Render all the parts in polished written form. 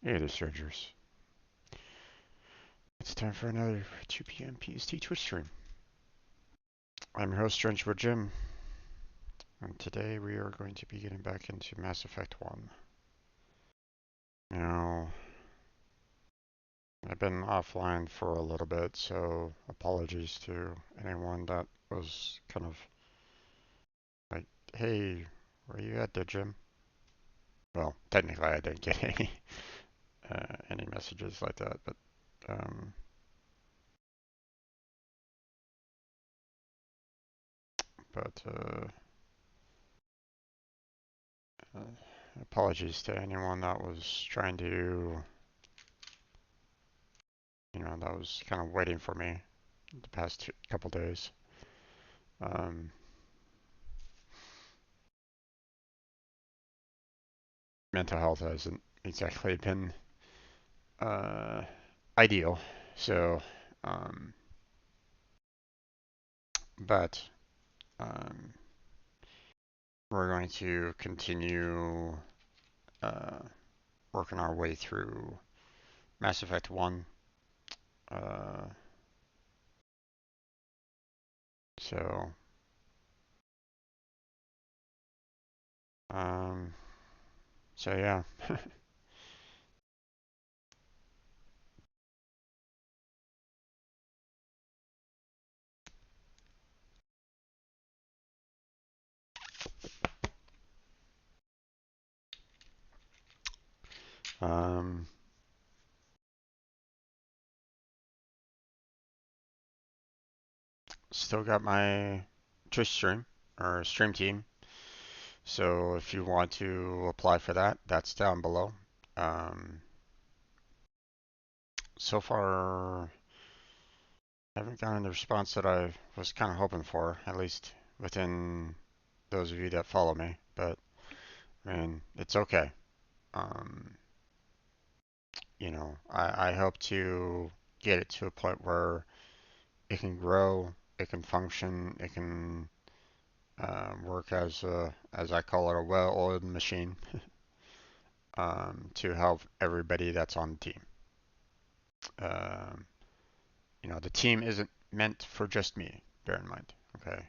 Hey there, Surgers. It's time for another 2 p.m. PST Twitch stream. I'm your host, Drenchwood Jim, and today we are going to be getting back into Mass Effect 1. Now, I've been offline for a little bit, so apologies to anyone that was kind of like, hey, where you at there, Jim? Well, technically I didn't get any messages like that, um, but uh, apologies to anyone that was trying to that was kind of waiting for me the past couple days. Um, Mental health hasn't exactly been uh, ideal, so um, but um, we're going to continue uh, working our way through Mass Effect 1. Uh, so, um, so yeah. um, Still got my Twitch stream or stream team. So if you want to apply for that, that's down below. Um, so far, I haven't gotten the response that I was kind of hoping for, at least within those of you that follow me. But I mean, it's okay. Um, I hope to get it to a point where it can grow, it can function, it can work as I call it, a well-oiled machine to help everybody that's on the team. Um, the team isn't meant for just me, bear in mind, okay?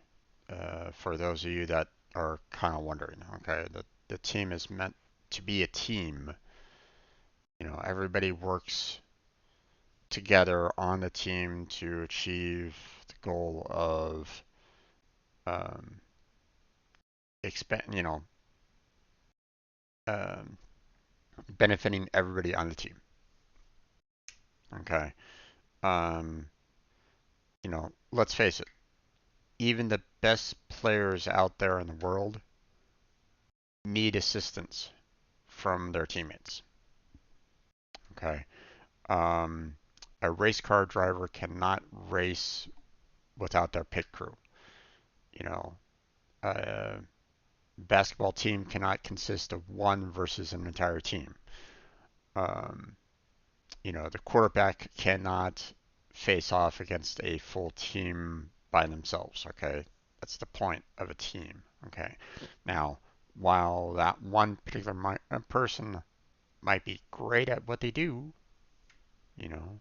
For those of you that are kind of wondering, okay, the team is meant to be a team. Everybody works together on the team to achieve the goal of um, expand, um, benefiting everybody on the team. Okay. Um, let's face it, even the best players out there in the world need assistance from their teammates. Okay. Um, a race car driver cannot race without their pit crew. You know, a basketball team cannot consist of one versus an entire team. Um, the quarterback cannot face off against a full team by themselves. Okay. That's the point of a team. Okay. Now, while that one particular person might be great at what they do, you know,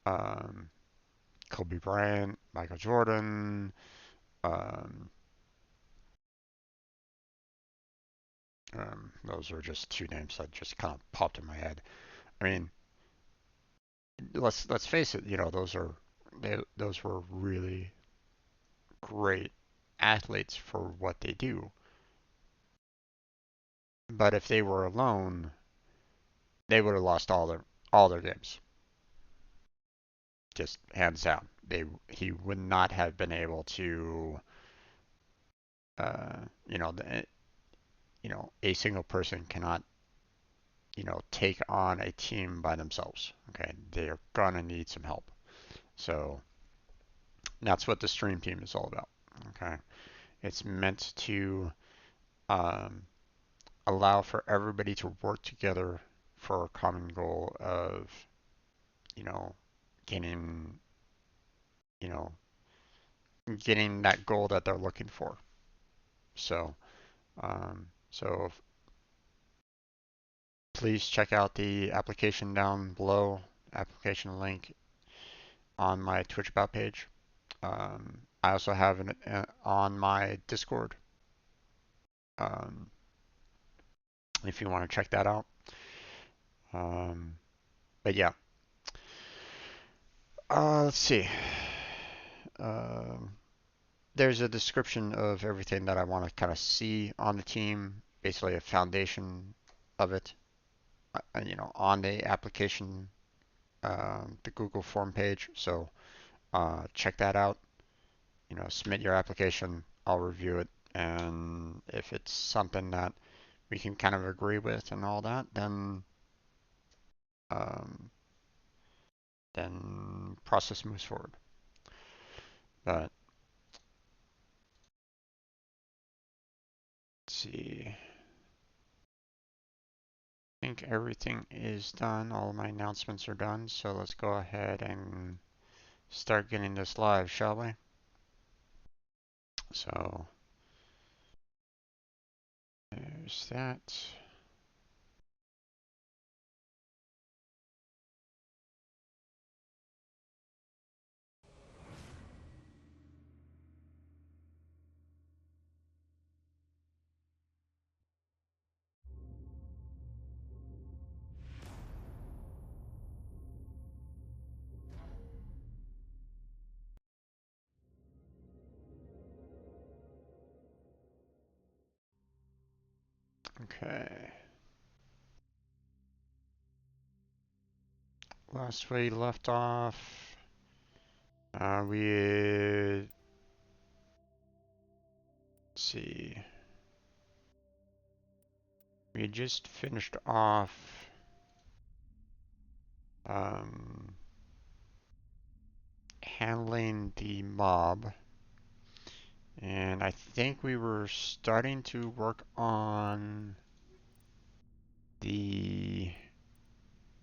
um, Kobe Bryant, Michael Jordan, um, those are just two names that just kind of popped in my head. I mean, let's face it. Those were really great athletes for what they do. But if they were alone, they would have lost all their games, just hands down. He would not have been able to, uh, you know, the, a single person cannot, take on a team by themselves. Okay, they are gonna need some help. So that's what the stream team is all about. Okay, it's meant to um, allow for everybody to work together for a common goal of, you know, getting, you know, getting that goal that they're looking for. So, so please check out the application down below, application link on my Twitch About page. I also have it on my Discord, um, if you want to check that out. Um, but yeah, let's see. Um, there's a description of everything that I want to kind of see on the team, basically a foundation of it, on the application, the Google form page. So check that out. Submit your application. I'll review it, and if it's something that we can kind of agree with and all that, um, then process moves forward. But let's see. I think everything is done. All my announcements are done. So let's go ahead and start getting this live, shall we? So there's that. Okay. Last we left off, let's see. We just finished off um, handling the mob, and I think we were starting to work on the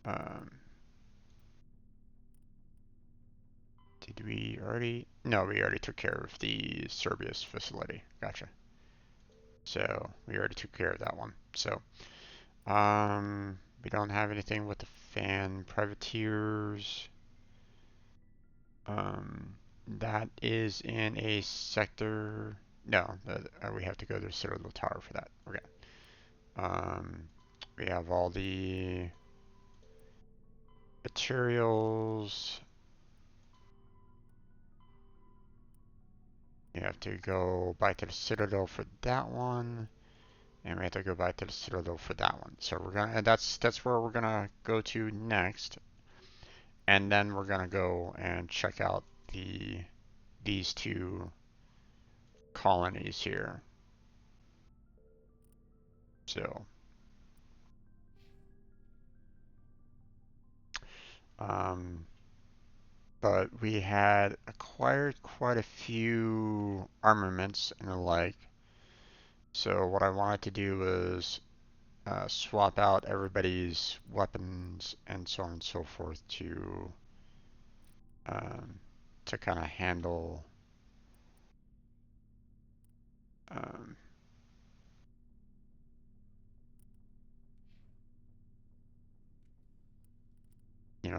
um, did we already? No, we already took care of the Cerberus facility. Gotcha. So we already took care of that one. So we don't have anything with the fan privateers. Um, that is in a sector. No, we have to go to the Citadel Tower for that. Okay. Um, we have all the materials. You have to go back to the Citadel for that one, and we have to go back to the Citadel for that one. So we're gonna, and that's where we're gonna go to next, and then we're gonna go and check out these two colonies here. So, um, but we had acquired quite a few armaments and the like. So what I wanted to do was swap out everybody's weapons and so on and so forth um, to kind of handle um,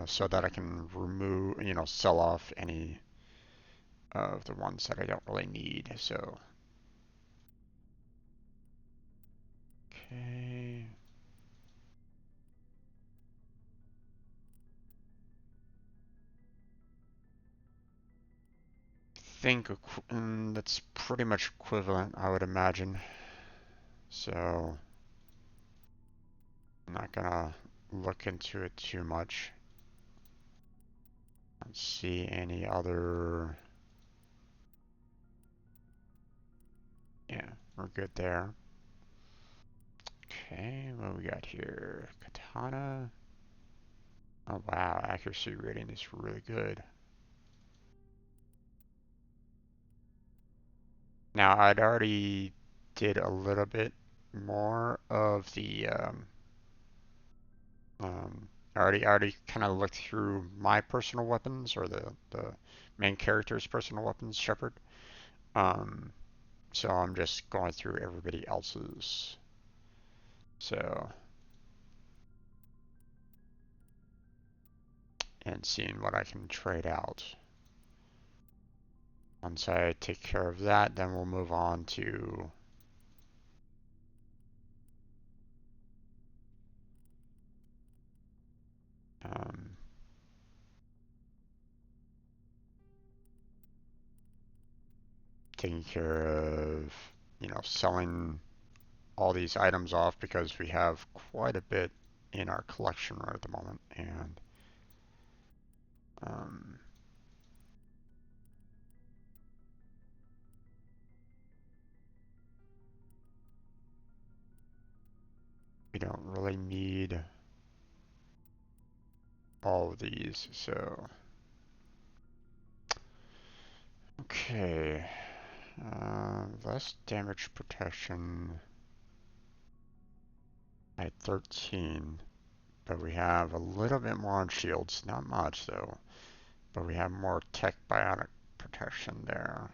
so that I can remove, sell off any of the ones that I don't really need. So, okay. Think that's pretty much equivalent, I would imagine. So, I'm not gonna look into it too much. Let's see any other. Yeah, we're good there. Okay, what we got here? Katana. Oh wow, accuracy rating is really good. Now I'd already did a little bit more of the I already kind of looked through my personal weapons or the main character's personal weapons, Shepard. Um, so I'm just going through everybody else's. So and seeing what I can trade out. Once I take care of that, then we'll move on to taking care of, selling all these items off because we have quite a bit in our collection right at the moment, and we don't really need all of these, so okay. Less damage protection at 13, but we have a little bit more on shields, not much though, but we have more tech bionic protection there.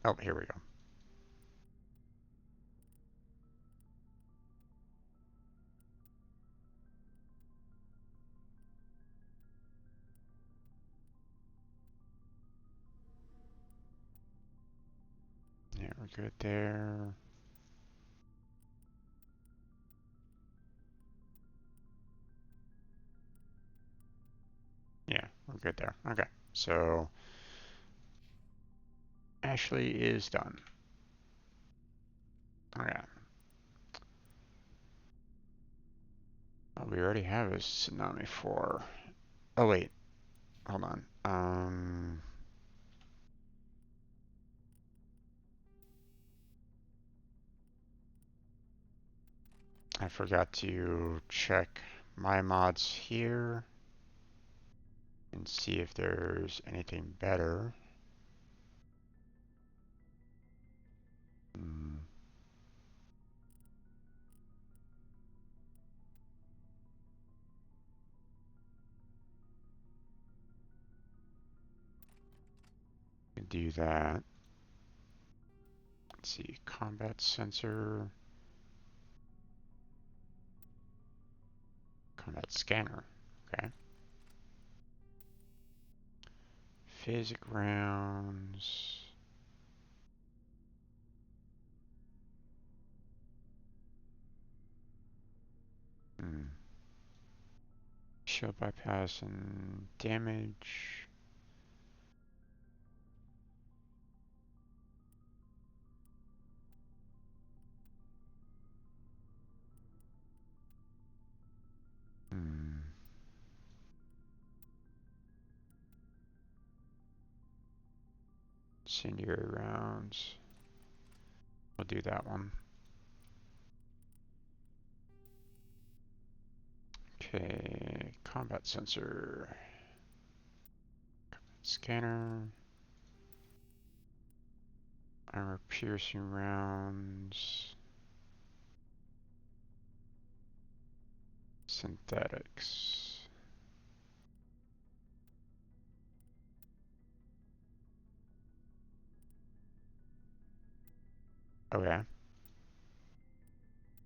Oh, here we go. Yeah, we're good there. Yeah, we're good there. Okay, so Ashley is done. Okay. Oh, we already have a Tsunami 4. Oh, wait. Hold on. I forgot to check my mods here and see if there's anything better. Do that. Let's see, combat sensor, combat scanner. Okay. Physic rounds. Shield bypass and damage. Incendiary rounds. We'll do that one. Okay, combat sensor. Scanner. Armor piercing rounds. Synthetics. Okay.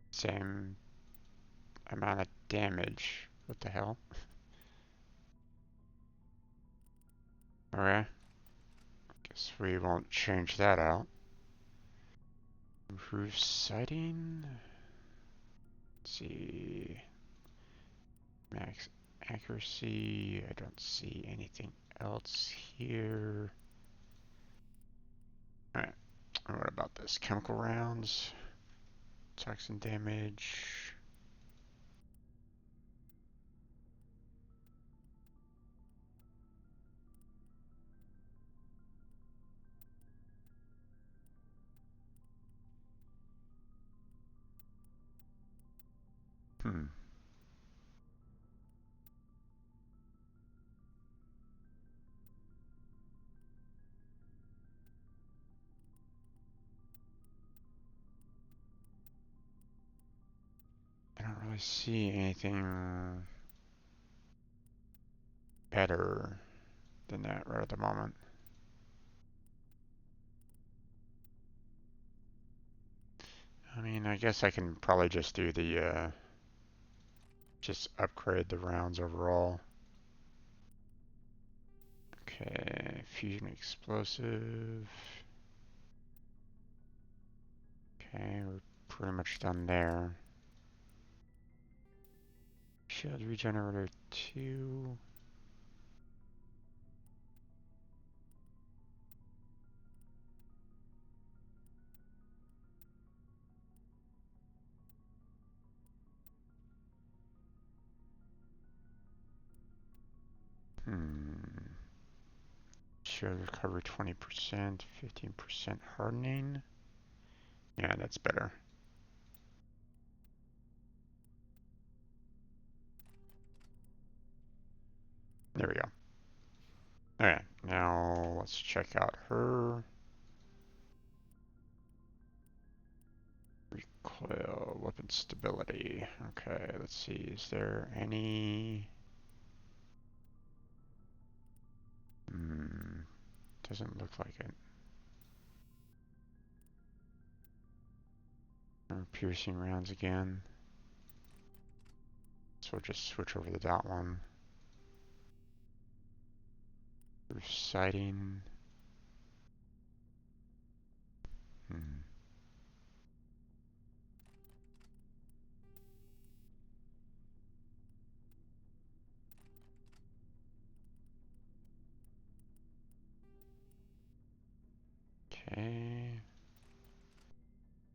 Same amount of damage. What the hell? Okay. Guess we won't change that out. Improve sighting. Let's see. Max accuracy. I don't see anything else here. Alright. What about this? Chemical rounds. Toxin damage. I don't really see anything better than that right at the moment. I mean, I guess I can probably just do the just upgrade the rounds overall. Okay, fusion explosive. Okay, we're pretty much done there. Shield regenerator 2. Shield recovery 20%, 15% hardening. Yeah, that's better. There we go. Alright, now let's check out her. Recoil, weapon stability. Okay, let's see, is there any... doesn't look like it. Piercing rounds again. So we'll just switch over the dot one. Roof sighting. Okay.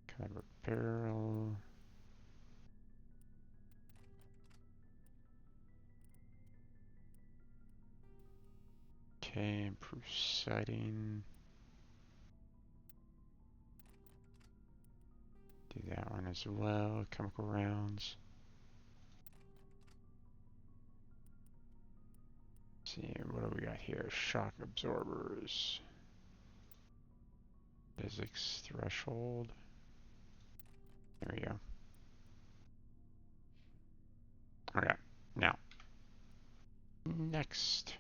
Caliber barrel. Okay, improve sighting. Do that one as well. Chemical rounds. Let's see, what do we got here? Shock absorbers. Physics threshold. There we go. Okay, now. Next.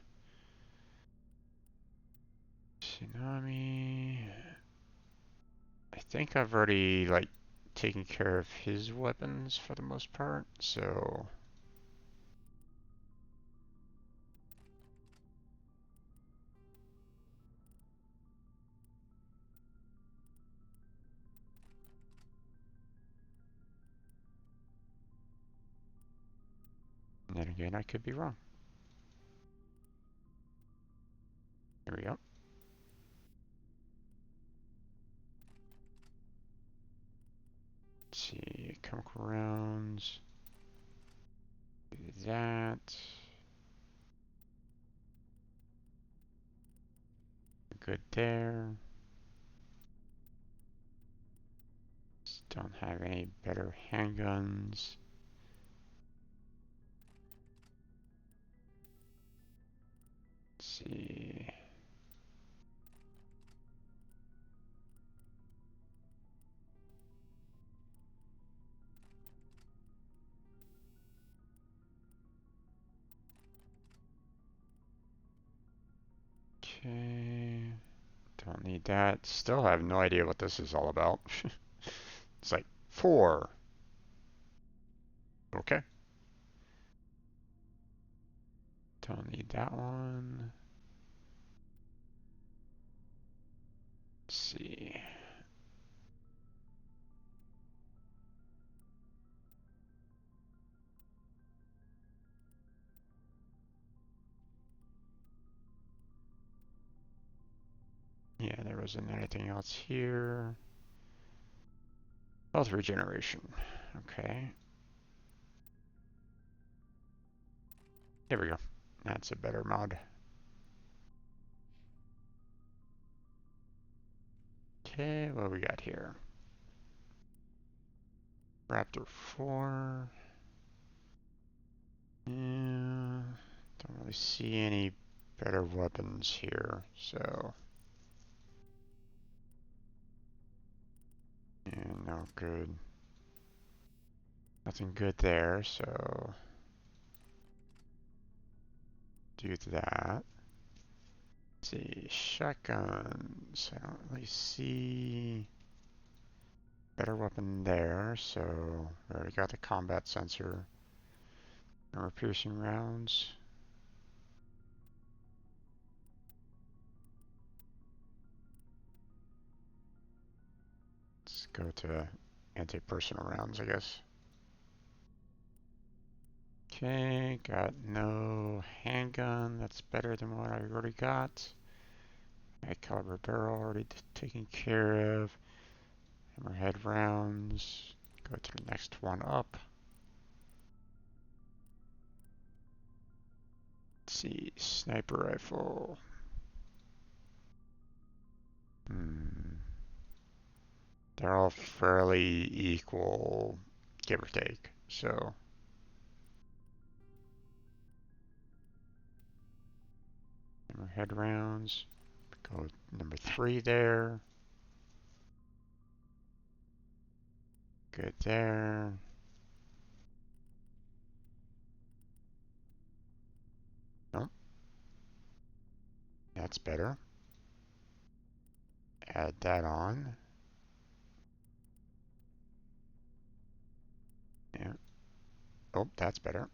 Tsunami. I think I've already, like, taken care of his weapons for the most part, so... And then again, I could be wrong. There we go. Let's see, chemical rounds. Do that. Good there. Just don't have any better handguns. Let's see. Okay. Don't need that. Still have no idea what this is all about. It's like 4. Okay. Don't need that one. Let's see. Yeah, there wasn't anything else here. Health regeneration. Okay. There we go. That's a better mod. Okay, what do we got here? Raptor 4. Yeah, don't really see any better weapons here, so... Yeah, no good. Nothing good there, so... Do that. Let's see, shotguns. I don't really see better weapon there, so we already got the combat sensor. Armor piercing rounds. Let's go to anti-personal rounds, I guess. Okay, got no handgun. That's better than what I already got. High caliber barrel already taken care of. Hammerhead rounds. Go to the next one up. Let's see, sniper rifle. They're all fairly equal, give or take. So, hammerhead rounds. Go with number 3 there. Good there. Nope. That's better. Add that on. Yeah. Oh, that's better.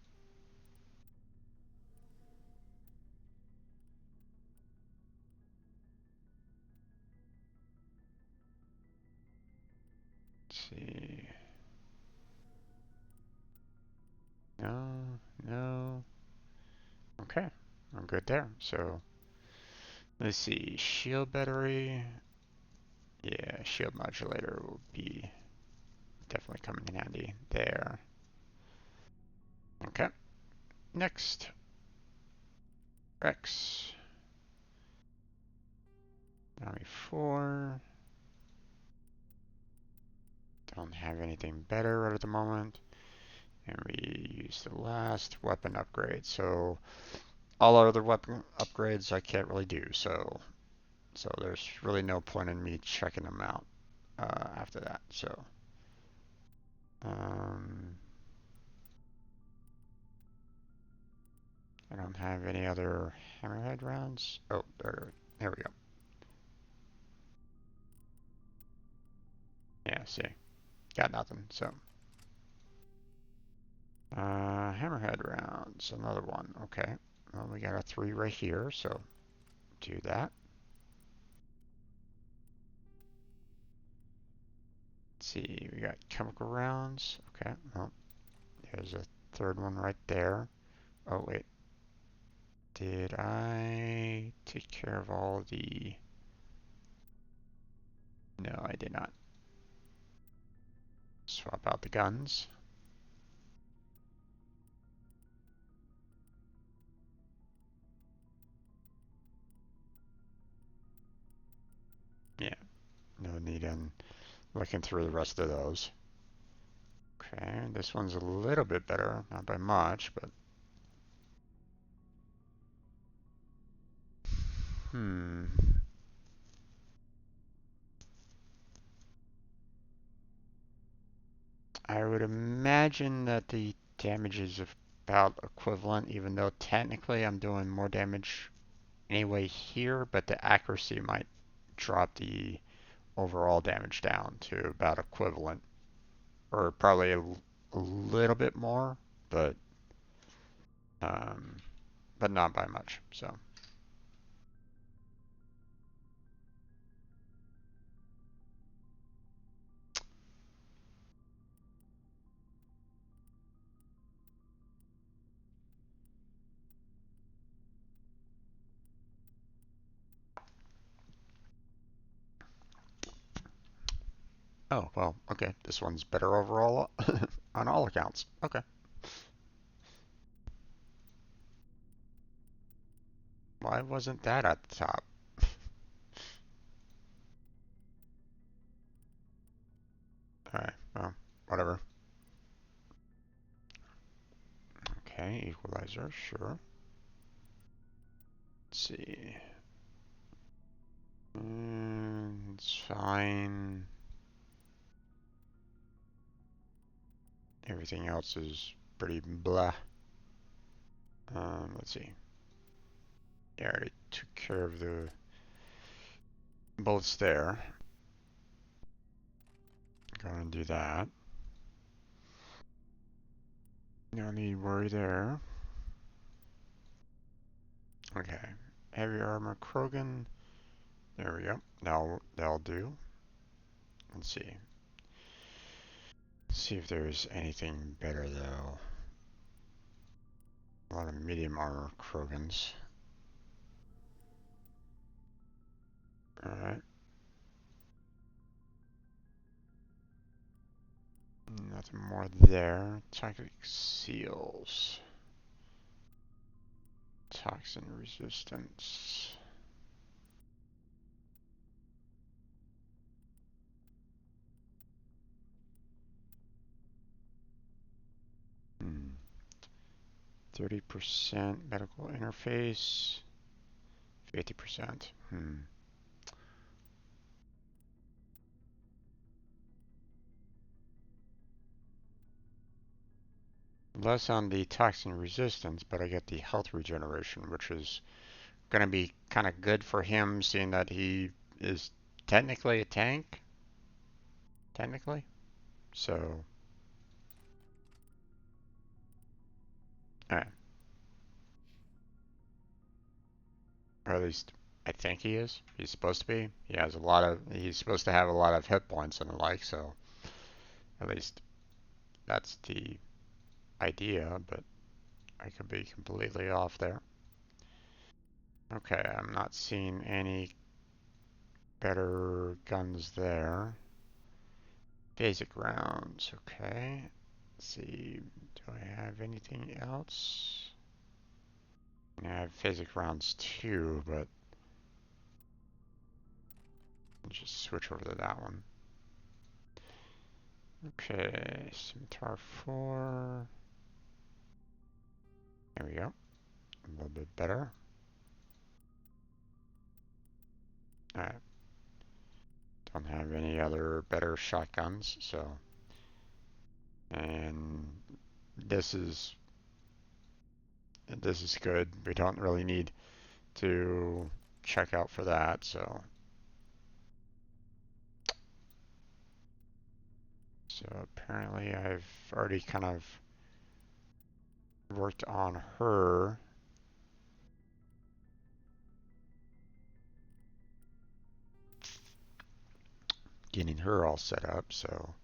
Let's see. No, no. Okay, I'm good there. So, let's see. Shield battery. Yeah, shield modulator will be definitely coming in handy there. Okay, next. X. Army 4. Don't have anything better right at the moment. And we use the last weapon upgrade. So all our other weapon upgrades I can't really do. So there's really no point in me checking them out after that. So I don't have any other hammerhead rounds. Oh, there we go. Yeah, see, got nothing. So hammerhead rounds, another one. Okay, well, we got a 3 right here. So do that. Let's see, we got chemical rounds. Okay, well, there's a 3rd one right there. Oh, wait. Did I take care of all the... No, I did not. Swap out the guns. Yeah, no need in looking through the rest of those. Okay, this one's a little bit better, not by much, but... I would imagine that the damage is about equivalent, even though technically I'm doing more damage anyway here, but the accuracy might drop the overall damage down to about equivalent, or probably a little bit more, um, but not by much. So, oh well, okay. This one's better overall on all accounts. Okay. Why wasn't that at the top? Alright, well, whatever. Okay, equalizer, sure. Let's see. It's fine. Everything else is pretty blah. Let's see. Yeah, I already took care of the bullets there. Go and do that. No need worry there. Okay. Heavy armor Krogan. There we go. Now that'll do. Let's see. Let's see if there's anything better though. A lot of medium armor Krogans. Alright. Nothing more there. Toxic seals. Toxin resistance. 30% medical interface. 50%. Less on the toxin resistance, but I get the health regeneration, which is going to be kind of good for him, seeing that he is technically a tank. Technically. So, alright. Or at least I think he is. He's supposed to be. He has a lot of. He's supposed to have a lot of hit points and the like. So at least that's the idea. But I could be completely off there. Okay, I'm not seeing any better guns there. Basic rounds. Okay. Let's see. Do I have anything else? I have basic rounds too, but I'll just switch over to that one. Okay, Scimitar 4. There we go. A little bit better. Alright. Don't have any other better shotguns, so. And this is good. We don't really need to check out for that, so. So apparently I've already kind of worked on her. Getting her all set up, so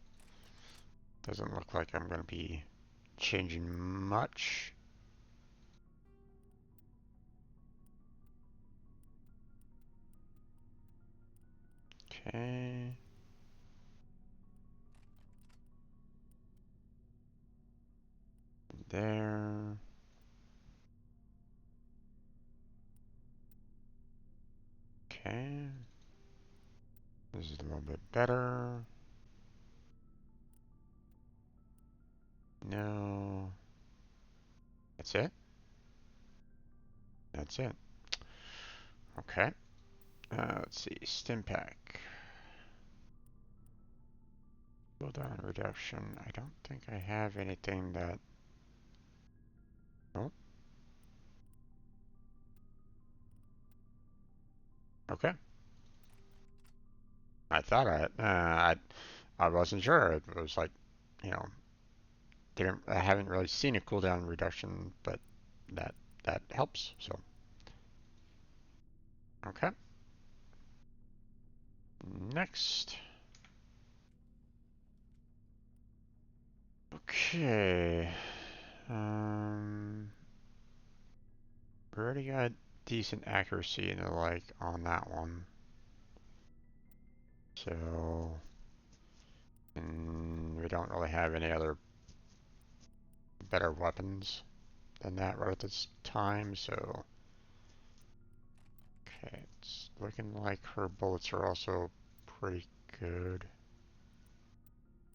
doesn't look like I'm going to be changing much. Okay. There. Okay. This is a little bit better. No. That's it? That's it. Okay. Let's see. Stim pack. Cooldown reduction. I don't think I have anything that. Oh. Okay. I thought I wasn't sure. It was like, you know, I haven't really seen a cooldown reduction, but that helps. So. Okay. Next. Okay. We already got decent accuracy and the like on that one. So, and we don't really have any other better weapons than that right at this time, so. Okay, it's looking like her bullets are also pretty good.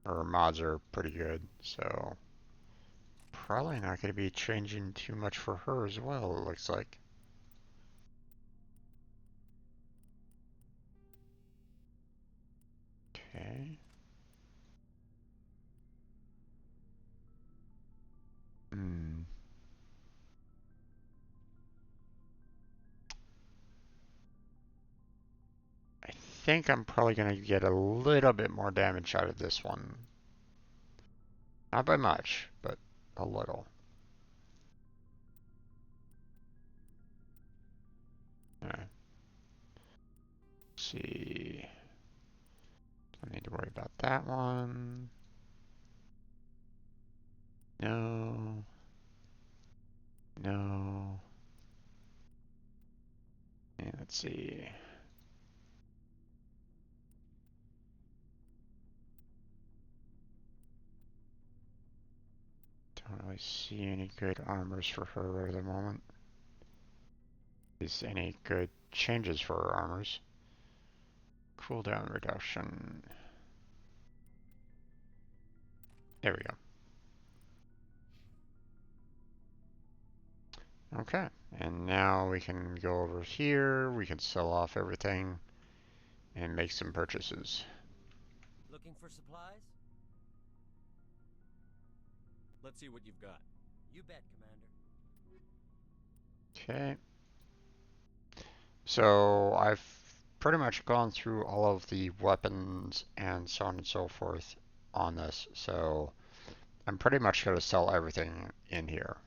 Her mods are pretty good, so. Probably not going to be changing too much for her as well, it looks like. Okay. I think I'm probably going to get a little bit more damage out of this one. Not by much, but a little. Alright. Let's see. Don't need to worry about that one. No. No. And let's see. Don't really see any good armors for her right at the moment. Is any good changes for her armors? Cooldown reduction. There we go. Okay, and now we can go over here. We can sell off everything and make some purchases. Looking for supplies? Let's see what you've got. You bet, Commander. Okay. So I've pretty much gone through all of the weapons and so on and so forth on this. So I'm pretty much going to sell everything in here.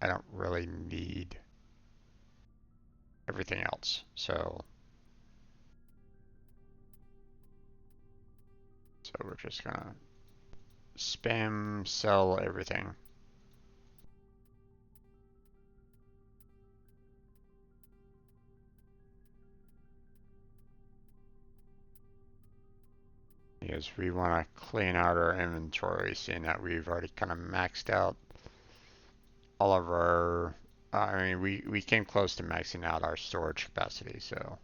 I don't really need everything else. So we're just going to spam sell everything. Because we want to clean out our inventory, seeing that we've already kind of maxed out all of our, I mean, we came close to maxing out our storage capacity, so.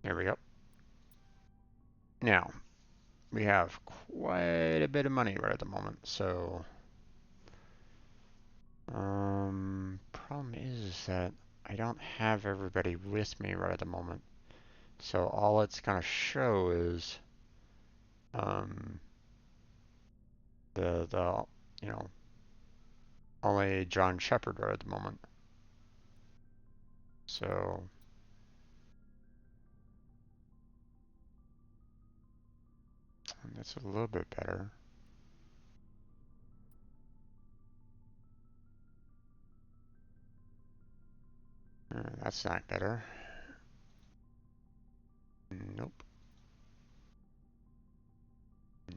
There we go. Now, we have quite a bit of money right at the moment, so problem is that I don't have everybody with me right at the moment. So all it's gonna show is the you know, only John Shepard right at the moment. So that's a little bit better. That's not better. Nope.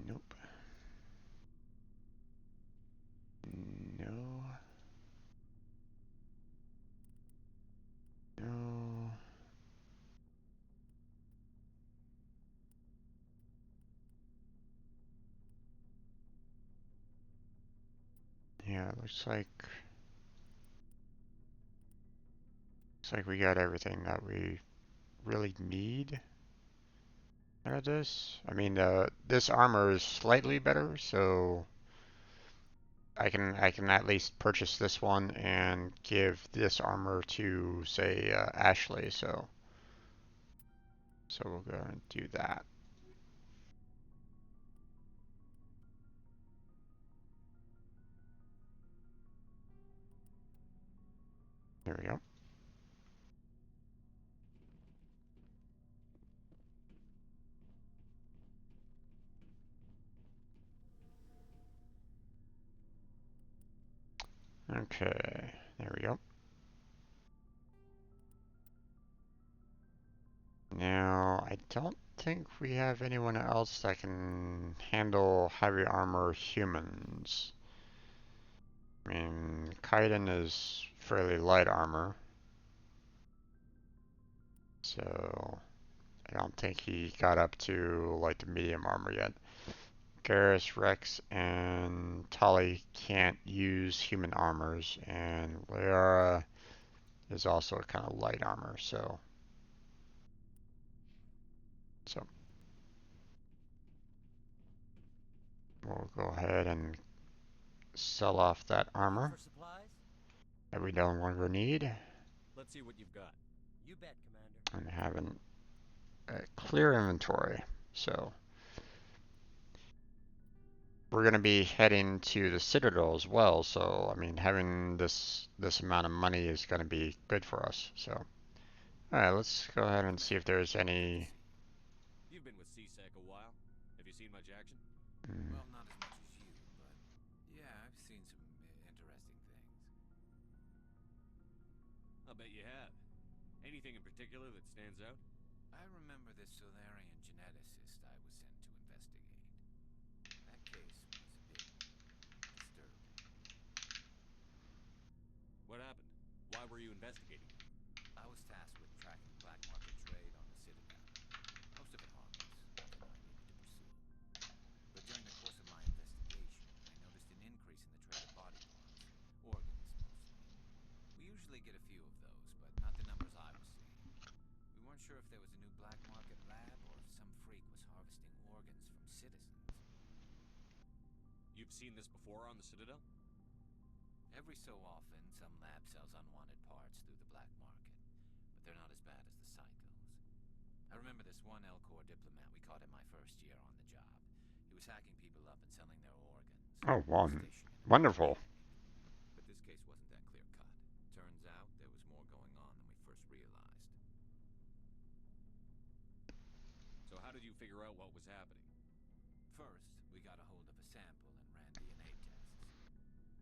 Nope. No. No. Yeah, it looks like we got everything that we really need out of this. I mean, this armor is slightly better, so I can at least purchase this one and give this armor to, say, Ashley. So we'll go and do that. There we go. Okay, there we go. Now, I don't think we have anyone else that can handle heavy armor humans. I mean, Kaiden is fairly light armor, so I don't think he got up to like the medium armor yet. Garrus, Rex, and Tali can't use human armors, and Liara is also a kind of light armor, so go ahead and sell off that Looking armor for supplies? that we no longer need, Let's see what you've got. You bet, Commander. and having a clear inventory. So we're going to be heading to the Citadel as well. So I mean, having this amount of money is going to be good for us. So all right, let's go ahead and see if there's any. You've been with CSEC a while. Have you seen much action? Mm, Well, not as much as you, but yeah, I've seen some interesting things. I'll bet you have. Anything in particular that stands out? I remember this Solarian geneticist I was sent to investigate. That case was a bit disturbing. What happened? Why were you investigating? I was tasked with tracking black market trade on the Citadel. Most of it harmless, nothing I needed to pursue. But during the course of my investigation, I noticed an increase in the trade of body parts, organs mostly. We usually get a few of those, but not the numbers I was seeing. We weren't sure if there was a new black market lab or if some freak was harvesting organs from citizens. You've seen this before on the Citadel? Every so often, some lab sells unwanted parts through the black market, but they're not as bad as the psychos. I remember this one Elcor diplomat we caught in my first year on the job. He was hacking people up and selling their organs. oh, Stationing them in wonderful. technique. But this case wasn't that clear cut. Turns out there was more going on than we first realized. So how did you figure out what was happening? First, we got a hold of a sample and ran DNA tests.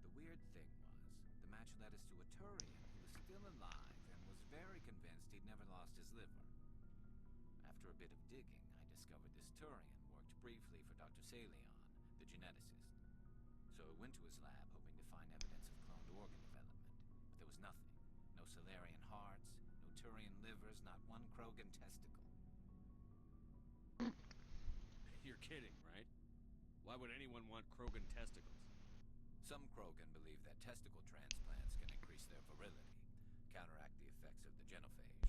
The weird thing was, the match led us to a Turian who was still alive and was very convinced he'd never lost his liver. After a bit of digging, I discovered this Turian worked briefly for Dr. Salion, the geneticist. So I went to his lab hoping to find evidence of cloned organ development, but there was nothing. No Solarian hearts, no Turian livers, not one Krogan testicle. You're kidding, right? Why would anyone want Krogan testicles? Some Krogan believe that testicle transplants can increase their virility, counteract the effects of the genophage.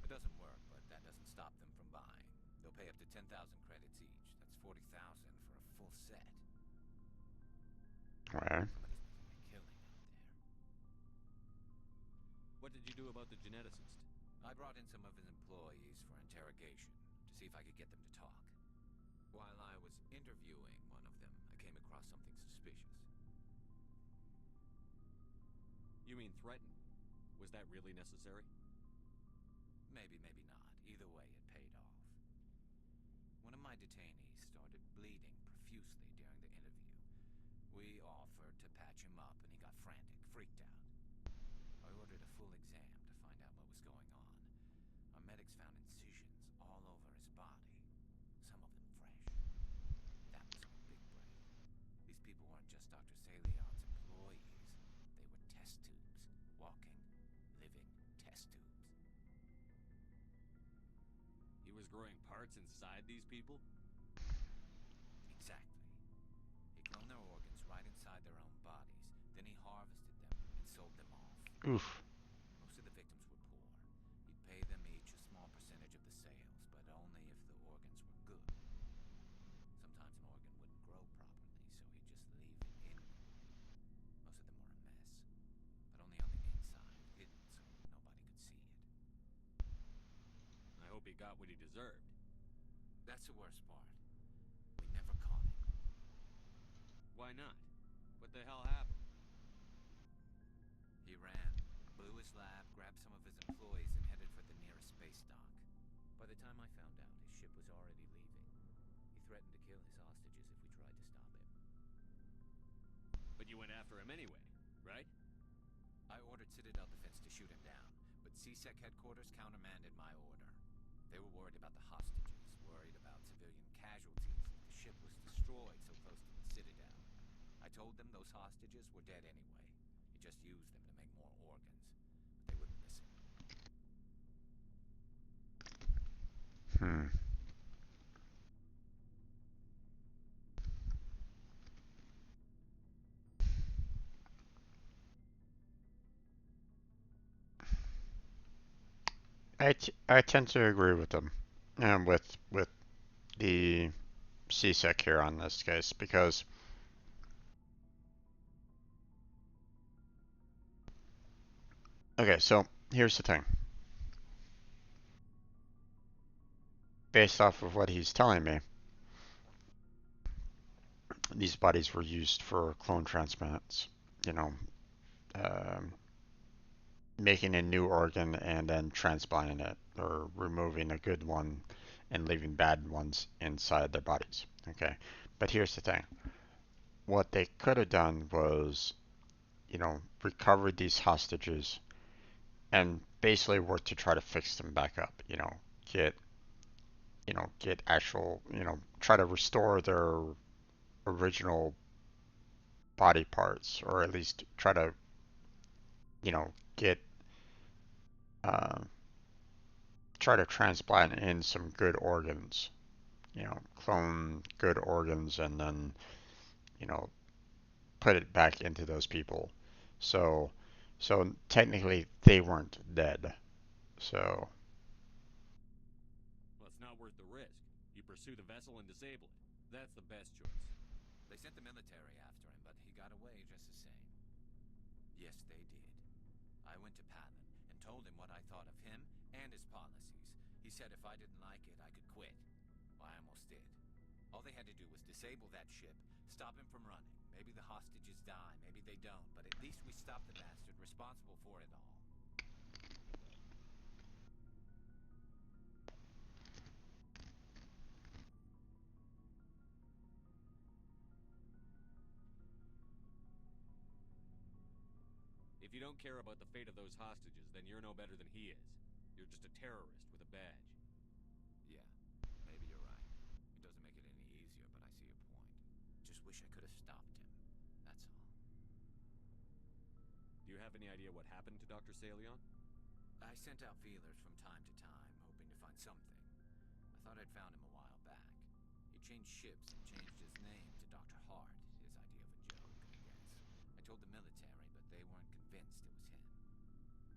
It doesn't work, but that doesn't stop them from buying. They'll pay up to 10,000 credits each. That's 40,000 for a full set. Right. Somebody's making a killing out there. What did you do about the geneticist? I brought in some of his employees for interrogation to see if I could get them to talk. While I was interviewing one of them, I came across something suspicious. You mean threatened? Was that really necessary? Maybe, maybe not. Either way, it paid off. One of my detainees started bleeding profusely during the interview. We offered to patch him up, and he got frantic, freaked out. I ordered a full exam to find out what was going on. Our medics found incisions all over his body, some of them fresh. That was our big break. These people weren't just Dr. Salion's employees. They were test tubes. Walking, living test tubes. He was growing parts inside these people? Exactly. He cloned their organs right inside their own bodies. Then he harvested them and sold them off. Oof. Most of the victims were poor. He'd pay them each a small percentage of the sales, but only if the organs were good. Sometimes an organ wouldn't grow properly, so he'd just leave it in. Most of them were a mess, but only on the inside, hidden so nobody could see it. I hope he got what he deserved. That's the worst part. We never caught him. Why not? What the hell happened? He ran, blew his lab, grabbed some of his employees, and headed for the nearest space dock. By the time I found out, his ship was already leaving. He threatened to kill his hostages if we tried to stop him. But you went after him anyway, right? I ordered Citadel Defense to shoot him down, but CSEC headquarters countermanded my order. They were worried about the hostages, worried about civilian casualties if the ship was destroyed so close to the Citadel. I told them those hostages were dead anyway. He just used them to make more organs. But they wouldn't listen. Hmm. I tend to agree with them, and with the CSEC here on this case, because Okay, so here's the thing. Based off of what he's telling me, these bodies were used for clone transplants. You know, um, making a new organ and then transplanting it, or removing a good one and leaving bad ones inside their bodies. Okay, but here's the thing. What they could have done was, recovered these hostages and basically worked to try to fix them back up. Get, get actual, try to restore their original body parts, or at least try to, get, uh, try to transplant in some good organs. Clone good organs and then, you know, put it back into those people. So, so technically they weren't dead. So, Well, it's not worth the risk. You pursue the vessel and disable it. That's the best choice. They sent the military after him, but he got away just the same. Yes, they did. I went to Palin and told him what I thought of him and his policies. He said if I didn't like it, I could quit. Well, I almost did. All they had to do was disable that ship, stop him from running. Maybe the hostages die, maybe they don't, but at least we stopped the bastard responsible for it all. If you don't care about the fate of those hostages, then you're no better than he is. You're just a terrorist with a badge. Yeah, maybe you're right. It doesn't make it any easier, but I see your point. Just wish I could have stopped him. That's all. Do you have any idea what happened to Dr. Salion? I sent out feelers from time to time, hoping to find something. I thought I'd found him a while back. He changed ships and changed his name to Dr. Hart, his idea of a joke, I guess. I told the military, but they weren't convinced it was him.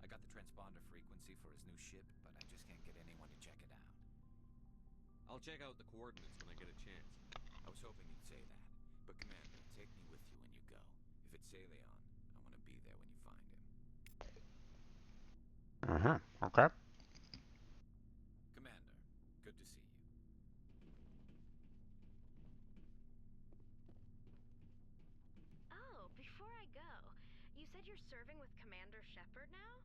I got the transponder frequency for his new ship, but I just can't get anyone to check it out. I'll check out the coordinates when I get a chance. I was hoping you'd say that. But Commander, take me with you when you go. If it's Salion, I want to be there when you find him. okay. Commander, good to see you. Oh, before I go, you said you're serving with Commander Shepard now?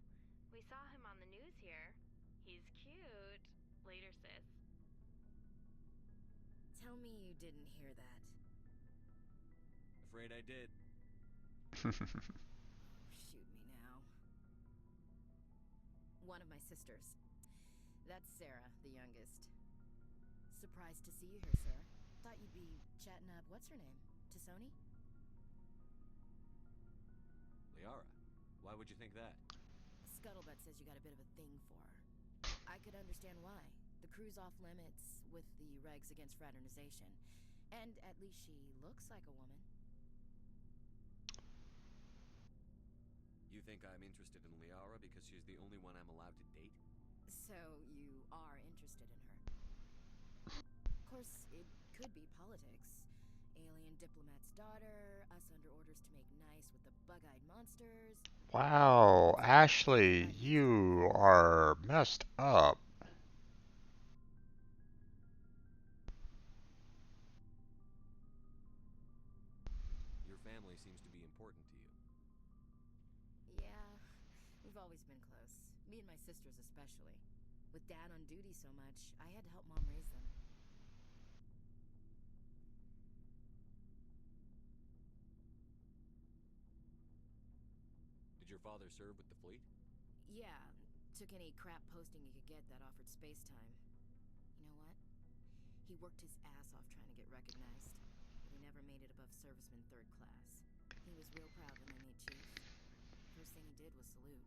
We saw him on the news here. He's cute. Later, sis. Tell me you didn't hear that. Afraid I did. Shoot me now. One of my sisters. That's Sarah, the youngest. Surprised to see you here, sir. Thought you'd be chatting up, what's her name? Tassoni? Liara, why would you think that? Scuttlebutt says you got a bit of a thing for her. I could understand why. The crew's off limits with the regs against fraternization. And at least she looks like a woman. You think I'm interested in Liara because she's the only one I'm allowed to date? So you are interested in her. Of course, it could be politics. Alien diplomat's daughter, us under orders to make nice with the bug-eyed monsters. Wow, Ashley, you are messed up. Your family seems to be important to you. Yeah, we've always been close. Me and my sisters especially. With Dad on duty so much, I had to help Mom raise them. Did your father serve with the fleet? Yeah, took any crap posting he could get that offered space time. You know what? He worked his ass off trying to get recognized, but he never made it above serviceman 3rd class. He was real proud when they made chief. First thing he did was salute.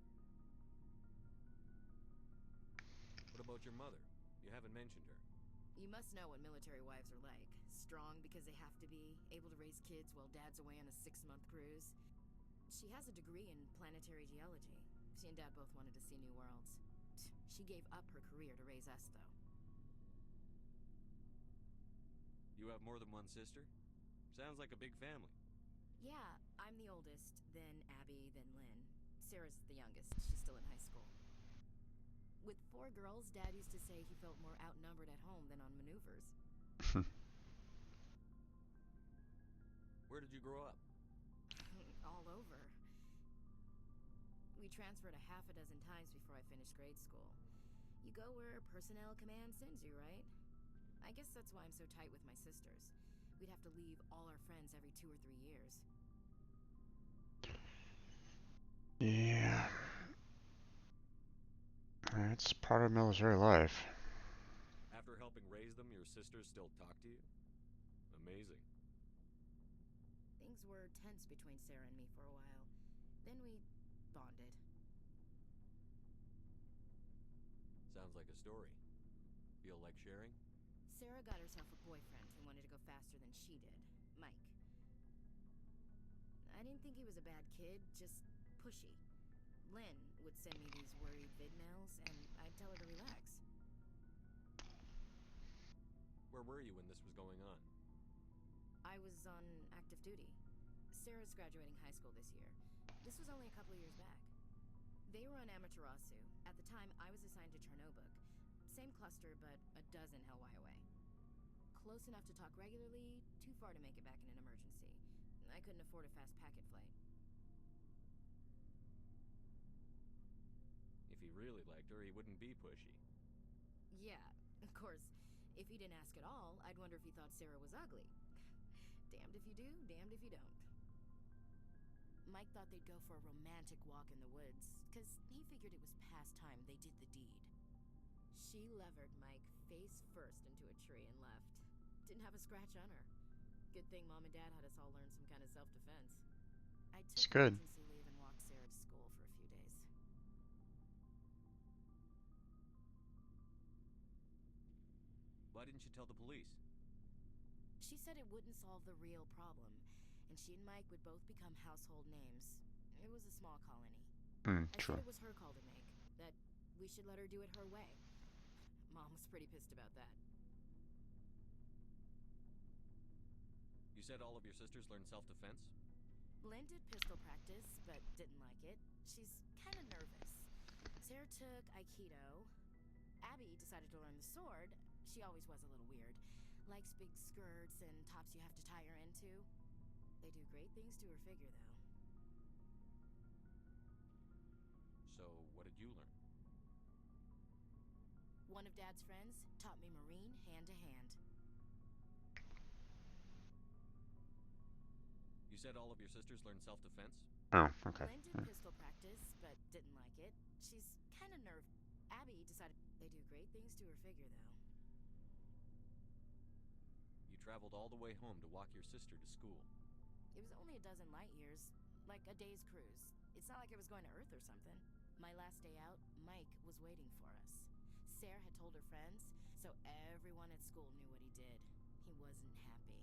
What about your mother? You haven't mentioned her. You must know what military wives are like. Strong because they have to be, able to raise kids while Dad's away on a 6-month cruise. She has a degree in planetary geology. She and Dad both wanted to see new worlds. She gave up her career to raise us, though. You have more than one sister? Sounds like a big family. Yeah, I'm the oldest, then Abby, then Lynn. Sarah's the youngest. She's still in high school. With 4 girls, Dad used to say he felt more outnumbered at home than on maneuvers. Where did you grow up? All over. We transferred a half a dozen times before I finished grade school. You go where personnel command sends you, right? I guess that's why I'm so tight with my sisters. We'd have to leave all our friends every 2 or 3 years. Yeah. It's part of military life. After helping raise them, your sisters still talk to you? Amazing. Things were tense between Sarah and me for a while. Then we bonded. Sounds like a story. Feel like sharing? Sarah got herself a boyfriend who wanted to go faster than she did, Mike. I didn't think he was a bad kid, just pushy. Lynn would send me these worried vid mails, and I'd tell her to relax. Where were you when this was going on? I was on active duty. Sarah's graduating high school this year. This was only a couple of years back. They were on Amaterasu. At the time, I was assigned to Chernobog. Same cluster, but a dozen LY away. Close enough to talk regularly, too far to make it back in an emergency. I couldn't afford a fast packet flight. If he really liked her, he wouldn't be pushy. Yeah, of course. If he didn't ask at all, I'd wonder if he thought Sarah was ugly. Damned if you do, damned if you don't. Mike thought they'd go for a romantic walk in the woods, because he figured it was past time they did the deed. She levered Mike face first into a tree and left. Didn't have a scratch on her. Good thing Mom and Dad had us all learn some kind of self-defense. I It's took good. emergency leave and walked Sarah to school for a few days. Why didn't you tell the police? She said it wouldn't solve the real problem, and she and Mike would both become household names. It was a small colony. I True. said it was her call to make, that we should let her do it her way. Mom was pretty pissed about that. You said all of your sisters learned self-defense? Lynn did pistol practice, but didn't like it. She's kind of nervous. Sarah took Aikido. Abby decided to learn the sword. She always was a little weird. Likes big skirts and tops you have to tie her into. They do great things to her figure, though. So, what did you learn? One of Dad's friends taught me Marine hand-to-hand. You said all of your sisters learned self-defense? Oh, okay. Lynn did pistol practice, but didn't like it. She's kind of nervous. Abby decided they do great things to her figure, though. You traveled all the way home to walk your sister to school. It was only a dozen light years, like a day's cruise. It's not like I was going to Earth or something. My last day out, Mike was waiting for us. Sarah had told her friends, so everyone at school knew what he did. He wasn't happy.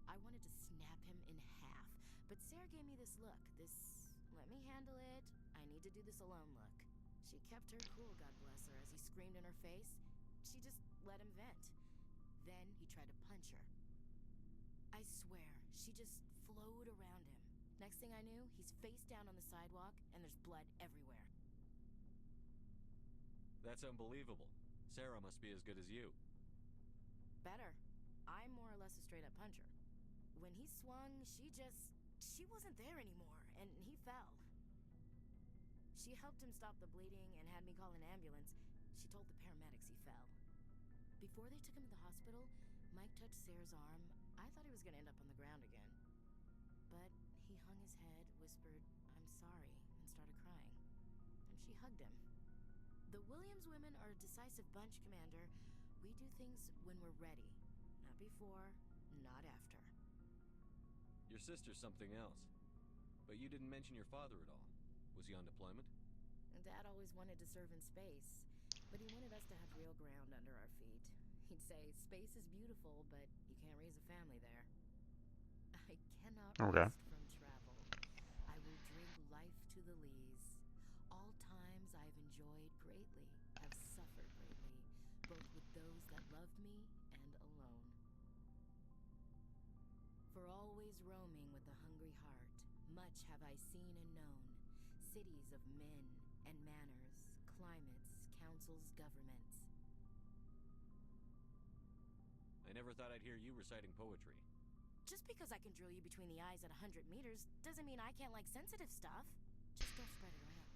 I wanted to snap him in half, but Sarah gave me this look, this let me handle it, I need to do this alone look. She kept her cool, God bless her, as he screamed in her face. She just let him vent. Then he tried to punch her. I swear, she just flowed around him. Next thing I knew, he's face down on the sidewalk, and there's blood everywhere. That's unbelievable. Sarah must be as good as you. Better. I'm more or less a straight-up puncher. When he swung, she wasn't there anymore, and he fell. She helped him stop the bleeding and had me call an ambulance. She told the paramedics he fell. Before they took him to the hospital, Mike touched Sarah's arm. I thought he was going to end up on the ground again. But he hung his head, whispered, "I'm sorry," and started crying. And she hugged him. The Williams women are a decisive bunch, Commander. We do things when we're ready. Not before, not after. Your sister's something else. But you didn't mention your father at all. Was he on deployment? Dad always wanted to serve in space, but he wanted us to have real ground under our feet. He'd say, space is beautiful, but you can't raise a family there. I cannot Okay. rest from travel. I will drink life to the lees. All times I've enjoyed greatly, have suffered greatly, both with those that loved me and alone. For always roaming with a hungry heart, much have I seen and known. cities of men and manners, climates, councils, governments. I never thought I'd hear you reciting poetry. Just because I can drill you between the eyes at 100 meters doesn't mean I can't like sensitive stuff. Just don't spread it around.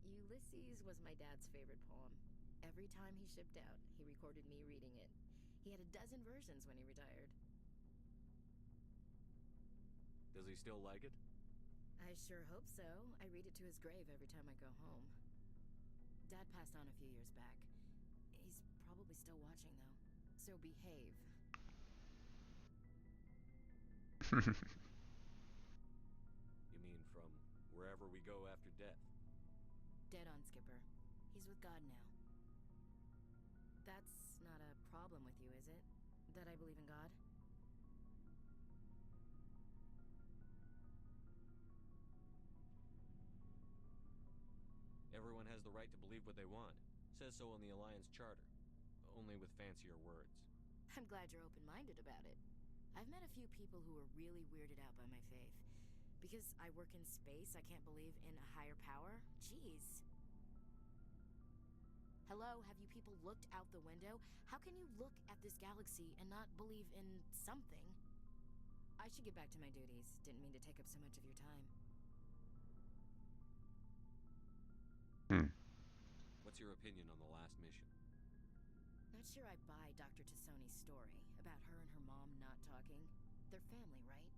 Ulysses was my dad's favorite poem. Every time he shipped out, he recorded me reading it. He had a dozen versions when he retired. Does he still like it? I sure hope so. I read it to his grave every time I go home. Dad passed on a few years back. He's probably still watching, though. So behave. You mean from wherever we go after death? Dead on, Skipper. He's with God now. That's not a problem with you, is it? That I believe in God? Everyone has the right to believe what they want. Says so in the Alliance Charter. Only with fancier words. I'm glad you're open-minded about it. I've met a few people who are really weirded out by my faith. Because I work in space, I can't believe in a higher power? Jeez. Hello, have you people looked out the window? How can you look at this galaxy and not believe in something? I should get back to my duties. Didn't mean to take up so much of your time. What's your opinion on the last mission? Not sure I buy Dr. Tassoni's story about her and her mom not talking. They're family, right?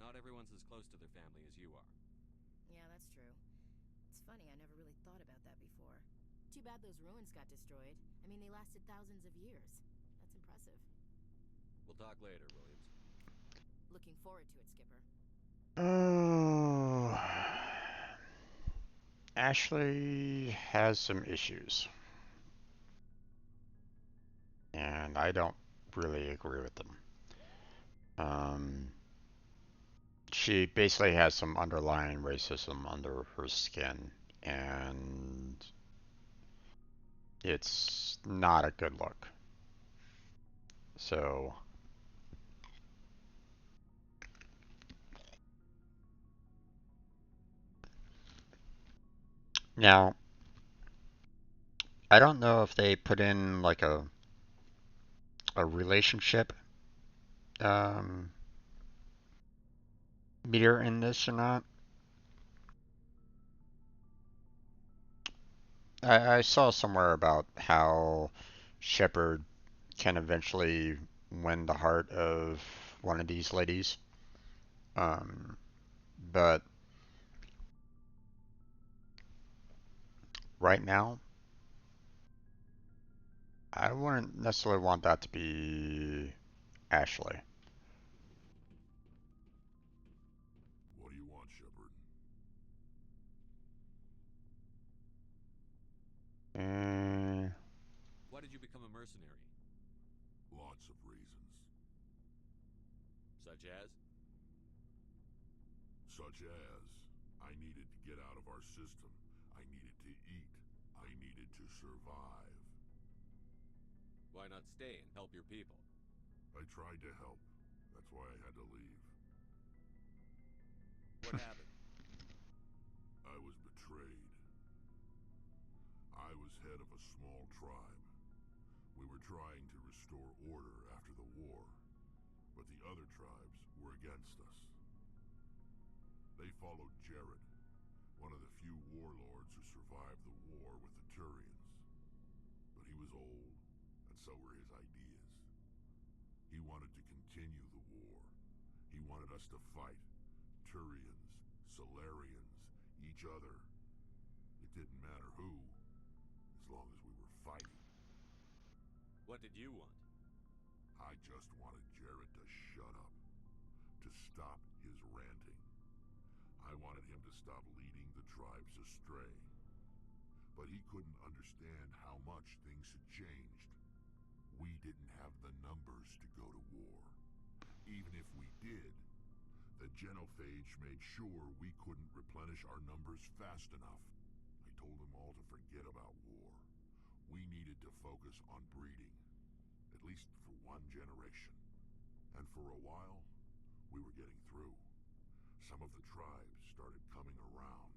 Not everyone's as close to their family as you are. Yeah, that's true. It's funny, I never really thought about that before. Too bad those ruins got destroyed. I mean, they lasted thousands of years. That's impressive. We'll talk later, Williams. Looking forward to it, Skipper. Oh, Ashley has some issues, and I don't really agree with them. She basically has some underlying racism under her skin, and it's not a good look. So, now, I don't know if they put in like a relationship um, meter in this or not. I saw somewhere about how Shepard can eventually win the heart of one of these ladies. Um, but right now, I wouldn't necessarily want that to be Ashley. What do you want, Shepard? Uh, Why did you become a mercenary? Lots of reasons. Such as? Such as, I needed to get out of our system. I needed to eat. I needed to survive. Why not stay and help your people? I tried to help. That's why I had to leave. What happened? I was betrayed. I was head of a small tribe. We were trying to restore order after the war, but the other tribes were against us. They followed Jared, one of the few warlords who survived the war with the Turians. But he was old, and so were his ideas. He wanted to continue the war. He wanted us to fight. Turians, Solarians, each other. It didn't matter who, as long as we were fighting. What did you want? I just wanted Jared to shut up, to stop his ranting. I wanted him to stop leading the tribes astray. But he couldn't understand how much things had changed. We didn't have the numbers to go to war. Even if we did, the genophage made sure we couldn't replenish our numbers fast enough. I told them all to forget about war. We needed to focus on breeding, at least for one generation. And for a while, we were getting through. some of the tribes started coming around.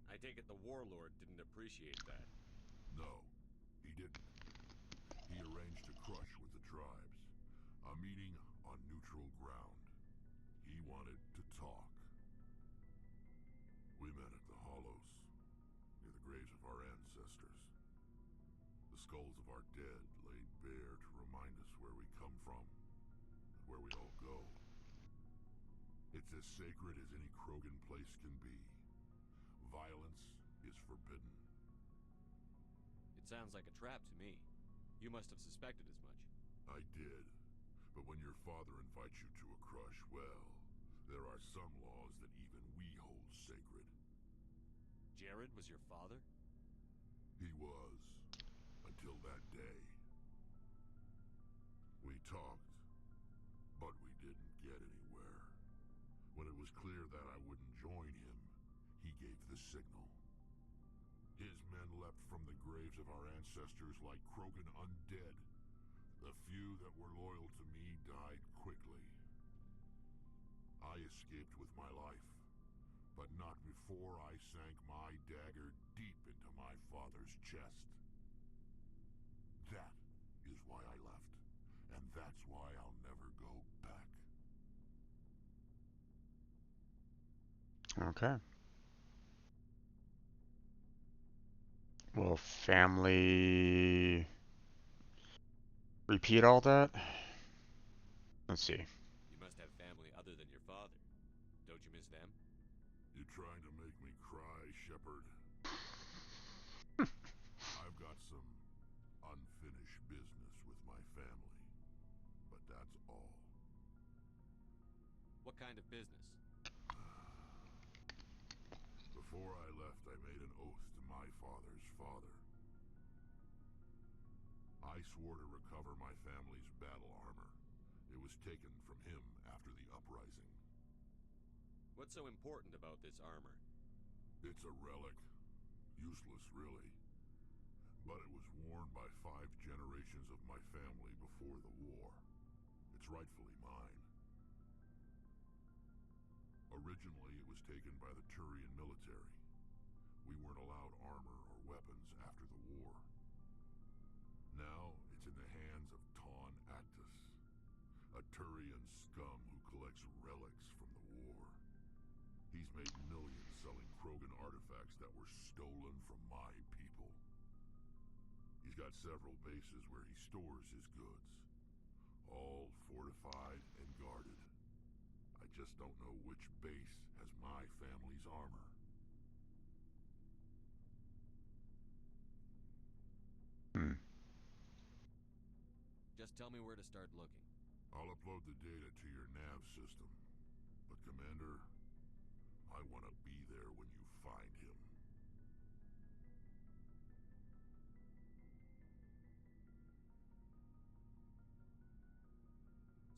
I take it the warlord didn't appreciate that. No, he didn't. He arranged a crush with the tribes. A meeting on neutral ground. He wanted to talk. We met at the Hollows, near the graves of our ancestors. The skulls of our dead laid bare to remind us where we come from, and where we all go. It's as sacred as any Krogan place can be. Violence is forbidden. It sounds like a trap to me. You must have suspected as much. I did. But when your father invites you to a crush, well, there are some laws that even we hold sacred. Jared was your father? He was. Until that day. We talked, but we didn't get anywhere. When it was clear that I wouldn't join him, he gave the signal. His men leapt from the graves of our ancestors like Krogan undead. The few that were loyal to me died quickly. I escaped with my life, but not before I sank my dagger deep into my father's chest. That is why I left, and that's why I'll never go back. Okay. Will family repeat all that? Let's see. You must have family other than your father. Don't you miss them? You trying to make me cry, Shepard? I've got some unfinished business with my family, but that's all. What kind of business? Before I left, I made an oath to my father's father. I swore to recover my family's battle armor. It was taken from him after the uprising. What's so important about this armor? It's a relic. Useless, really. But it was worn by 5 generations of my family before the war. It's rightfully mine. Originally, it was taken by the Turian military. We weren't allowed armor or weapons after the war. Now, it's in the hands of Taun Actus, a Turian scum who collects relics from the war. He's made millions selling Krogan artifacts that were stolen from my people. He's got several bases where he stores his goods, all fortified and guarded. I just don't know which base has my family's armor. Hmm. Just tell me where to start looking. I'll upload the data to your nav system. But Commander, I want to be there when you find him.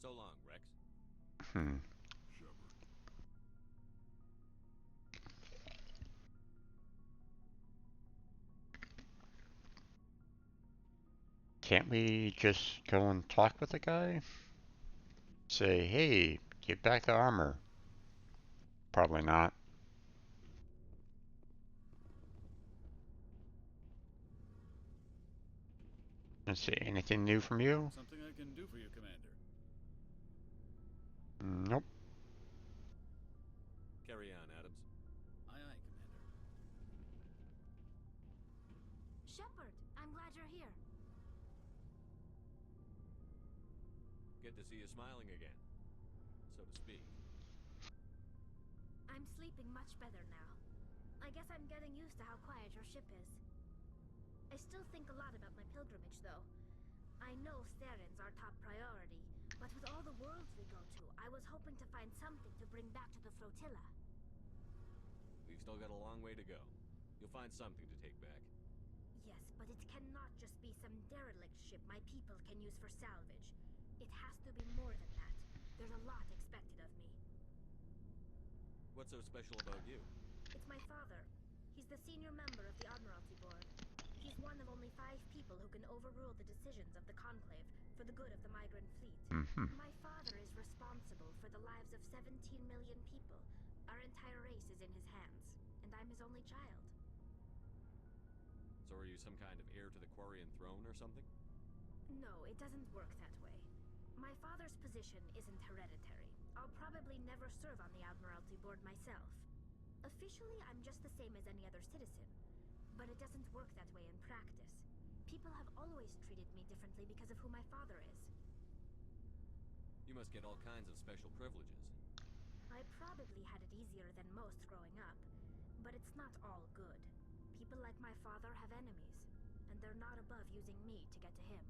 So long, Rex. Hmm. Shepard. Can't we just go and talk with the guy? Say, hey, give back the armor. Probably not. Let's see, anything new from you? Something I can do for you, Commander. Nope. Carry on, Adams. Aye, aye, Commander. Shepard, I'm glad you're here. Good to see you smiling again, so to speak. I'm sleeping much better now. I guess I'm getting used to how quiet your ship is. I still think a lot about my pilgrimage, though. I know Steren's our top priority, but with all the worlds we go to, I was hoping to find something to bring back to the flotilla. We've still got a long way to go. You'll find something to take back. Yes, but it cannot just be some derelict ship my people can use for salvage. It has to be more than that. There's a lot expected of me. What's so special about you? It's my father. He's the senior member of the Admiralty Board. He's one of only 5 people who can overrule the decisions of the Conclave for the good of the migrant fleet. Mm-hmm. My father is responsible for the lives of 17 million people. Our entire race is in his hands, and I'm his only child. So are you some kind of heir to the Quarian throne or something? No, it doesn't work that way. My father's position isn't hereditary. I'll probably never serve on the Admiralty Board myself. Officially, I'm just the same as any other citizen. But it doesn't work that way in practice. People have always treated me differently because of who my father is. You must get all kinds of special privileges. I probably had it easier than most growing up, but it's not all good. People like my father have enemies, and they're not above using me to get to him.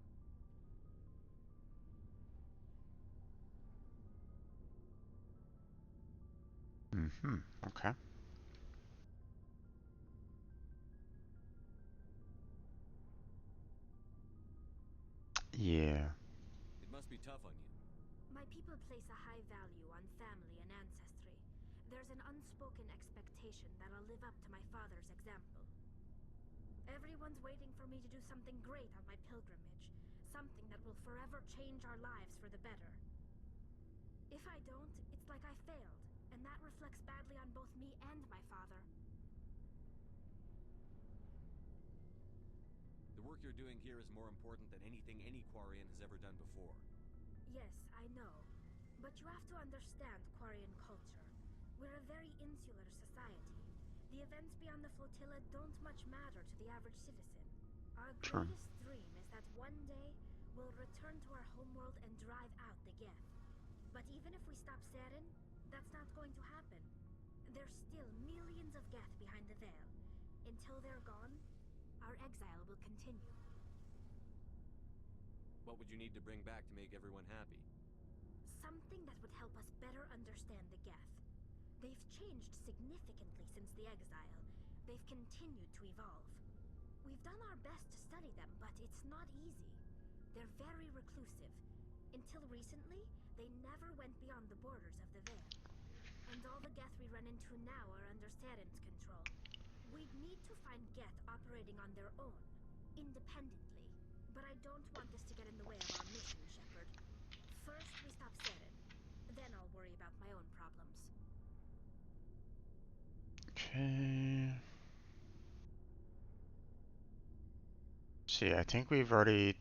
Mm-hmm. Okay. Yeah. It must be tough on you. My people place a high value on family and ancestry. There's an unspoken expectation that I'll live up to my father's example. Everyone's waiting for me to do something great on my pilgrimage, something that will forever change our lives for the better. If I don't, it's like I failed, and that reflects badly on both me and my father. The work you're doing here is more important than anything any Quarian has ever done before. Yes, I know. But you have to understand Quarian culture. We're a very insular society. The events beyond the flotilla don't much matter to the average citizen. Our True. greatest dream is that one day we'll return to our homeworld and drive out the Geth. But even if we stop Saren, that's not going to happen. There's still millions of Geth behind the veil. Until they're gone, our exile will continue. What would you need to bring back to make everyone happy? Something that would help us better understand the Geth. They've changed significantly since the exile. They've continued to evolve. We've done our best to study them, but it's not easy. They're very reclusive. Until recently, they never went beyond the borders of the Veil. And all the Geth we run into now are under Saren's control. We'd need to find Geth operating on their own, independently. But I don't want this to get in the way of our mission, Shepard. First, we stop Saren. Then I'll worry about my own problems. Okay. See, I think we've already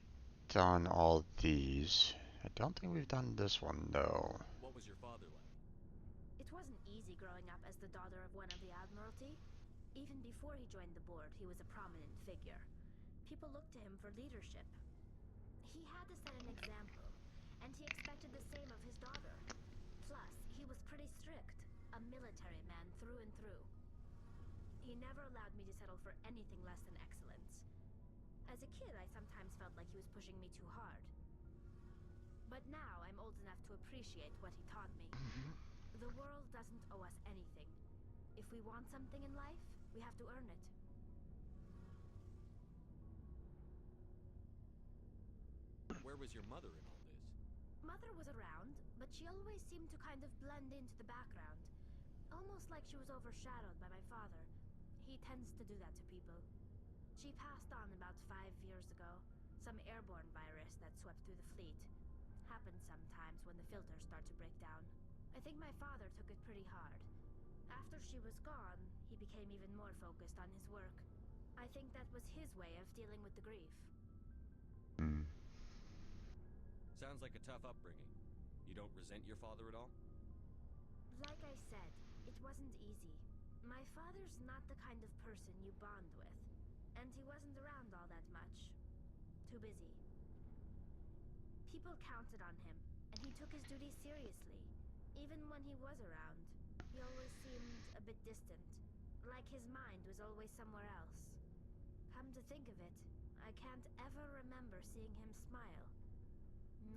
done all these. I don't think we've done this one though. What was your father like? It wasn't easy growing up as the daughter of one of the Admiralty. Even before he joined the board, he was a prominent figure. People looked to him for leadership. He had to set an example, and he expected the same of his daughter. Plus, he was pretty strict, a military man through and through. He never allowed me to settle for anything less than excellence. As a kid, I sometimes felt like he was pushing me too hard. But now I'm old enough to appreciate what he taught me. The world doesn't owe us anything. If we want something in life, we have to earn it. Where was your mother in all this? Mother was around, but she always seemed to kind of blend into the background. Almost like she was overshadowed by my father. He tends to do that to people. She passed on about 5 years ago. Some airborne virus that swept through the fleet. Happens sometimes when the filters start to break down. I think my father took it pretty hard. After she was gone, he became even more focused on his work. I think that was his way of dealing with the grief. Hmm. Sounds like a tough upbringing. You don't resent your father at all? Like I said, it wasn't easy. My father's not the kind of person you bond with. And he wasn't around all that much. Too busy. People counted on him, and he took his duties seriously. Even when he was around, he always seemed a bit distant. Like his mind was always somewhere else. Come to think of it, I can't ever remember seeing him smile.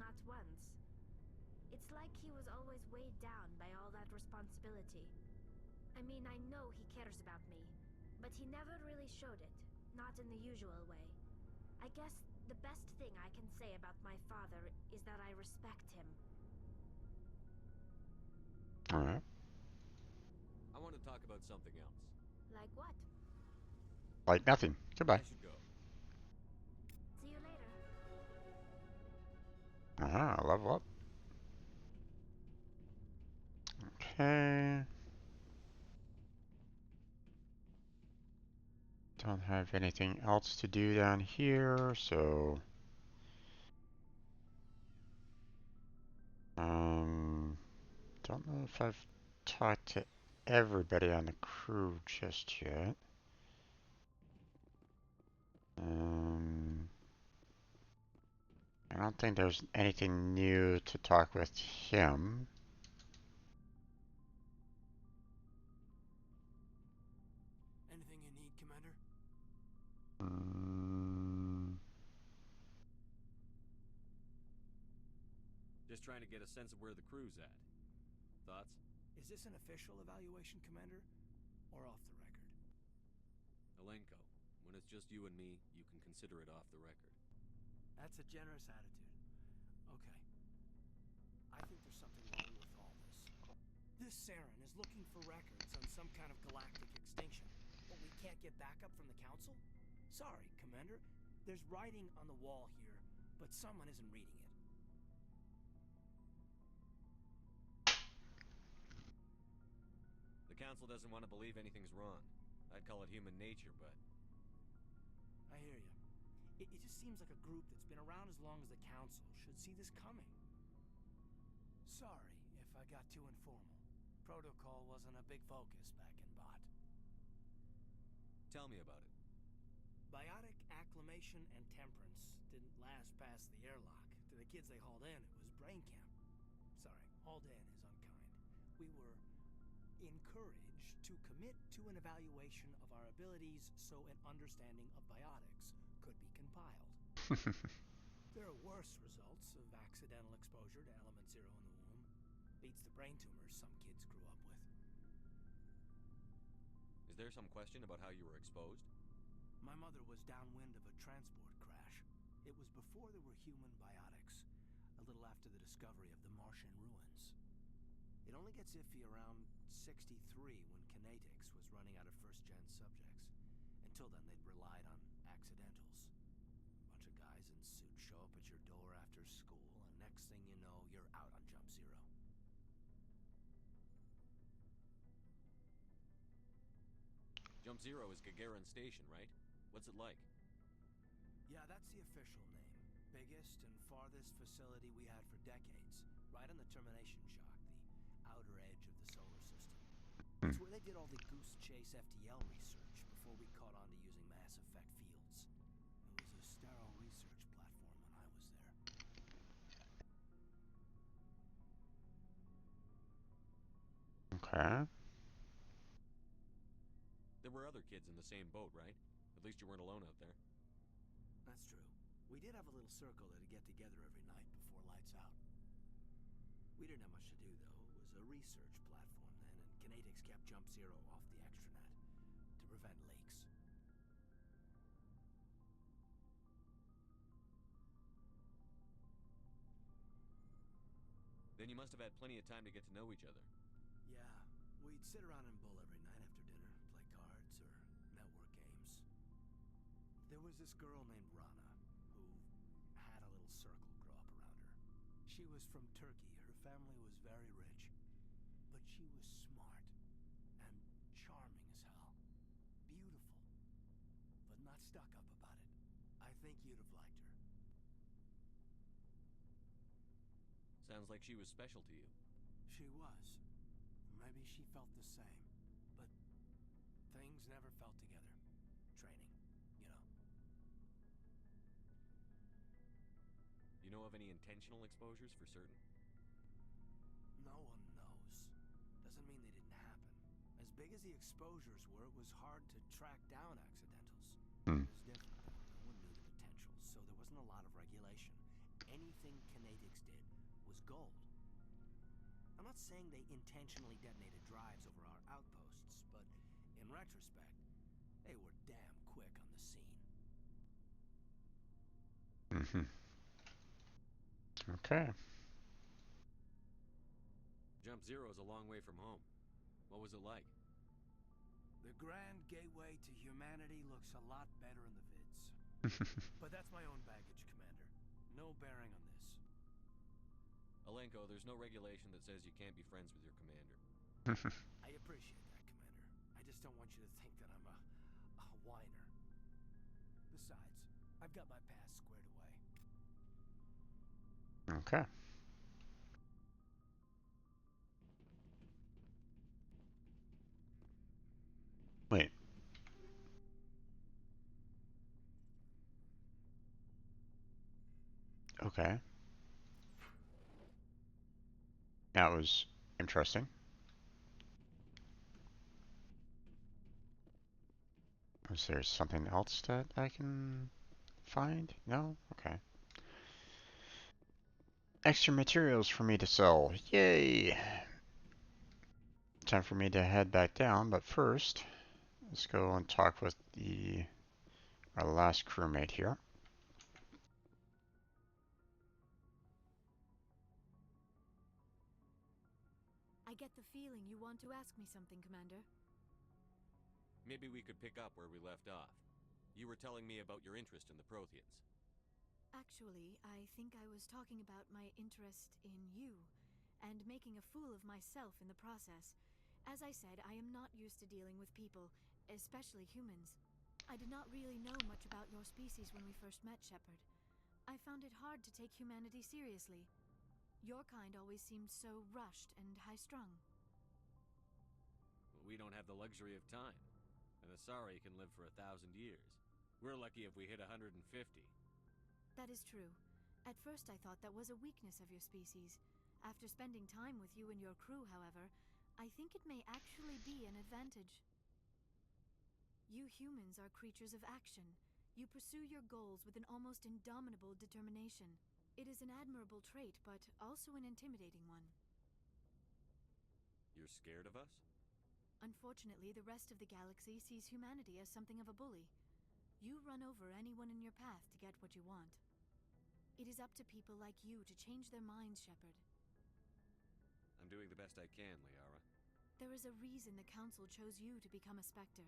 Not once. It's like he was always weighed down by all that responsibility. I mean, I know he cares about me, but he never really showed it. Not in the usual way. I guess the best thing I can say about my father is that I respect him. Alright. I want to talk about something else. Like what? Like nothing. Goodbye. I should go. See you later. Ah, level up. Okay. Don't have anything else to do down here, so don't know if I've talked to everybody on the crew just yet. I don't think there's anything new to talk with him. Anything you need, Commander? Just trying to get a sense of where the crew's at. Thoughts? Is this an official evaluation, Commander? Or off the record? Alenko, when it's just you and me, you can consider it off the record. That's a generous attitude. Okay. I think there's something wrong with all this. This Saren is looking for records on some kind of galactic extinction, but we can't get backup from the Council? Sorry, Commander. There's writing on the wall here, but someone isn't reading it. The Council doesn't want to believe anything's wrong. I'd call it human nature, but... I hear you. It just seems like a group that's been around as long as the Council should see this coming. Sorry if I got too informal. Protocol wasn't a big focus back in Bot. Tell me about it. Biotic acclimation and temperance didn't last past the airlock. To the kids they hauled in, it was brain camp. Sorry, hauled in is unkind. We were encouraged to commit to an evaluation of our abilities so an understanding of biotics could be compiled. There are worse results of accidental exposure to element zero in the womb. Beats the brain tumors some kids grew up with. Is there some question about how you were exposed? My mother was downwind of a transport crash. It was before there were human biotics, a little after the discovery of the Martian ruins. It only gets iffy around 63 when Kinetics was running out of first-gen subjects. Until then, they'd relied on accidentals. A bunch of guys in suits show up at your door after school, and next thing you know, you're out on Jump Zero. Jump Zero is Gagarin Station, right? What's it like? Yeah, that's the official name. Biggest and farthest facility we had for decades. Right on the termination shock, the outer edge of the solar system. It's where they did all the Goose Chase FTL research before we caught on to using mass effect fields. It was a sterile research platform when I was there. Okay. There were other kids in the same boat, right? At least you weren't alone out there. That's true. We did have a little circle that'd get together every night before lights out. We didn't have much to do, though. It was a research platform then, and Kinetics kept Jump Zero off the extranet to prevent leaks. Then you must have had plenty of time to get to know each other. Yeah, we'd sit around and bull every night after dinner, play cards or network games. There was this girl named Rana, who had a little circle grow up around her. She was from Turkey. Her family was very rich. But she was smart and charming as hell. Beautiful, but not stuck up about it. I think you'd have liked her. Sounds like she was special to you. She was. Maybe she felt the same. But things never felt together. Training, you know. You know of any intentional exposures for certain? No one knows. Doesn't mean they didn't happen. As big as the exposures were, it was hard to track down accidentals. Hmm. It was different, though. No one knew the potential, so there wasn't a lot of regulation. Anything Kinetics did was gold. I'm not saying they intentionally detonated drives over our outposts, but in retrospect, they were damn quick on the scene. Mm-hmm. Okay. Jump Zero is a long way from home. What was it like? The grand gateway to humanity looks a lot better in the vids. But that's my own baggage, Commander. No bearing on this. Malenko, there's no regulation that says you can't be friends with your commander. I appreciate that, Commander. I just don't want you to think that I'm a whiner. Besides, I've got my past squared away. Okay. Wait. Okay. That was interesting. Is there something else that I can find? No? Okay. Extra materials for me to sell. Yay! Time for me to head back down, but first, let's go and talk with our last crewmate here. I get the feeling you want to ask me something, Commander. Maybe we could pick up where we left off. You were telling me about your interest in the Protheans. Actually, I think I was talking about my interest in you, and making a fool of myself in the process. As I said, I am not used to dealing with people, especially humans. I did not really know much about your species when we first met, Shepard. I found it hard to take humanity seriously. Your kind always seemed so rushed and high-strung. We don't have the luxury of time. An Asari can live for 1,000 years. We're lucky if we hit 150. That is true. At first I thought that was a weakness of your species. After spending time with you and your crew, however, I think it may actually be an advantage. You humans are creatures of action. You pursue your goals with an almost indomitable determination. It is an admirable trait, but also an intimidating one. You're scared of us? Unfortunately, the rest of the galaxy sees humanity as something of a bully. You run over anyone in your path to get what you want. It is up to people like you to change their minds, Shepard. I'm doing the best I can, Liara. There is a reason the Council chose you to become a Spectre.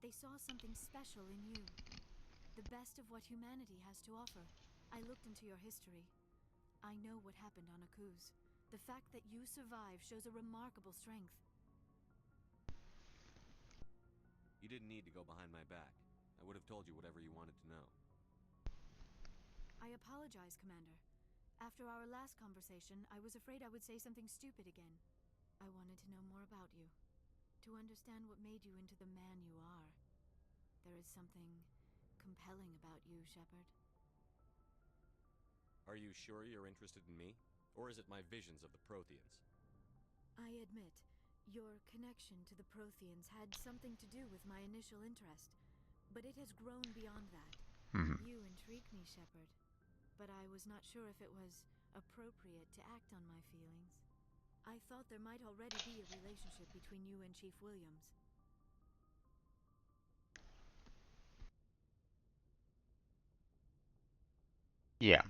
They saw something special in you. The best of what humanity has to offer. I looked into your history. I know what happened on Akuz. The fact that you survived shows a remarkable strength. You didn't need to go behind my back. I would have told you whatever you wanted to know. I apologize, Commander. After our last conversation, I was afraid I would say something stupid again. I wanted to know more about you. To understand what made you into the man you are. There is something compelling about you, Shepard. Are you sure you're interested in me? Or is it my visions of the Protheans? I admit, your connection to the Protheans had something to do with my initial interest, but it has grown beyond that. Mm-hmm. You intrigue me, Shepard, but I was not sure if it was appropriate to act on my feelings. I thought there might already be a relationship between you and Chief Williams. Yeah.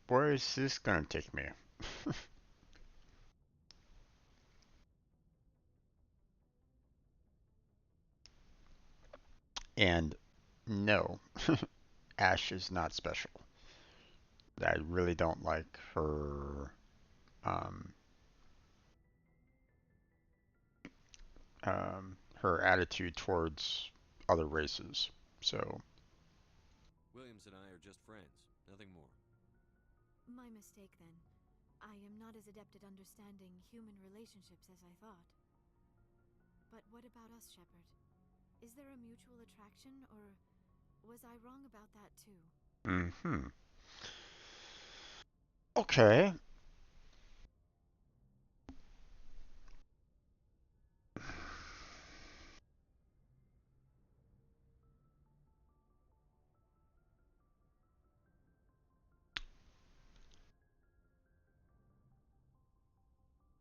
Where is this gonna take me? And no, Ash is not special. I really don't like um, her attitude towards other races. So, Williams and I are just friends, nothing more. My mistake, then. I am not as adept at understanding human relationships as I thought. But what about us, Shepard? Is there a mutual attraction, or was I wrong about that too? mm-hmm. Okay.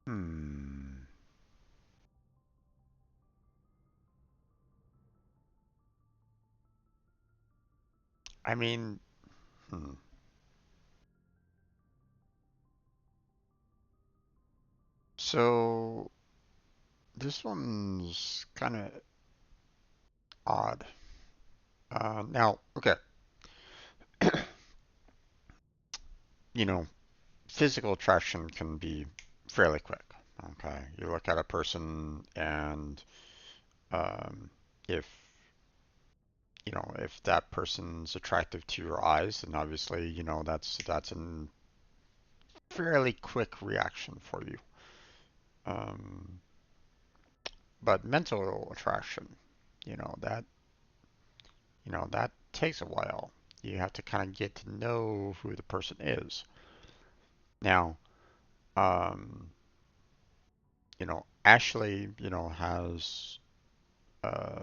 Hmm. I mean, hmm. So this one's kind of odd. Now, okay. you know, physical attraction can be fairly quick. Okay, you look at a person, and um, if if that person's attractive to your eyes, then obviously that's a fairly quick reaction for you. Um, but mental attraction, you know that that takes a while. You have to kind of get to know who the person is. Now, um, Ashley, has uh,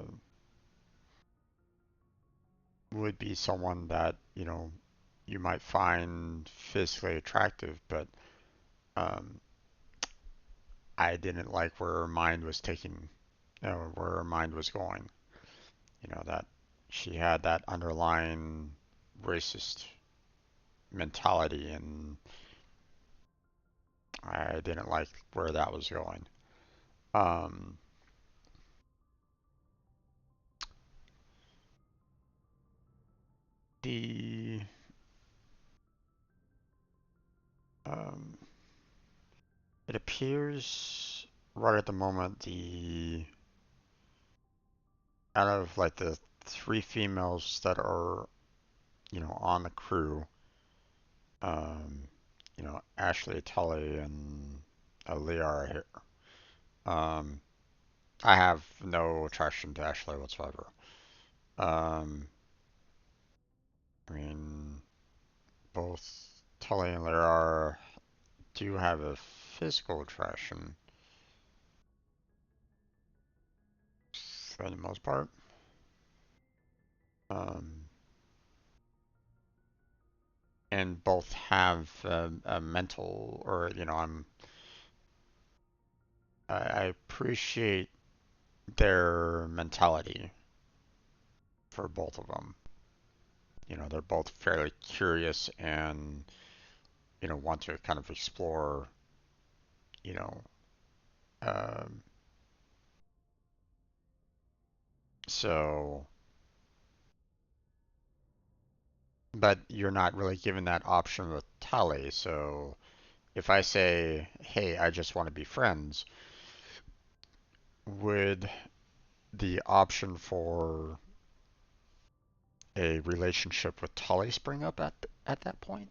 would be someone that you might find physically attractive, but um, I didn't like where her mind was taking, where her mind was going. That she had that underlying racist mentality, and I didn't like where that was going. Um, the um, it appears right at the moment out of like the three females that are on the crew, um, Ashley, Tully, and Liara here. Um, I have no attraction to Ashley whatsoever. Um, I mean, both Tully and Liara do have a physical attraction for the most part. Um, and both have a mental, or I appreciate their mentality for both of them. They're both fairly curious, and want to kind of explore, you know, um, so, but you're not really given that option with Tali. So if I say, hey, I just want to be friends, would the option for a relationship with Tali spring up at that point?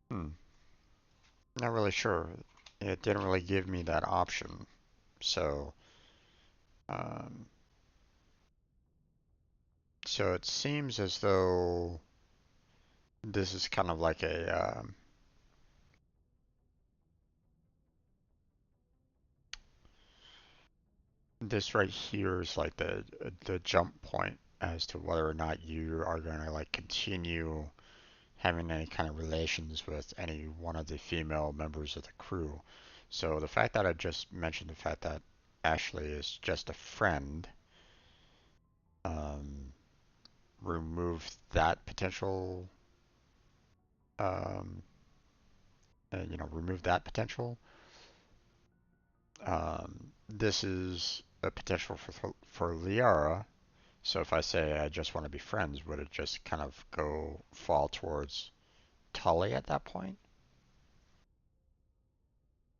Hmm. Not really sure. It didn't really give me that option. So, um, so it seems as though this is kind of like this right here is like the jump point as to whether or not you are going to like continue having any kind of relations with any one of the female members of the crew. So the fact that I just mentioned the fact that Ashley is just a friend, um, remove that potential, um, remove that potential. This is a potential for Liara. So if I say I just want to be friends, would it just kind of go fall towards Tully at that point?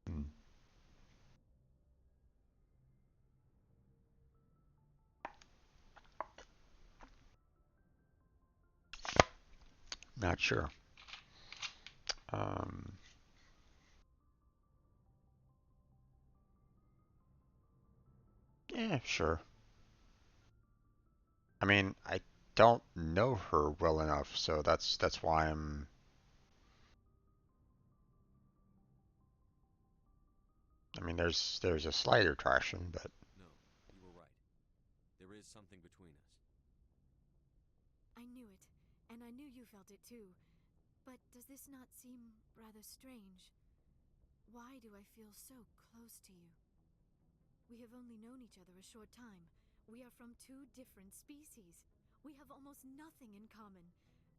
Hmm. Not sure. Um, yeah, sure. I mean, I don't know her well enough, so that's why I'm. I mean, there's a slight attraction, but No, you were right. There is something between us. I knew it, and I knew you felt it too. But does this not seem rather strange? Why do I feel so close to you? We have only known each other a short time. We are from two different species. We have almost nothing in common.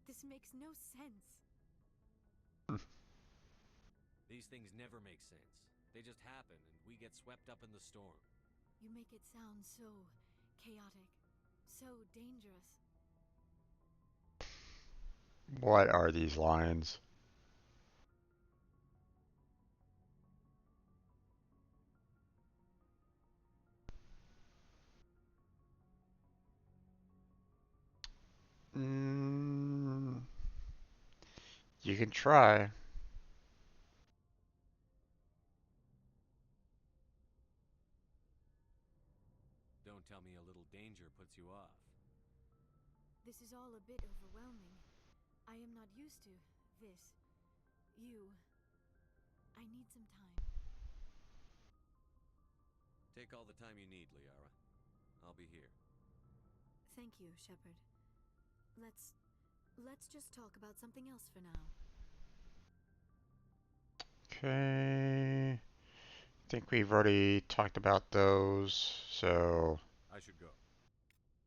This makes no sense. These things never make sense. They just happen, and we get swept up in the storm. You make it sound so chaotic, so dangerous. What are these lines? Mm, you can try. Don't tell me a little danger puts you off. This is all a bit overwhelming. I am not used to this. You. I need some time. Take all the time you need, Liara. I'll be here. Thank you, Shepard. Let's just talk about something else for now. Okay. I think we've already talked about those, so I should go.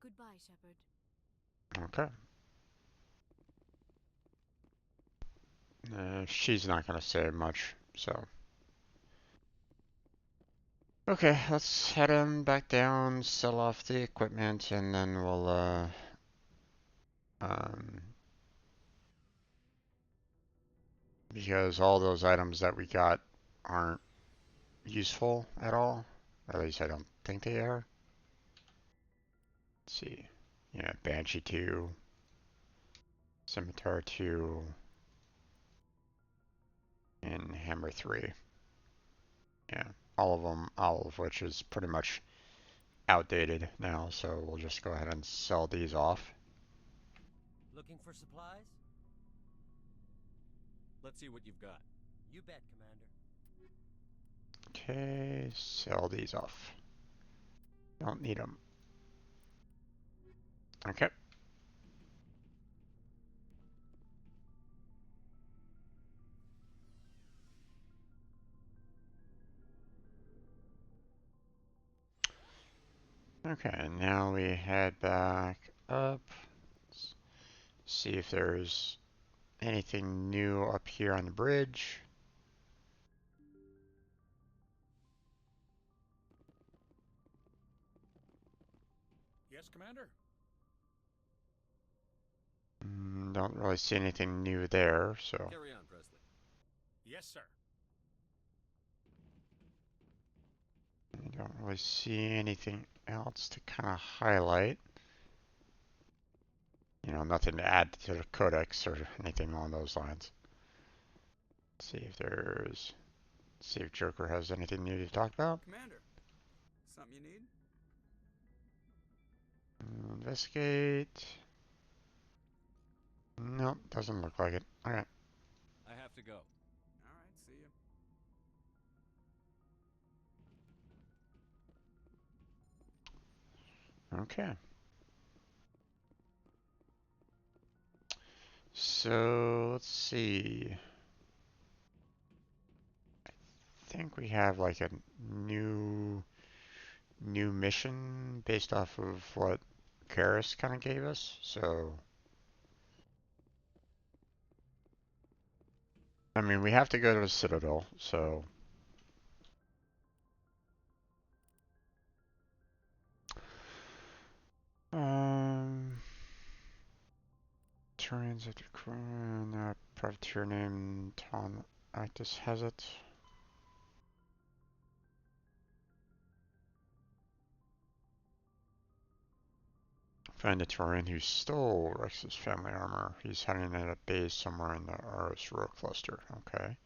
Goodbye, Shepard. okay. She's not gonna say much, so. Okay, let's head him back down, sell off the equipment, and then we'll, um, because all those items that we got aren't useful at all. At least I don't think they are. Let's see. Yeah, Banshee 2, Scimitar 2, and Hammer 3. Yeah, all of which is pretty much outdated now, so we'll just go ahead and sell these off. Looking for supplies? Let's see what you've got. You bet, Commander. Okay, sell these off. Don't need them. Okay. Okay, now we head back up. Let's see if there's anything new up here on the bridge. Yes, Commander? Don't really see anything new there, so. Carry on, Presley. Yes, sir. I don't really see anything else to kind of highlight. You know, nothing to add to the codex or anything along those lines. Let's see if Joker has anything new to talk about. Commander, something you need? Investigate. Nope, doesn't look like it. Alright. I have to go. All right, see you. Okay. So, let's see. I think we have like a new mission based off of what Karis kind of gave us. So, I mean, we have to go to the Citadel, so Turians at the crown, privateer named Ton Actus has it. Find a Turian who stole Rex's family armor. He's hiding at a base somewhere in the Aris Row cluster. Okay.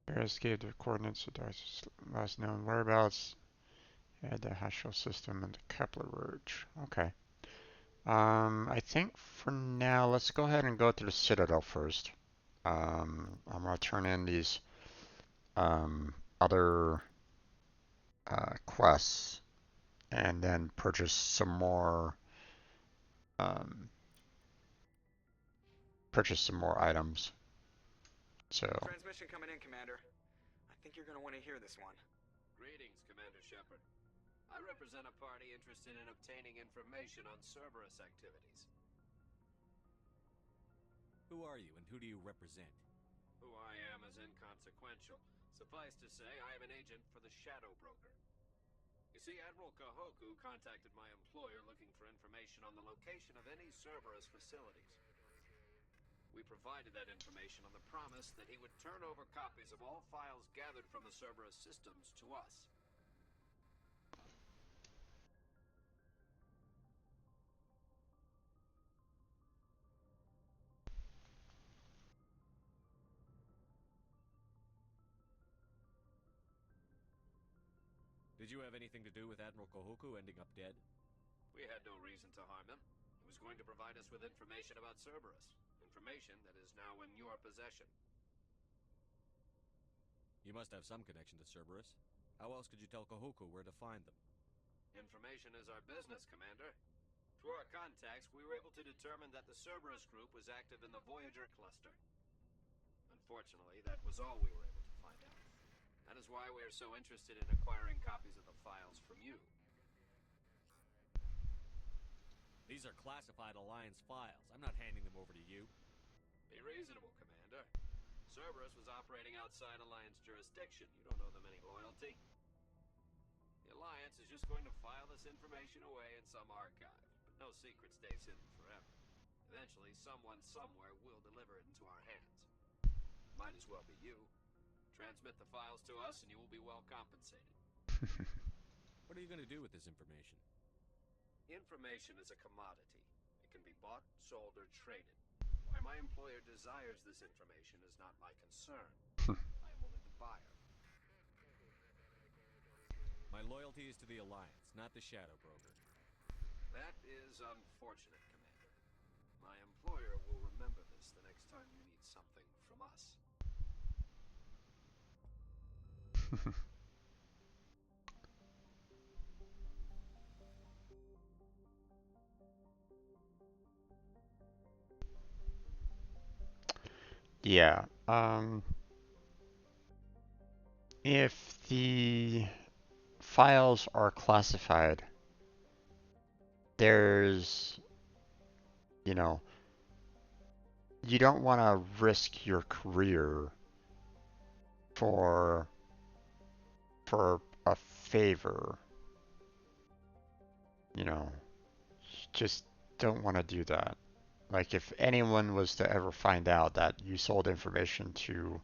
Karis gave the coordinates of Darcy's last known whereabouts. Add the Hashel system and the Kepler Rouge. Okay. I think for now, let's go ahead and go to the Citadel first. I'm gonna turn in these other quests and then purchase some more items. So Transmission coming in, Commander. I think you're going to want to hear this one. Greetings, Commander Shepard. I represent a party interested in obtaining information on Cerberus activities. Who are you, and who do you represent? Who I am is inconsequential. Suffice to say, I am an agent for the Shadow Broker. You see, Admiral Kahoku contacted my employer looking for information on the location of any Cerberus facilities. We provided that information on the promise that he would turn over copies of all files gathered from the Cerberus systems to us. Did you have anything to do with Admiral Kohoku ending up dead? We had no reason to harm him. He was going to provide us with information about Cerberus. Information that is now in your possession. You must have some connection to Cerberus. How else could you tell Kohoku where to find them? Information is our business, Commander. Through our contacts, we were able to determine that the Cerberus group was active in the Voyager cluster. Unfortunately, that was all we were able to find out. That is why we are so interested in acquiring copies of the files from you. These are classified Alliance files. I'm not handing them over to you. Be reasonable, Commander. Cerberus was operating outside Alliance jurisdiction. You don't owe them any loyalty. The Alliance is just going to file this information away in some archive, but no secret stays hidden forever. Eventually, someone somewhere will deliver it into our hands. Might as well be you. Transmit the files to us and you will be well compensated. What are you going to do with this information? Information is a commodity. It can be bought, sold, or traded. Why my employer desires this information is not my concern. I am only the buyer. My loyalty is to the Alliance, not the Shadow Broker. That is unfortunate, Commander. My employer will remember this the next time you need something from us. Yeah. If the files are classified, there's, you know, you don't want to risk your career for a favor. You know, just don't want to do that. Like if anyone was to ever find out that you sold information to,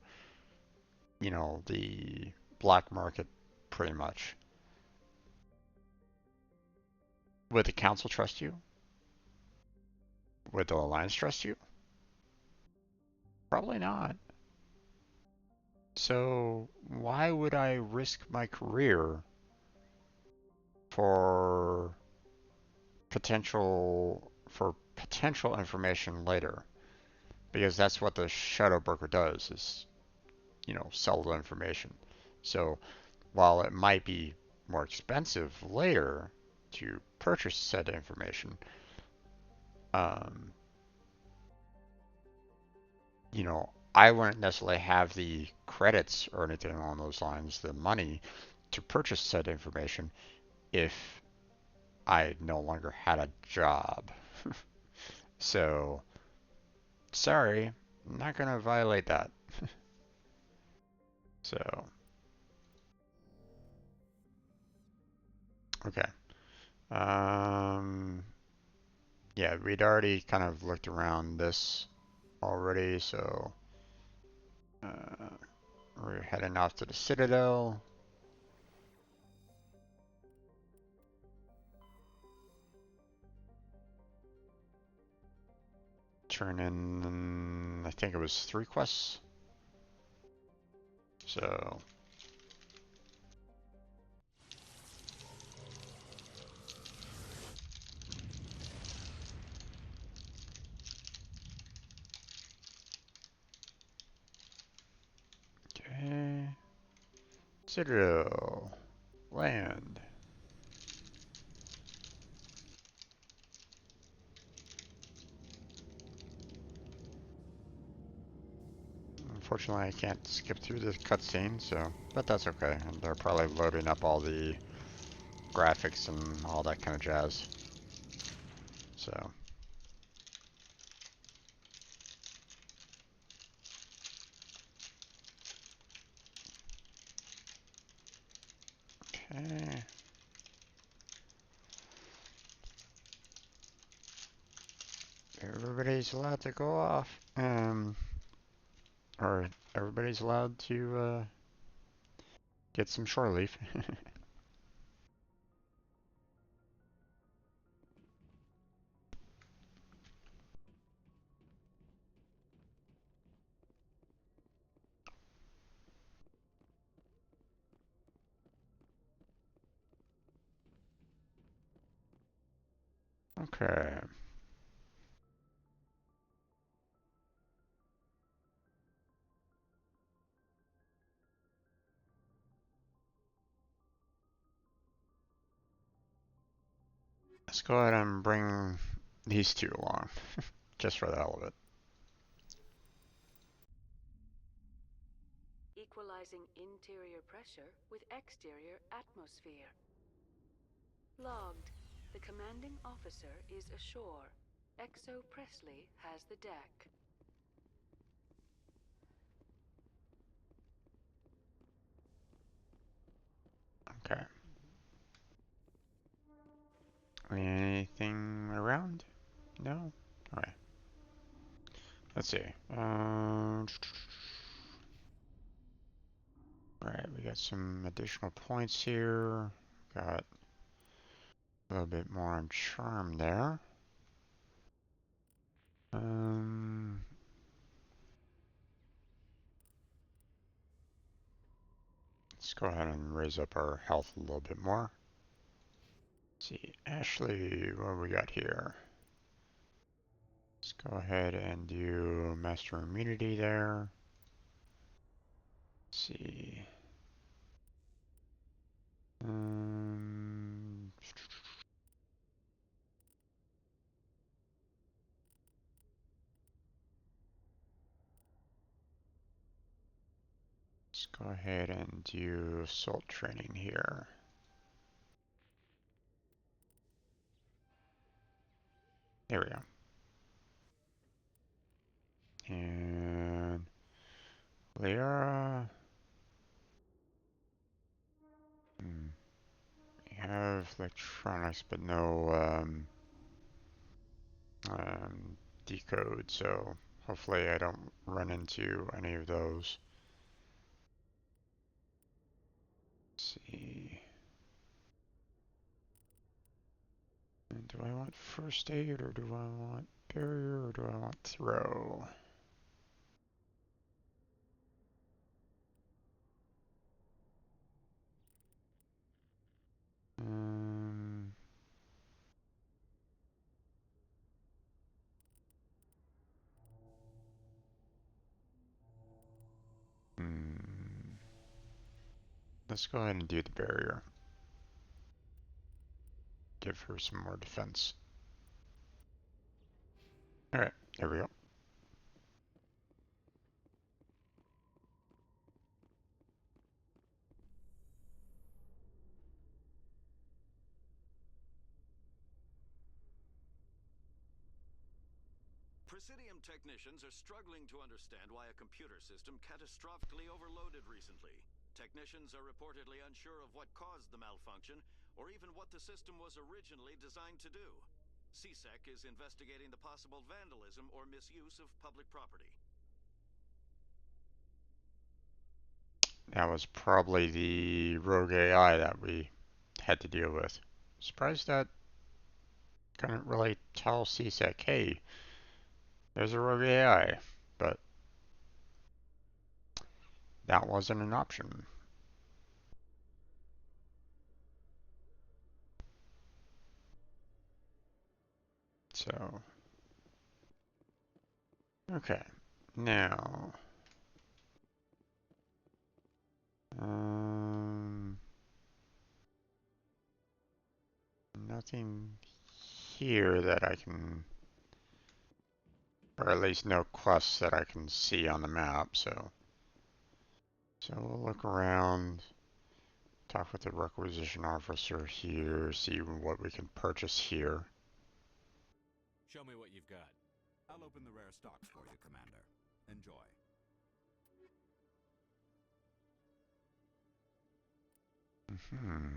you know, the black market pretty much, would the council trust you? Would the alliance trust you? Probably not. So why would I risk my career for potential information later? Because that's what the shadow broker does, is, you know, sell the information. So while it might be more expensive later to purchase said information, um, you know, I wouldn't necessarily have the credits or anything along those lines, the money to purchase said information if I no longer had a job. So, sorry, I'm not going to violate that. So, okay. Yeah, we'd already kind of looked around this already, so we're heading off to the Citadel. Turn in, I think it was 3 quests. So, okay. Citadel. Land. Unfortunately, I can't skip through this cutscene, so, but that's okay. And they're probably loading up all the graphics and all that kind of jazz. So, Okay. Everybody's allowed to go off. Or everybody's allowed to get some shore leave. Okay. Let's go ahead and bring these two along, just for the hell of it. Equalizing interior pressure with exterior atmosphere. Logged. The commanding officer is ashore. Exo Presley has the deck. Okay. Anything around? No? Okay. Let's see. Alright, we got some additional points here. Got a little bit more on charm there. Let's go ahead and raise up our health a little bit more. Let's see, Ashley, what do we got here? Let's go ahead and do Master Immunity there. Let's see. Let's go ahead and do Assault Training here. There we go. And Liara. We have electronics, but no decode, so hopefully I don't run into any of those. Let's see. And do I want first aid, or do I want barrier, or do I want throw? Let's go ahead and do the barrier. Give her some more defense. Alright, there we go. Presidium technicians are struggling to understand why a computer system catastrophically overloaded recently. Technicians are reportedly unsure of what caused the malfunction, or even what the system was originally designed to do. CSEC is investigating the possible vandalism or misuse of public property. That was probably the rogue AI that we had to deal with. Surprised that couldn't really tell CSEC, hey, there's a rogue AI, but that wasn't an option. So, okay, now, nothing here that I can, or at least no quests that I can see on the map, so we'll look around, talk with the requisition officer here, see what we can purchase here. Show me what you've got. I'll open the rare stocks for you, Commander. Enjoy. Hmm.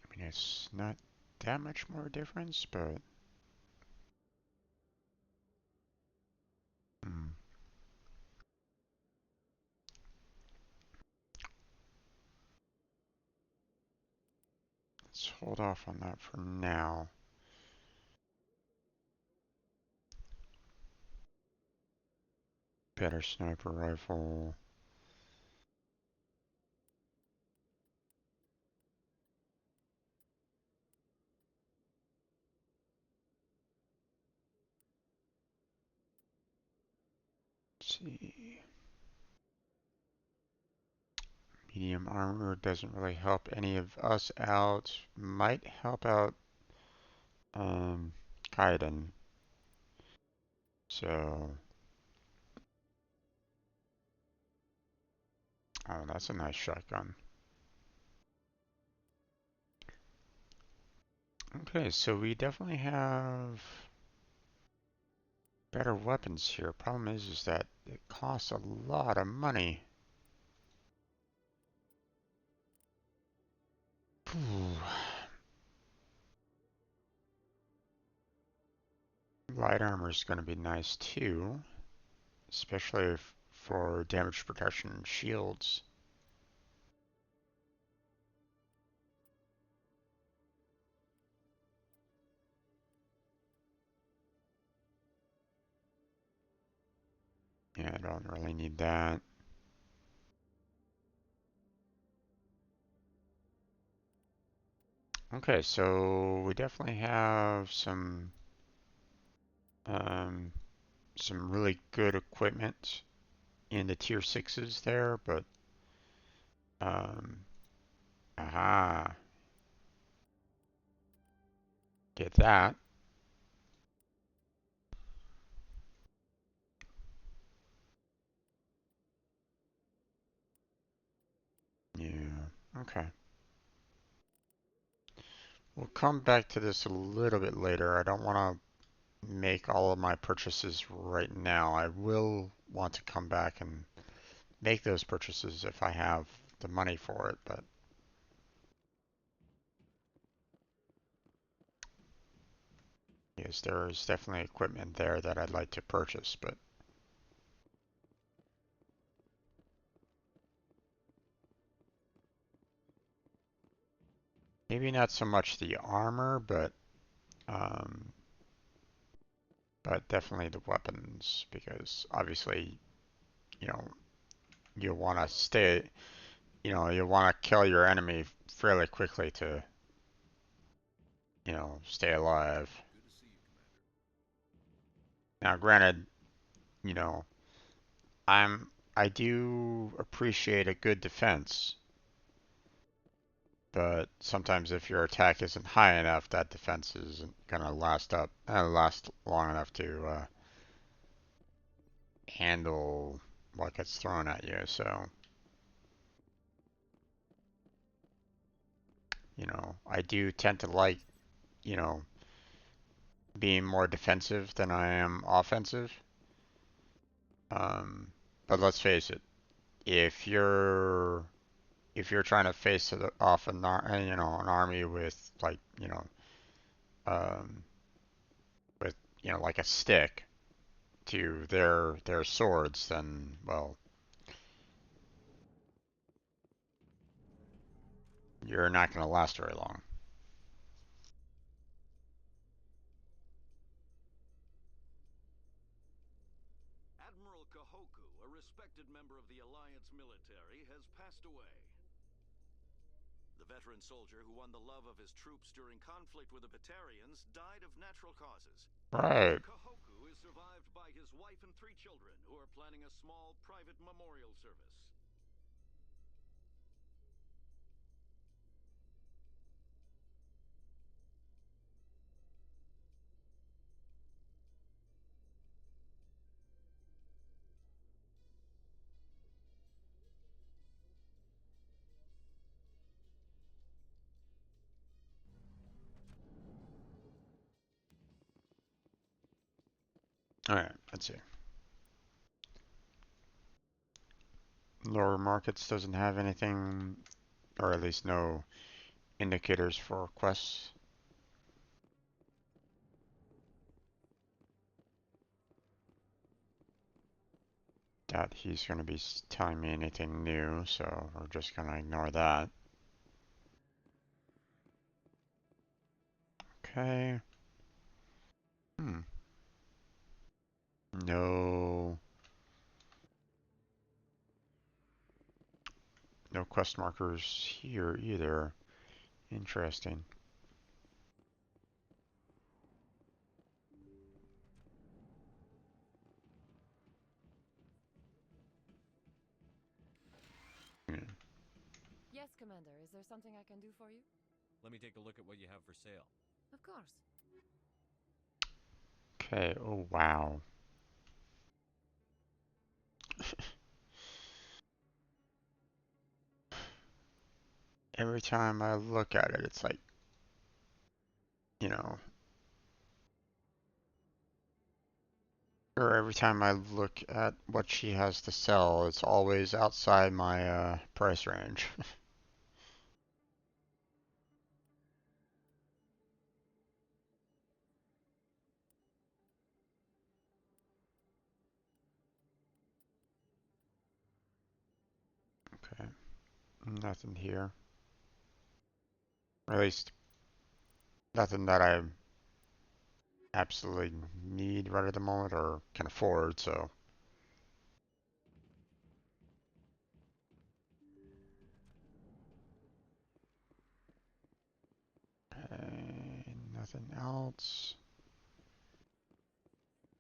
I mean, it's not that much more difference, but hmm. Let's hold off on that for now. Better sniper rifle. Let's see. Medium armor doesn't really help any of us out. Might help out Kaiden. So, oh, that's a nice shotgun. Okay, so we definitely have better weapons here. Problem is that it costs a lot of money. Phew. Light armor is going to be nice too, especially for damage protection and shields. Yeah, I don't really need that. Okay, so we definitely have um, some really good equipment in the tier 6s there, but um, aha, get that. Yeah, okay. We'll come back to this a little bit later. I don't want to make all of my purchases right now. I will want to come back and make those purchases if I have the money for it, but yes, there is definitely equipment there that I'd like to purchase, but maybe not so much the armor, um, but definitely the weapons, because obviously, you know, you want to stay, you want to kill your enemy fairly quickly to, stay alive. Now, granted, you know, I do appreciate a good defense, but sometimes if your attack isn't high enough, that defense isn't gonna last long enough to handle what gets thrown at you. So, I do tend to like, you know, being more defensive than I am offensive. Um, but let's face it, if you're trying to face off an army with like, um, with like a stick to their swords, then well, you're not going to last very long. Admiral Kahoku, a respected member of the Alliance military, has passed away. The veteran soldier who won the love of his troops during conflict with the Batarians died of natural causes. Right. Kahoku is survived by his wife and 3 children, who are planning a small private memorial service. Alright, let's see. Lower markets doesn't have anything, or at least no indicators for quests. That he's going to be telling me anything new, so we're just going to ignore that. Okay. No. No quest markers here either. Interesting. Yes, Commander. Is there something I can do for you? Let me take a look at what you have for sale. Of course. Okay, oh wow. Every time I look at it, it's like, you know, or every time I look at what she has to sell, it's always outside my price range. Okay, nothing here. Or at least, nothing that I absolutely need right at the moment or can afford, so. Okay, nothing else.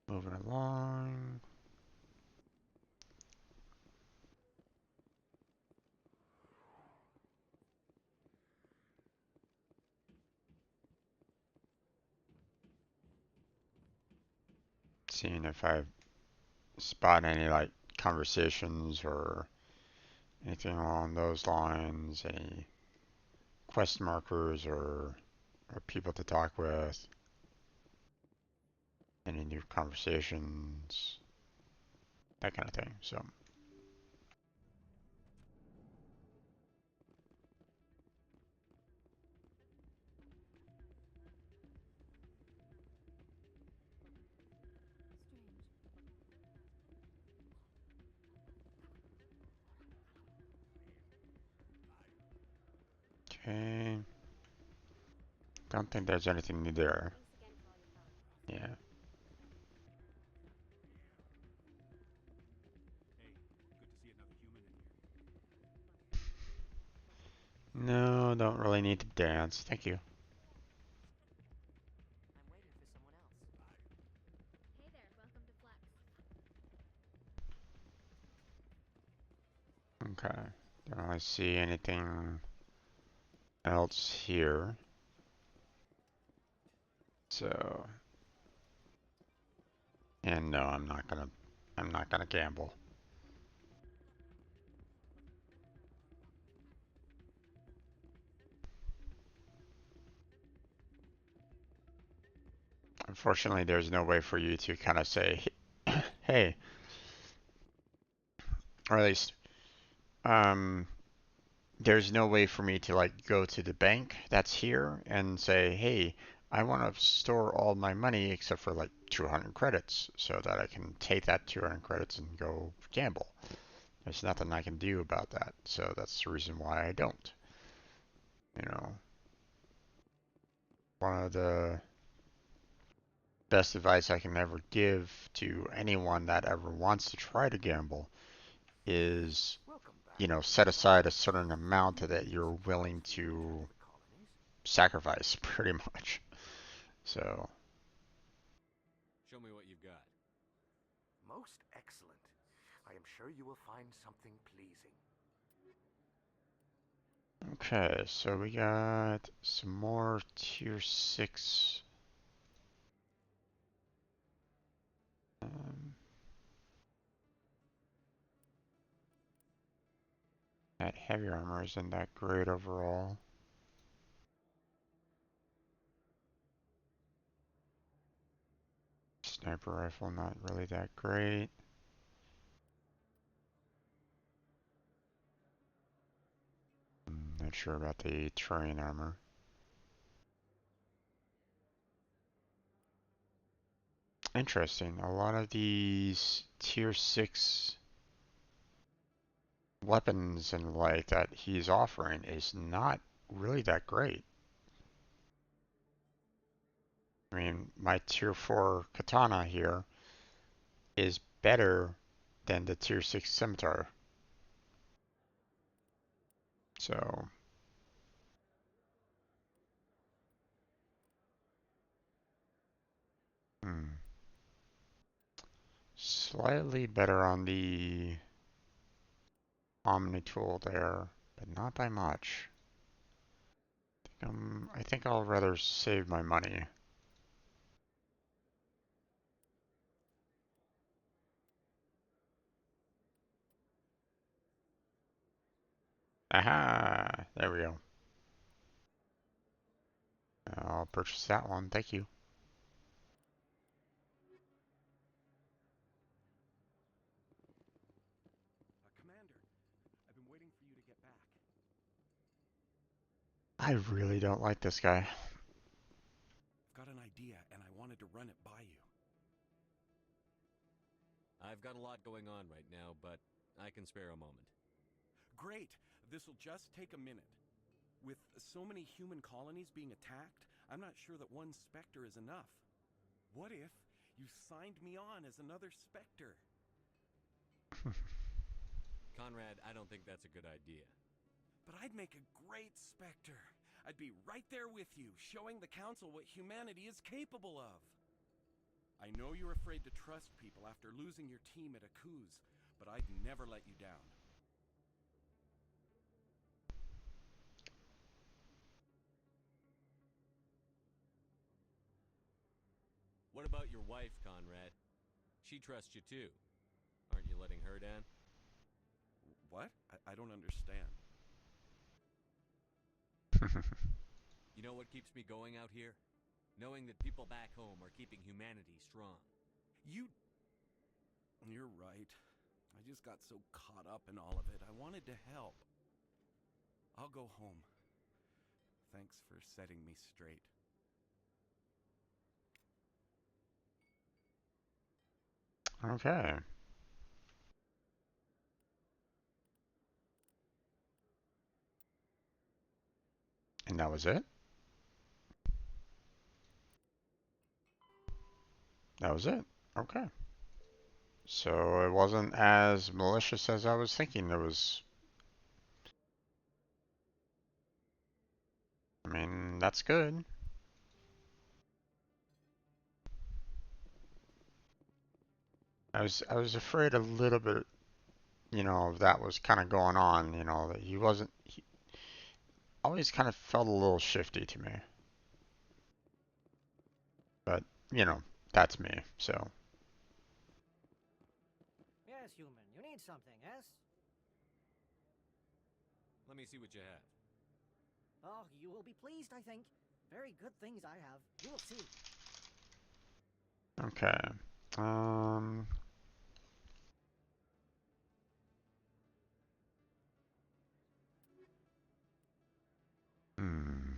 Moving along. Seeing if I spot any like conversations or anything along those lines, any quest markers or people to talk with, any new conversations, that kind of thing. So, okay. Don't think there's anything new there. Yeah. No, don't really need to dance. Thank you. I'm waiting for someone else. Hey there, welcome to Flex. Okay. Don't really see anything else here. So, and no, I'm not gonna gamble. Unfortunately, there's no way for you to kind of say, hey, or at least, um, there's no way for me to like go to the bank that's here and say, hey, I want to store all my money except for like 200 credits so that I can take that 200 credits and go gamble. There's nothing I can do about that. So that's the reason why I don't. You know, one of the best advice I can ever give to anyone that ever wants to try to gamble is, you know, set aside a certain amount that you're willing to sacrifice, pretty much. So, Show me what you've got. Most excellent. I am sure you will find something pleasing. okay, so we got some more tier 6. Um, that heavy armor isn't that great overall. Sniper rifle, not really that great. Not sure about the terrain armor. Interesting. A lot of these tier 6 weapons and like that he's offering is not really that great. I mean, my tier 4 katana here is better than the tier 6 scimitar. So, slightly better on the Omni tool there, but not by much. I think I'll rather save my money. Aha! There we go. I'll purchase that one. Thank you. Commander, I've been waiting for you to get back. I really don't like this guy. I've got an idea, and I wanted to run it by you. I've got a lot going on right now, but I can spare a moment. Great! This'll just take a minute. With so many human colonies being attacked, I'm not sure that one Spectre is enough. What if you signed me on as another Spectre? Conrad, I don't think that's a good idea. But I'd make a great Spectre. I'd be right there with you, showing the Council what humanity is capable of. I know you're afraid to trust people after losing your team at Akuz, but I'd never let you down. What about your wife, Conrad? She trusts you too. Aren't you letting her down? What? I don't understand. You know what keeps me going out here? Knowing that people back home are keeping humanity strong. You're right. I just got so caught up in all of it. I wanted to help. I'll go home. Thanks for setting me straight. Okay. And that was it? That was it. Okay. So it wasn't as malicious as I was thinking it was. I mean, that's good. I was afraid a little bit, that was kind of going on, that he always kind of felt a little shifty to me. But, that's me, so. Yes, human. You need something, yes? Let me see what you have. Oh, you will be pleased, I think. Very good things I have. You will see. Okay. Um. Hmm.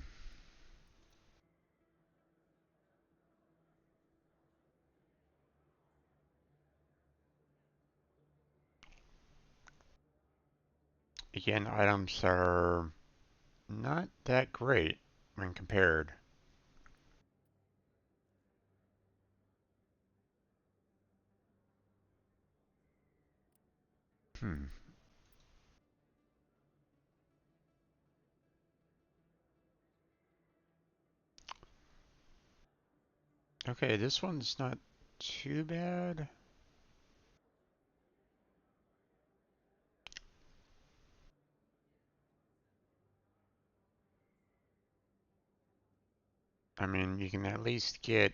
Again, items are not that great when compared. Hmm. Okay, this one's not too bad. I mean, you can at least get,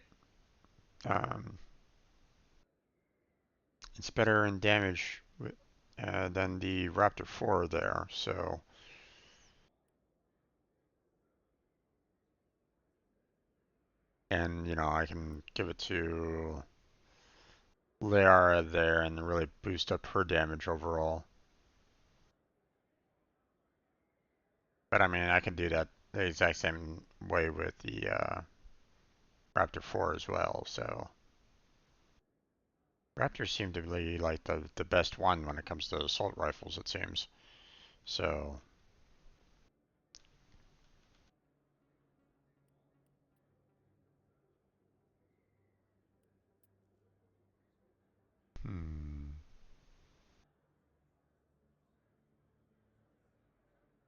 um, it's better in damage than the Raptor 4 there, so. And, I can give it to Liara there and really boost up her damage overall. But I mean, I can do that the exact same way with the Raptor 4 as well, so. Raptors seem to be like the best one when it comes to assault rifles, it seems. So.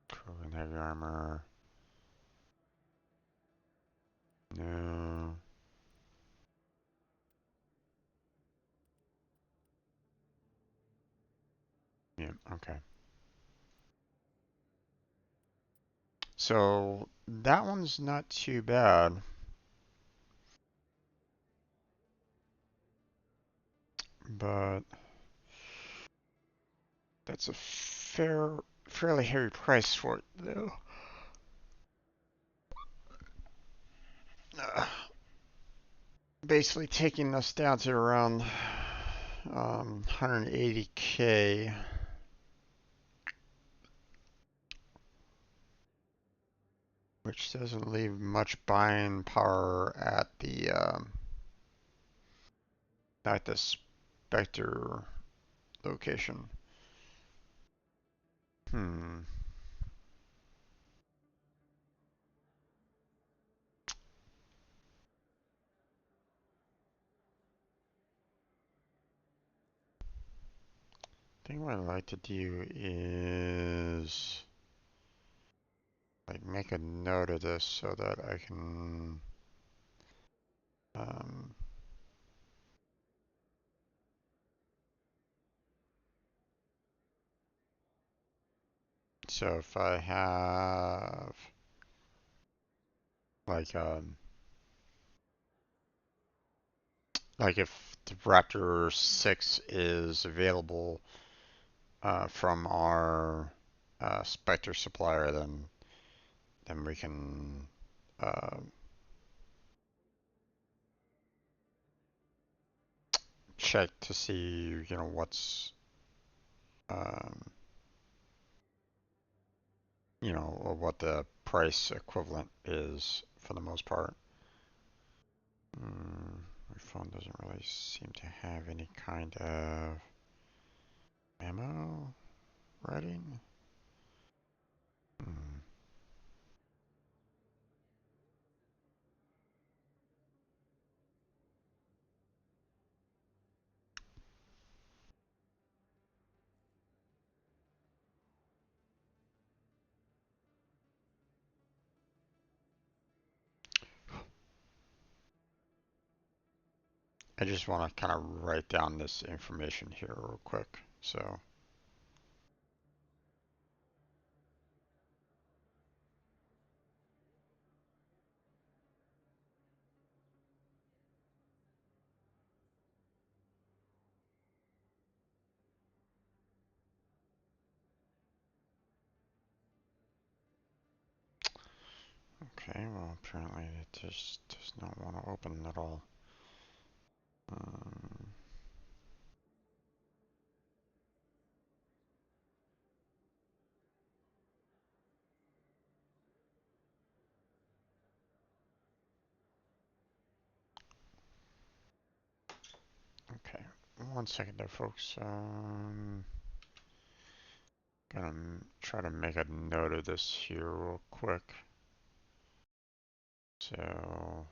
Clothing, heavy armor. No. Yeah, okay. So that one's not too bad. But that's a fairly heavy price for it, though. Basically taking us down to around 180K. Which doesn't leave much buying power at the Spectre location. I think what I'd like to do is like make a note of this so that I can so if I have like if the Raptor 6 is available from our Spectre supplier, then we can check to see, what's, what the price equivalent is for the most part. My phone doesn't really seem to have any kind of memo writing. I just want to kind of write down this information here real quick. So. Okay, well, apparently it just does not want to open at all. Okay, 1 second there, folks. Gonna try to make a note of this here real quick. So.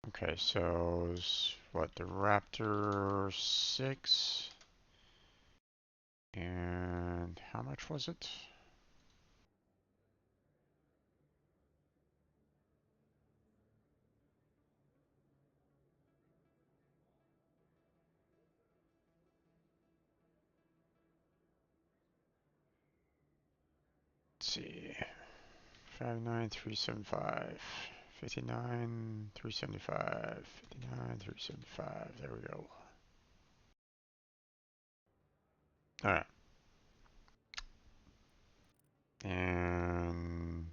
Okay, so what, the Raptor 6, and how much was it? Let's see, 59375. 59,375. 59,375. There we go. Alright. And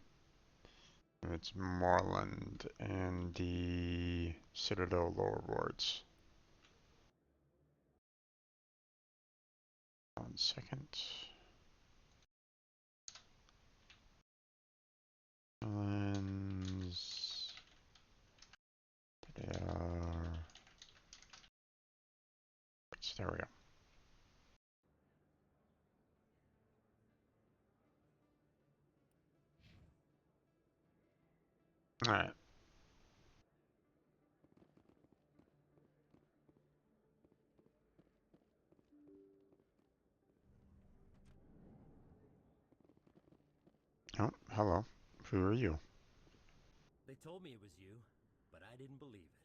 it's Moreland and the Citadel lower wards. 1 second. Islands. They are. There we go. Alright. Oh, hello. Who are you? They told me it was you, but I didn't believe it.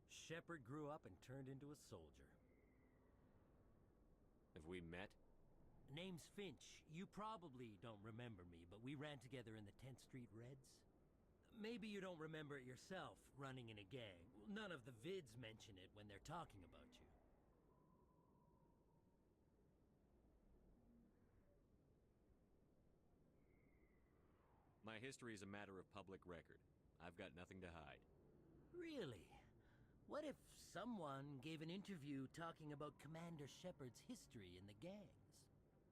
Shepard grew up and turned into a soldier. Have we met? Name's Finch. You probably don't remember me, but we ran together in the 10th Street Reds. Maybe you don't remember it yourself, running in a gang. None of the vids mention it when they're talking about you. My history is a matter of public record. I've got nothing to hide. Really? What if someone gave an interview talking about Commander Shepard's history in the gangs?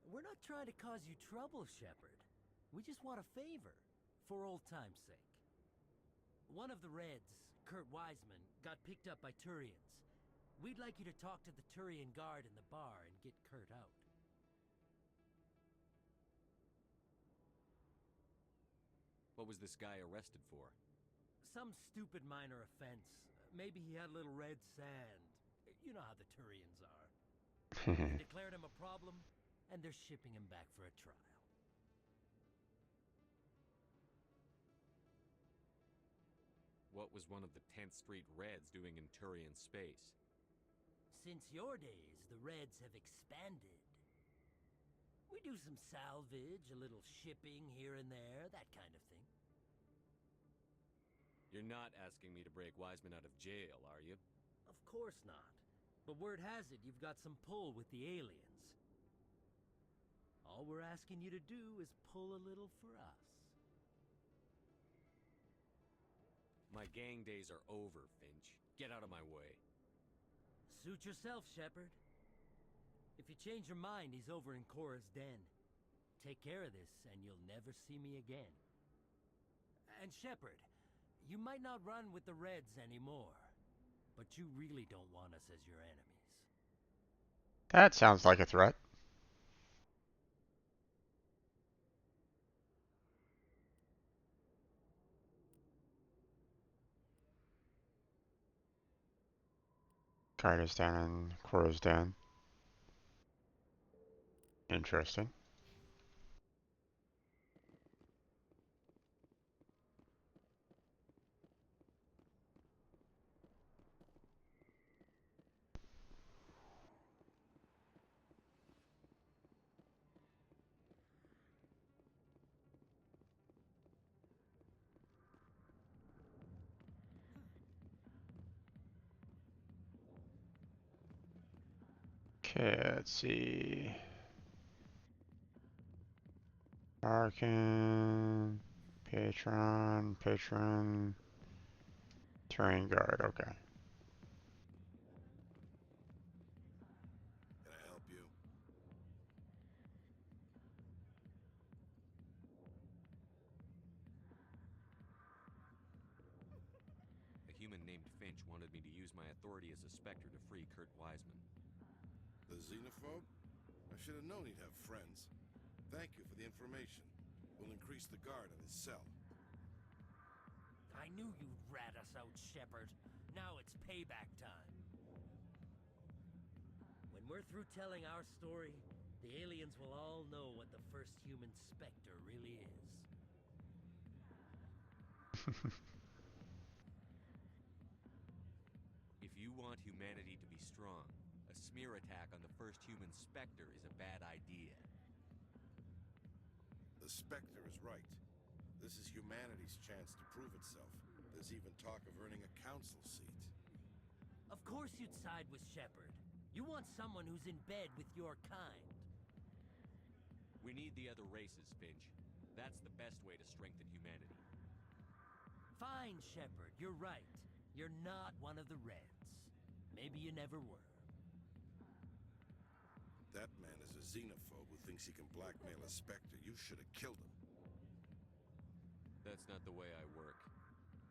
We're not trying to cause you trouble, Shepard. We just want a favor, for old time's sake. One of the Reds, Kurt Wiseman, got picked up by Turians. We'd like you to talk to the Turian guard in the bar and get Kurt out. What was this guy arrested for? Some stupid minor offense. Maybe he had a little red sand. You know how the Turians are. They declared him a problem, and they're shipping him back for a trial. What was one of the 10th Street Reds doing in Turian space? Since your days, the Reds have expanded. We do some salvage, a little shipping here and there, that kind of thing. You're not asking me to break Wiseman out of jail, are you? Of course not. But word has it you've got some pull with the aliens. All we're asking you to do is pull a little for us. My gang days are over, Finch. Get out of my way. Suit yourself, Shepard. If you change your mind, he's over in Cora's den. Take care of this, and you'll never see me again. And Shepard, you might not run with the Reds anymore, but you really don't want us as your enemies. That sounds like a threat. Carter's down and Cora's down. Interesting. Okay, let's see. Paragon, patron, terrain guard, okay. Can I help you? A human named Finch wanted me to use my authority as a Spectre to free Kurt Wiseman. The xenophobe? I should have known he'd have friends. Thank you for the information. We'll increase the guard on his cell. I knew you'd rat us out, Shepard. Now it's payback time. When we're through telling our story, the aliens will all know what the first human Spectre really is. If you want humanity to be strong, a smear attack on the first human Spectre is a bad idea. The Spectre is right. This is humanity's chance to prove itself. There's even talk of earning a council seat. Of course you'd side with Shepard. You want someone who's in bed with your kind. We need the other races, Finch. That's the best way to strengthen humanity. Fine, Shepard, you're right. You're not one of the Reds. Maybe you never were. That man is a xenophobe who thinks he can blackmail a Spectre. You should have killed him. That's not the way I work.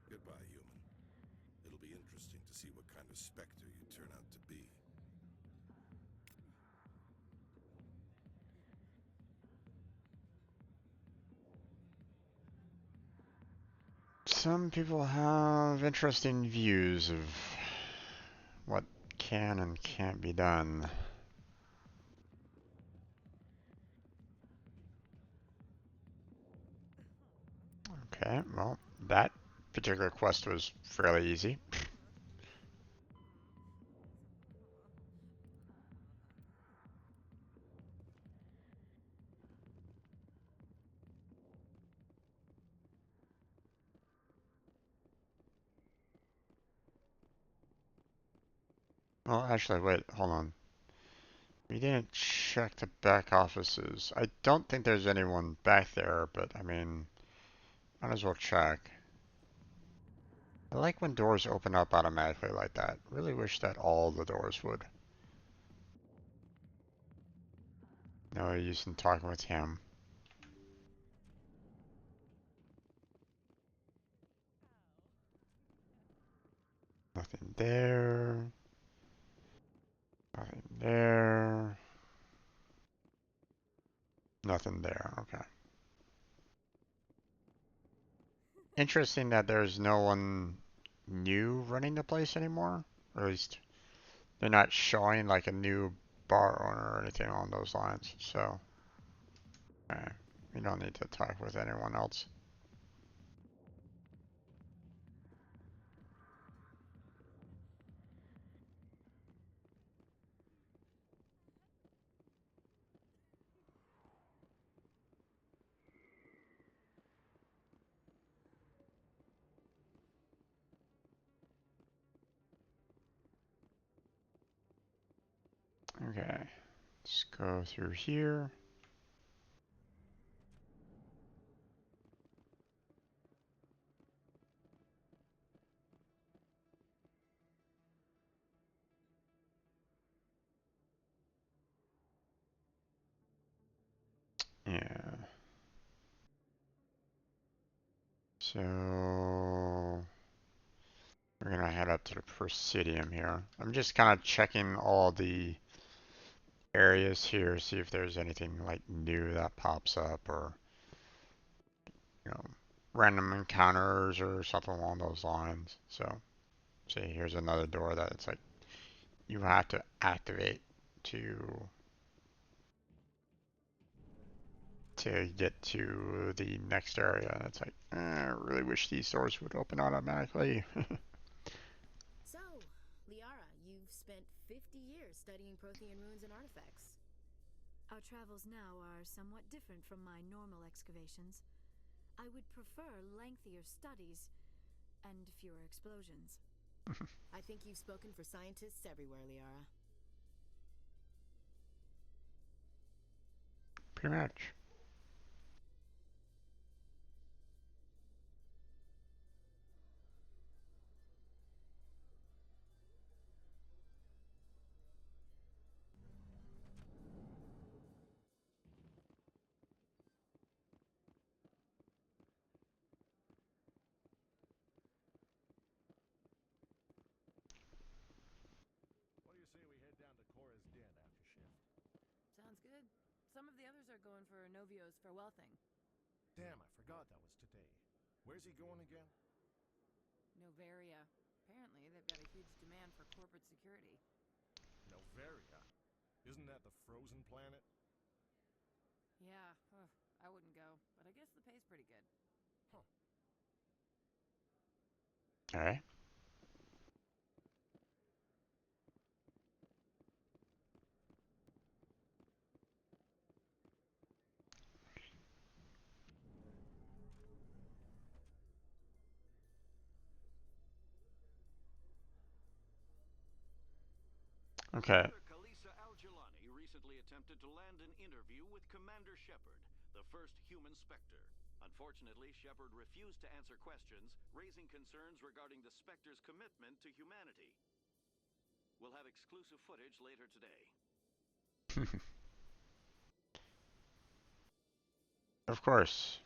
Goodbye, human. It'll be interesting to see what kind of Spectre you turn out to be. Some people have interesting views of what can and can't be done. Okay, well, that particular quest was fairly easy. Well, actually, wait, hold on. We didn't check the back offices. I don't think there's anyone back there, but I mean, might as well check. I like when doors open up automatically like that. Really wish that all the doors would. No use in talking with him. Nothing there. Nothing there. Nothing there. Okay. Interesting that there's no one new running the place anymore. Or at least they're not showing like a new bar owner or anything along those lines. So, we don't need to talk with anyone else. Okay, let's go through here. Yeah. So we're gonna head up to the Presidium here. I'm just kind of checking all the areas here, see if there's anything like new that pops up or, you know, random encounters or something along those lines. So, see, here's another door that it's like you have to activate to get to the next area. And it's like, I really wish these doors would open automatically. So, Liara, you've spent 50 years studying Prothean ruins and artifacts. Our travels now are somewhat different from my normal excavations. I would prefer lengthier studies and fewer explosions. I think you've spoken for scientists everywhere, Liara. Pretty much. What do you say we head down to Cora's den after shift? Sounds good. Some of the others are going for Novio's farewell thing. Damn, I forgot that was today. Where's he going again? Noveria. Apparently, they've got a huge demand for corporate security. Noveria? Isn't that the frozen planet? Yeah, I wouldn't go, but I guess the pay's pretty good. Huh. Alright. Okay. Kalisa Al-Jelani recently attempted to land an interview with Commander Shepard, the first human Spectre. Unfortunately, Shepard refused to answer questions, raising concerns regarding the Spectre's commitment to humanity. We'll have exclusive footage later today. Of course.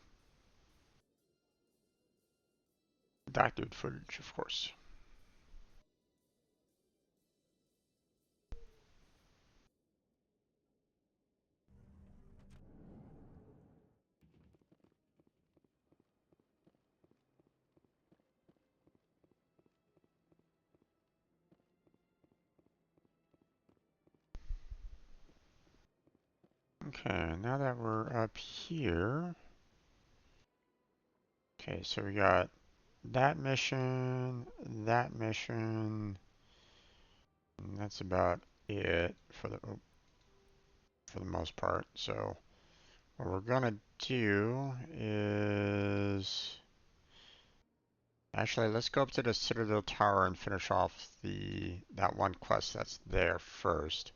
Doctored footage, of course. Okay, now that we're up here. Okay, so we got that mission, and that's about it for the most part. So what we're gonna do is actually let's go up to the Citadel Tower and finish off that one quest that's there first.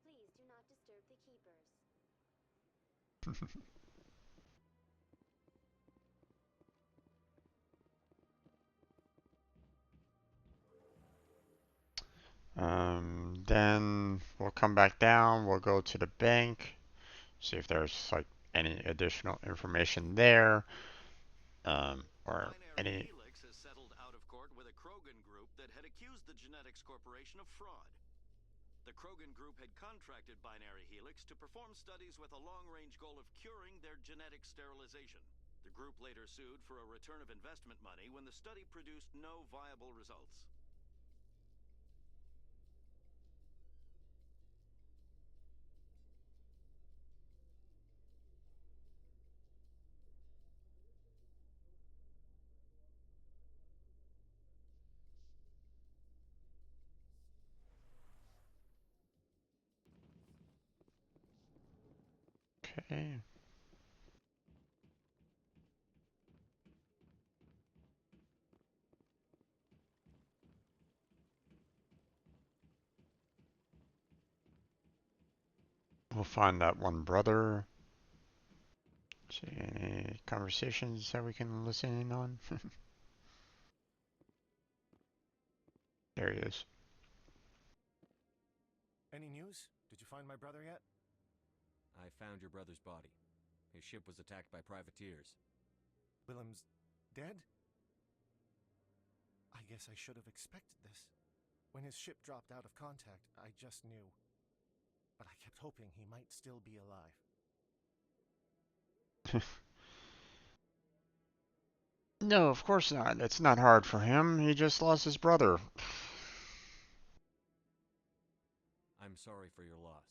Please do not disturb the keepers. Then we'll come back down, we'll go to the bank, see if there's like any additional information there, or Binary any. Helix has settled out of court with a Krogan group that had accused the Genetics Corporation of fraud. The Krogan group had contracted Binary Helix to perform studies with a long-range goal of curing their genetic sterilization. The group later sued for a return of investment money when the study produced no viable results. Okay. We'll find that one brother. See any conversations that we can listen in on? There he is. Any news? Did you find my brother yet? I found your brother's body. His ship was attacked by privateers. Willem's dead? I guess I should have expected this. When his ship dropped out of contact, I just knew. But I kept hoping he might still be alive. No, of course not. It's not hard for him. He just lost his brother. I'm sorry for your loss.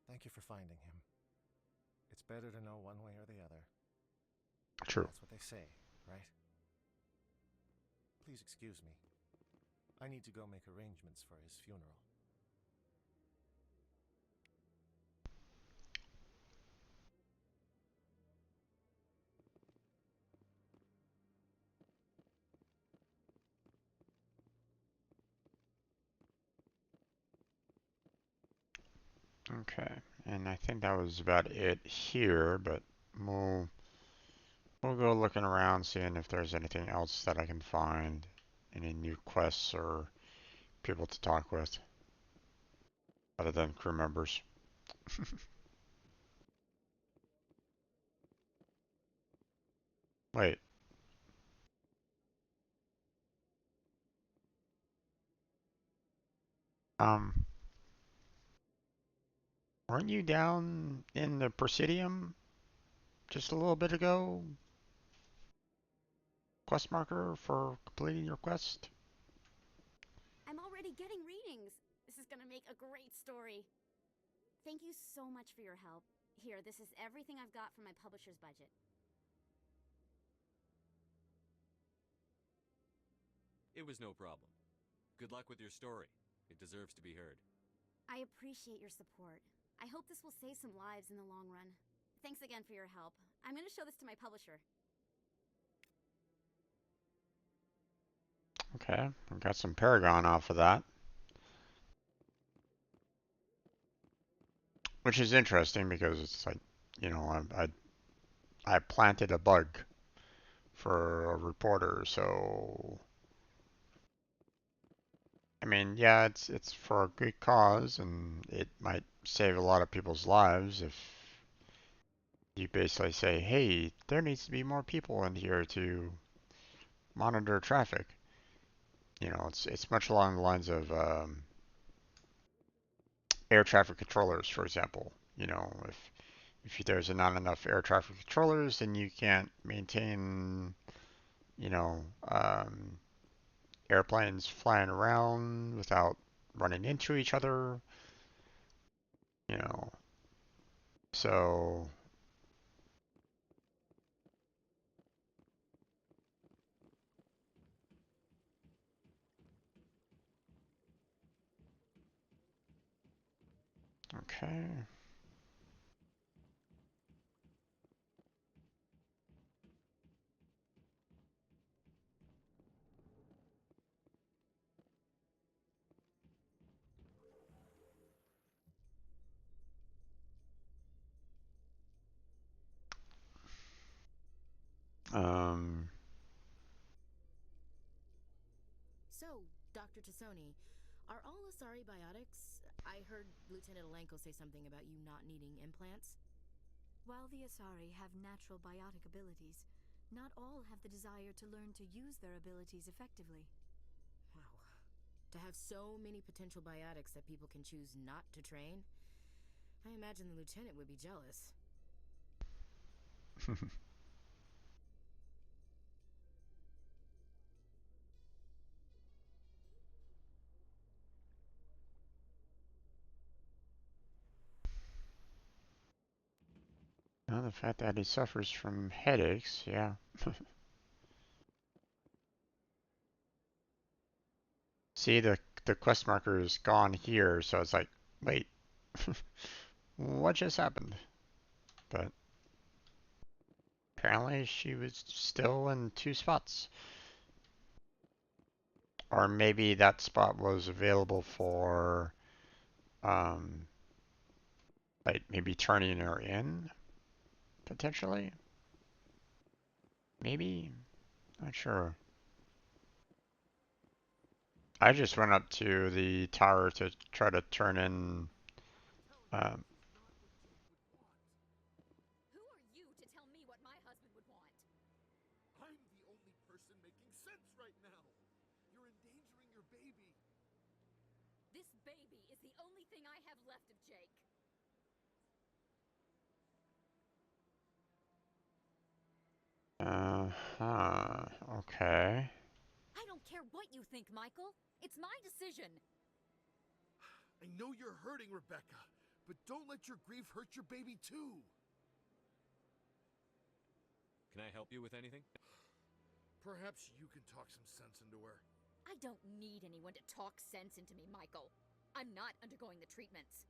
Thank you for finding him. It's better to know one way or the other. True. That's what they say, right? Please excuse me. I need to go make arrangements for his funeral. Okay, and I think that was about it here, but we'll go looking around, seeing if there's anything else that I can find, any new quests or people to talk with, other than crew members. Wait. Weren't you down in the Presidium just a little bit ago? Quest marker for completing your quest? I'm already getting readings. This is gonna make a great story. Thank you so much for your help. Here, this is everything I've got from my publisher's budget. It was no problem. Good luck with your story. It deserves to be heard. I appreciate your support. I hope this will save some lives in the long run. Thanks again for your help. I'm going to show this to my publisher. Okay, I got some Paragon off of that. Which is interesting because it's like, you know, I planted a bug for a reporter, so I mean, yeah, it's for a good cause, and it might save a lot of people's lives if you basically say, hey, there needs to be more people in here to monitor traffic. You know, it's much along the lines of air traffic controllers, for example. You know, if there's not enough air traffic controllers, then you can't maintain, you know, airplanes flying around without running into each other. You know, so okay. Um, So, Dr. Tassoni, are all Asari biotics? I heard Lieutenant Alenko say something about you not needing implants. While the Asari have natural biotic abilities, not all have the desire to learn to use their abilities effectively. Wow. To have so many potential biotics that people can choose not to train? I imagine the lieutenant would be jealous. Well, the fact that he suffers from headaches, yeah. See, the quest marker is gone here, so it's like, wait, what just happened? But apparently she was still in 2 spots. Or maybe that spot was available for, um, like maybe turning her in, potentially? Maybe? Not sure. I just went up to the tower to try to turn in, um, Who are you to tell me what my husband would want? I'm the only person making sense right now. You're endangering your baby. This baby is the only thing I have left of Jake. uh-huh, okay. I don't care what you think, Michael. It's my decision. I know you're hurting, Rebecca, but don't let your grief hurt your baby too. Can I help you with anything? Perhaps you can talk some sense into her. I don't need anyone to talk sense into me, Michael. I'm not undergoing the treatments.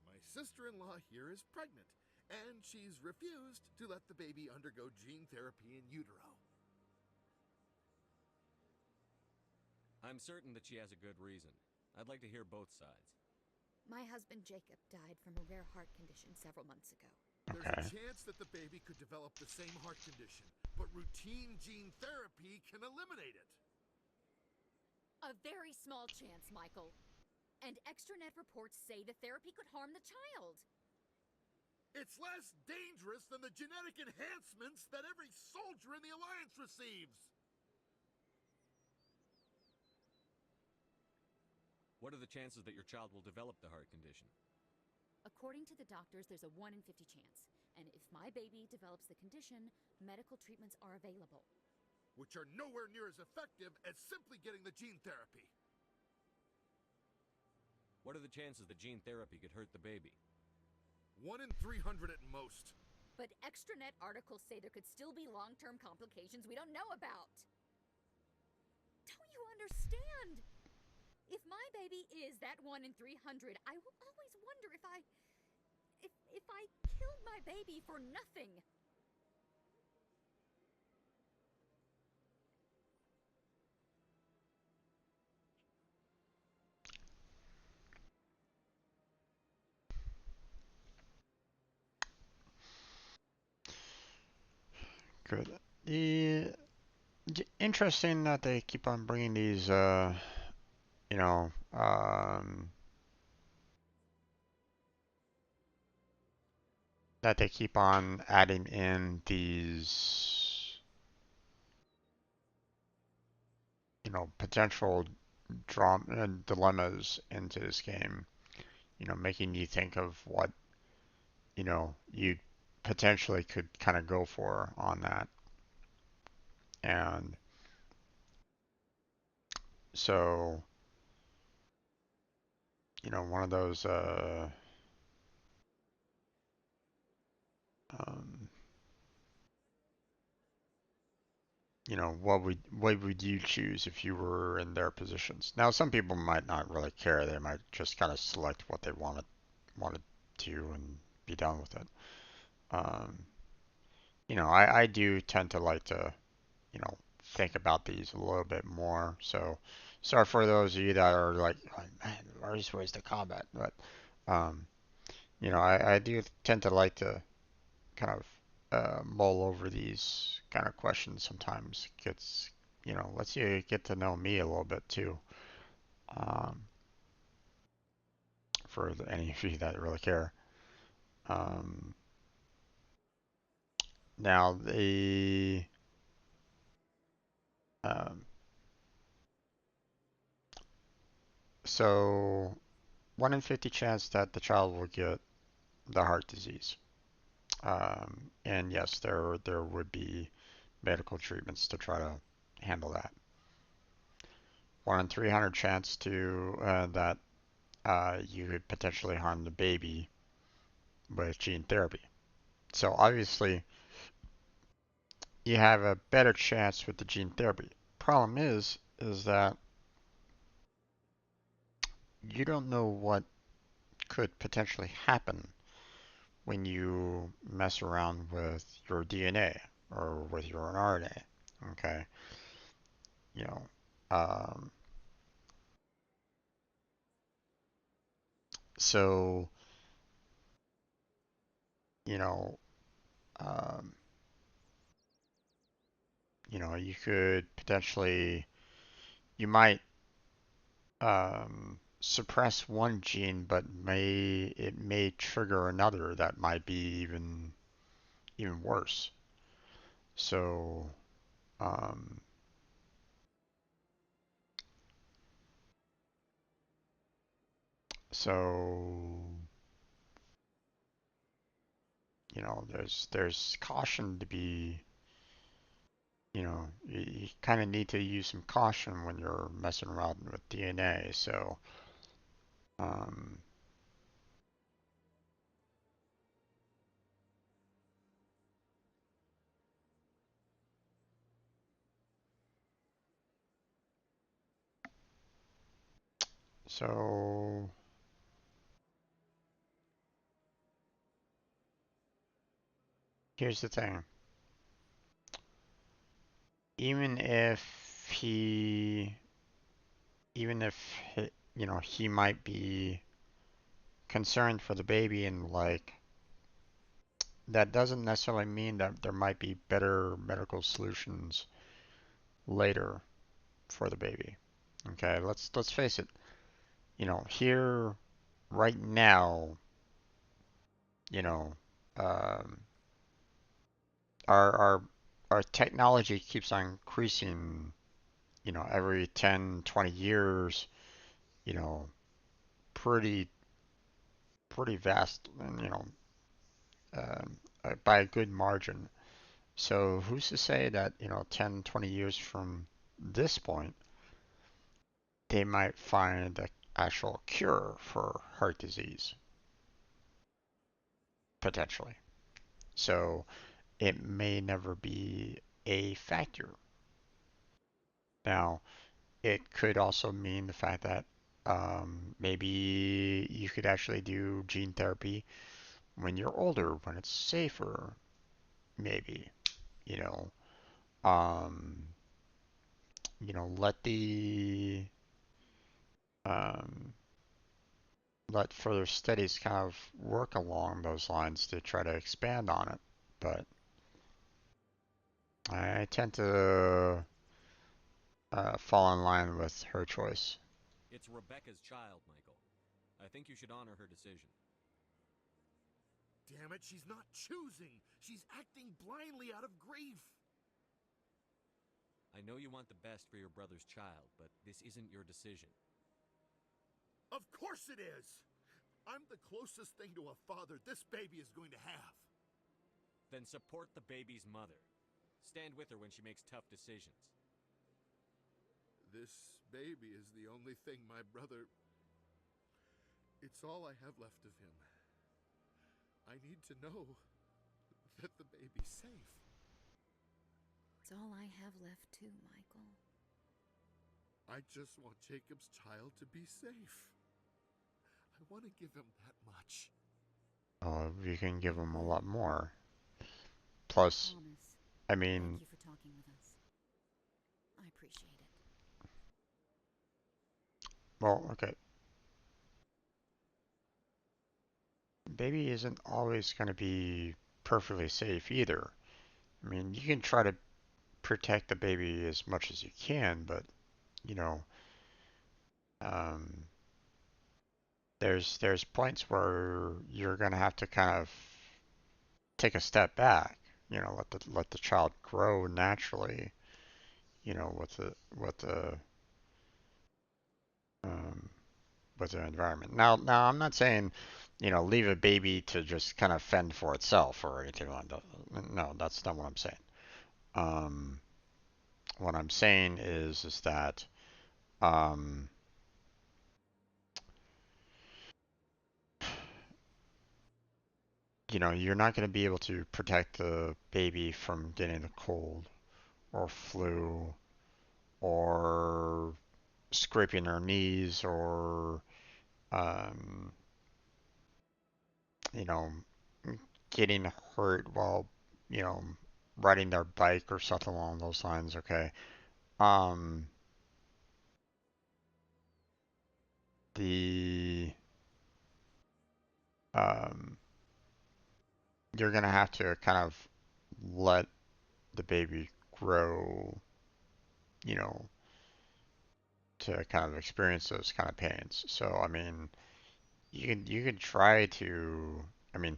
My sister-in-law here is pregnant, and she's refused to let the baby undergo gene therapy in utero. I'm certain that she has a good reason. I'd like to hear both sides. My husband Jacob died from a rare heart condition several months ago. There's a chance that the baby could develop the same heart condition, but routine gene therapy can eliminate it. A very small chance, Michael. And extranet reports say the therapy could harm the child. It's less dangerous than the genetic enhancements that every soldier in the Alliance receives. What are the chances that your child will develop the heart condition? According to the doctors, there's a 1 in 50 chance. And if my baby develops the condition, medical treatments are available. Which are nowhere near as effective as simply getting the gene therapy. What are the chances that gene therapy could hurt the baby? 1 in 300 at most. But extranet articles say there could still be long-term complications we don't know about. Don't you understand? If my baby is that 1 in 300, I will always wonder if I killed my baby for nothing. Good. Interesting that they keep on bringing these, you know, that they keep on adding in these, you know, potential drama dilemmas into this game. You know, making you think of what, you know, you potentially could kind of go for on that. And so, you know, one of those, um, you know, what would you choose if you were in their positions? Now, some people might not really care. They might just kind of select what they wanted to and be done with it. Um, you know, I do tend to like to, you know, think about these a little bit more. So, sorry for those of you that are like, "Oh, man, where's the combat?" But, um, you know, I do tend to like to kind of mull over these kind of questions sometimes. Gets, you know, lets you get to know me a little bit too. Um, for any of you that really care. Um, now the um, so 1 in 50 chance that the child will get the heart disease. And yes, there would be medical treatments to try to handle that. 1 in 300 chance to that you could potentially harm the baby with gene therapy. So obviously, you have a better chance with the gene therapy. Problem is that you don't know what could potentially happen when you mess around with your DNA or with your RNA. Okay, you know, um, so you know, um, you could potentially, you might suppress one gene, but it may trigger another that might be even worse. So, um, so there's caution to be, you kind of need to use some caution when you're messing around with DNA. So, um, so here's the thing. Even if he, even if he might be concerned for the baby and like that doesn't necessarily mean that there might be better medical solutions later for the baby. Okay, let's face it. Here right now, you know, um, our our technology keeps on increasing, every 10, 20 years, you know, pretty pretty vast, and by a good margin. So who's to say that, 10, 20 years from this point, they might find the actual cure for heart disease, potentially. So it may never be a factor. Now, it could also mean the fact that, Maybe you could actually do gene therapy when you're older, when it's safer, maybe, you know. Um, Let the um, let further studies kind of work along those lines to try to expand on it. But I tend to fall in line with her choice. It's Rebecca's child, Michael. I think you should honor her decision. Damn it, she's not choosing. She's acting blindly out of grief. I know you want the best for your brother's child, but this isn't your decision. Of course it is. I'm the closest thing to a father this baby is going to have. Then support the baby's mother. Stand with her when she makes tough decisions. This baby is the only thing my brother... It's all I have left of him. I need to know that the baby's safe. It's all I have left too, Michael. I just want Jacob's child to be safe. I want to give him that much. Oh, you can give him a lot more. Plus, I mean, Thank you for talking with us. I appreciate it. well, okay. Baby isn't always going to be perfectly safe either. I mean, you can try to protect the baby as much as you can, but you know, um, there's points where you're gonna have to kind of take a step back. Let the child grow naturally. With the um, with the environment. Now I'm not saying, leave a baby to just kind of fend for itself or anything like that. No, that's not what I'm saying. Um, what I'm saying is that um, you're not going to be able to protect the baby from getting the cold or flu or scraping their knees or um, you know, getting hurt while, you know, riding their bike or something along those lines, okay? Um, the um, you're gonna have to kind of let the baby grow, you know, to kind of experience those kind of pains. So, I mean, you can try to, I mean,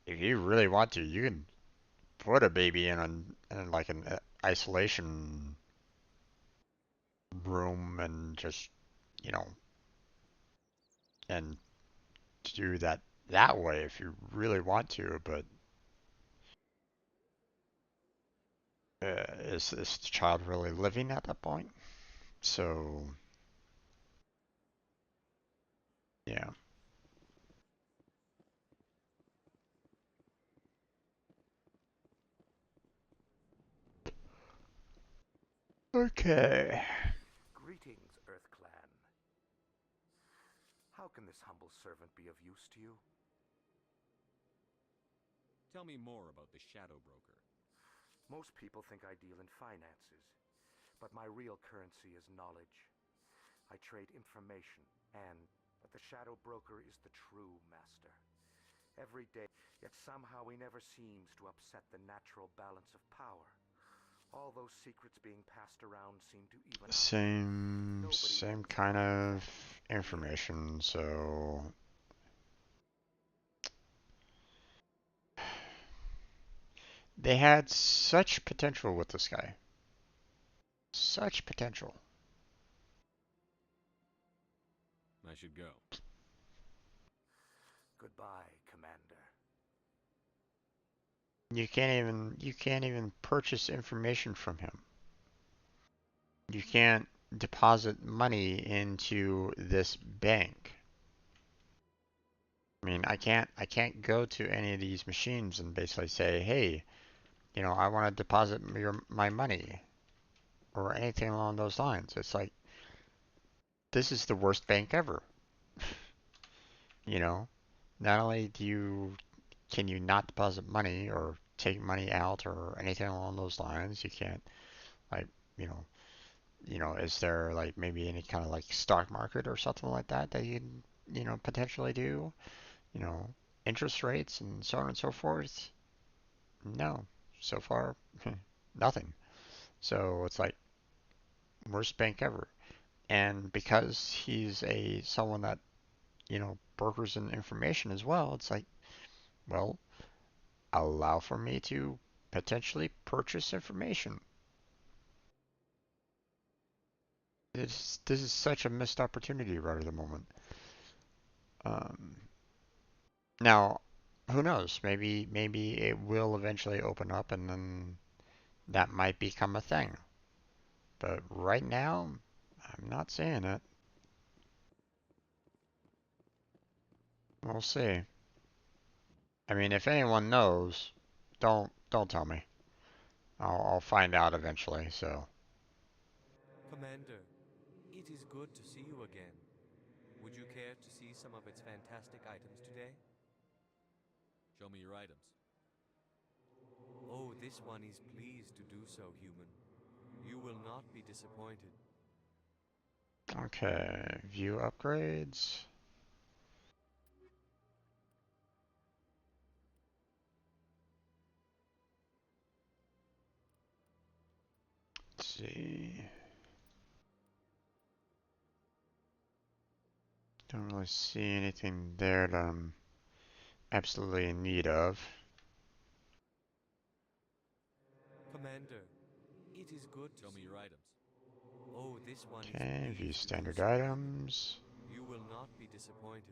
if you really want to, you can put a baby in like an isolation room and just, you know, and do that way if you really want to, but is the child really living at that point? So, yeah. Okay. Greetings, Earth Clan. How can this humble servant be of use to you? Tell me more about the Shadow Broker. Most people think I deal in finances, but my real currency is knowledge. I trade information, and the Shadow Broker is the true master. Every day, yet somehow he never seems to upset the natural balance of power. All those secrets being passed around seem to even out. Same kind of information, so they had such potential with this guy. Such potential. I should go. Goodbye, Commander. You can't even purchase information from him. You can't deposit money into this bank. I mean, I can't go to any of these machines and basically say, "Hey, I want to deposit my money," or anything along those lines. It's like this is the worst bank ever. You know, not only can you not deposit money or take money out or anything along those lines, you can't like, you know, is there like maybe any kind of like stock market or something like that that you can, potentially do? You know, interest rates and so on and so forth? No. So far, nothing. So it's like worst bank ever. And because he's someone that, brokers in information as well, it's like, well, allow for me to potentially purchase information. This is such a missed opportunity right at the moment. Um, Now, who knows? Maybe it will eventually open up, and then that might become a thing. But right now, I'm not seeing it. We'll see. I mean, if anyone knows, don't tell me. I'll find out eventually. So. Commander, it is good to see you again. Would you care to see some of its fantastic items today? Show me your items. Oh, this one is pleased to do so, human. You will not be disappointed. Okay, view upgrades. Let's see. Don't really see anything there that I'm absolutely in need of. Commander, it is good to Show me see your you. items. Oh, this one is Okay, view pleased to do standard so, human. items. You will not be disappointed.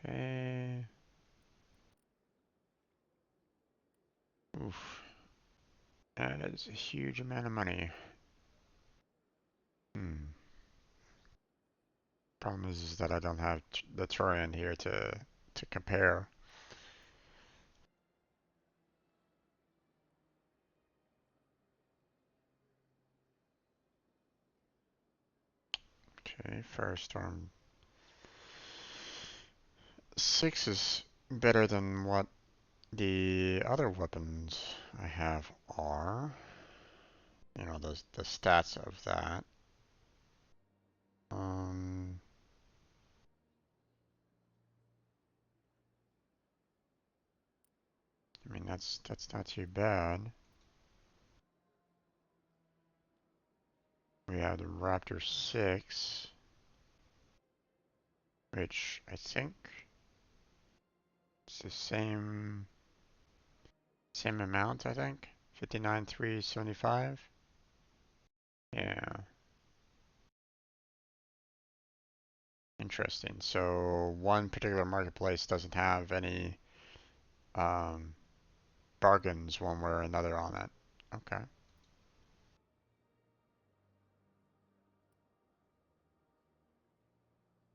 Okay. Oof. That is a huge amount of money. Problem is that I don't have the Turian here to compare. Okay, Firestorm 6 is better than what the other weapons I have are. You know, the stats of that. Um, I mean that's not too bad. We have the Raptor 6, which I think it's the same amount, I think. 59,375. Yeah. Interesting. So one particular marketplace doesn't have any um, bargains one way or another on it. Okay.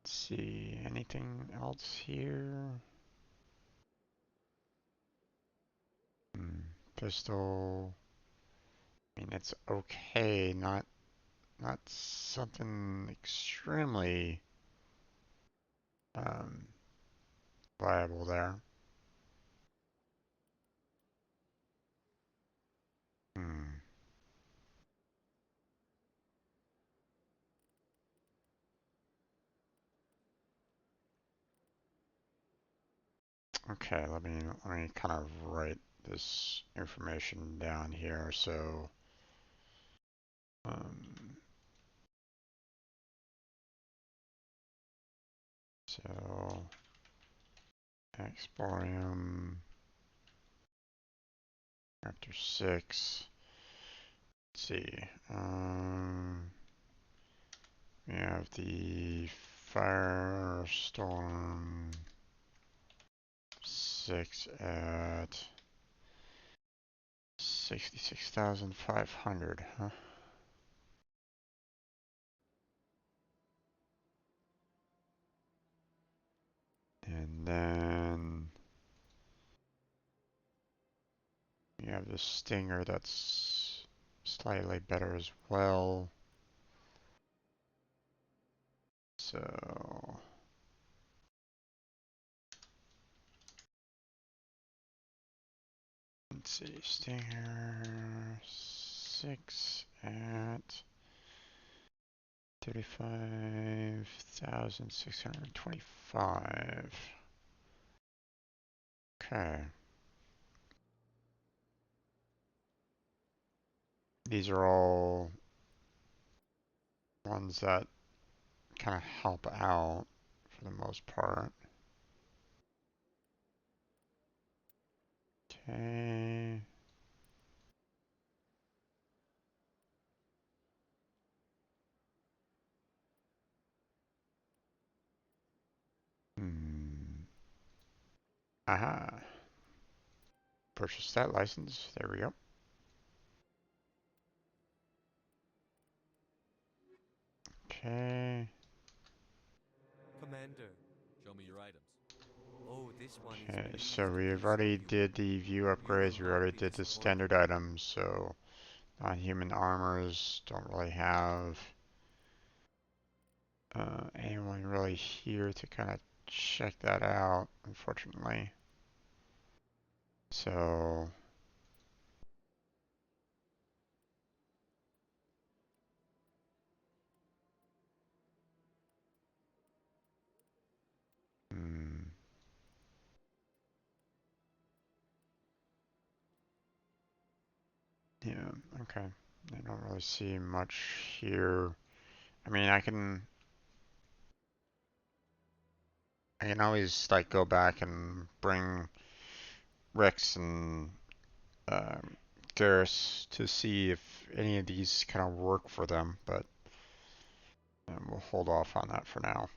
Let's see, anything else here? Pistol. I mean, it's okay, not something extremely um, viable there. Hmm. Okay, let me kind of write this information down here. So, um, so Exporium Raptor 6. Let's see. We have the Firestorm 6 at 66,500, huh? And then we You have the Stinger that's slightly better as well. So let's see, Stinger 6 at 35,625. Okay. These are all ones that kind of help out for the most part. Okay. Aha. Purchase that license. There we go. Okay. Commander. Show me your items. Oh, this one is Okay, pleased so to we've present already you. did the view You will upgrades. We not already be did the disappointed. standard items. So non-human armors don't really have anyone really here to kind of check that out, unfortunately. So yeah, okay. I don't really see much here. I mean, I can always like go back and bring Rex and Garrus to see if any of these kind of work for them, but we'll hold off on that for now.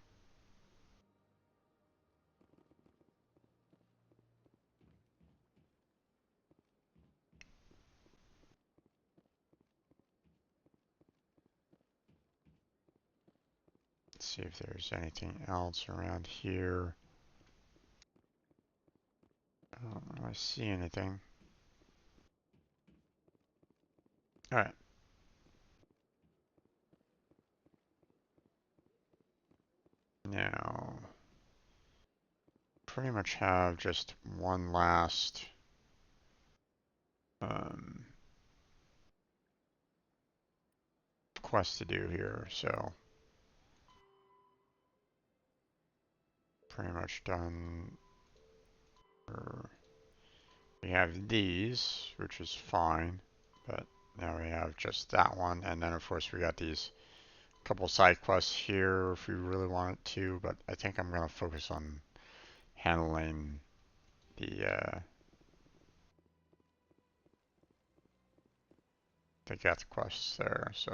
Let's see if there's anything else around here. I don't really see anything. Alright. Now, pretty much have just one last quest to do here, so pretty much done. We have these, which is fine, but now we have just that one, and then of course we got these couple side quests here if we really wanted to, but I think I'm going to focus on handling the geth quests there. So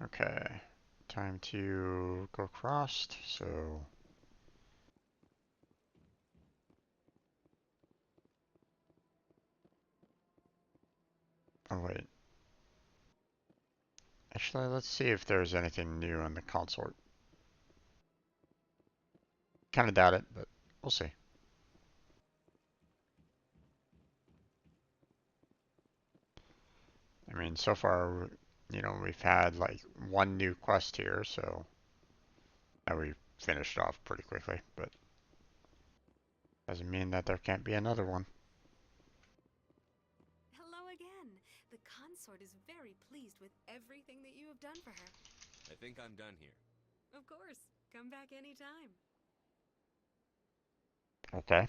okay, time to go across. So oh wait, actually let's see if there's anything new in the consort. Kind of doubt it, but we'll see. I mean, so far, you know, we've had like one new quest here, so we finished off pretty quickly, but doesn't mean that there can't be another one. Hello again. The consort is very pleased with everything that you have done for her. I think I'm done here. Of course. Come back anytime. Okay.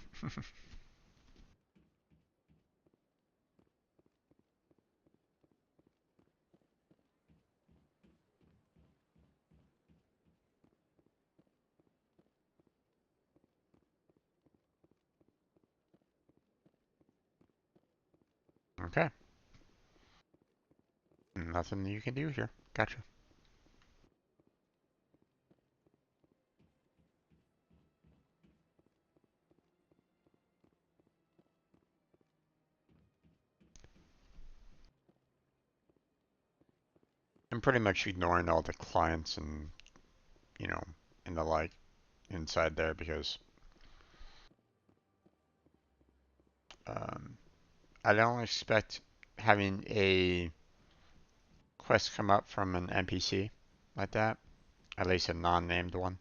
Okay. Nothing you can do here. Gotcha. I'm pretty much ignoring all the clients and, you know, and the like inside there because I don't expect having a quest come up from an NPC like that, at least a non-named one.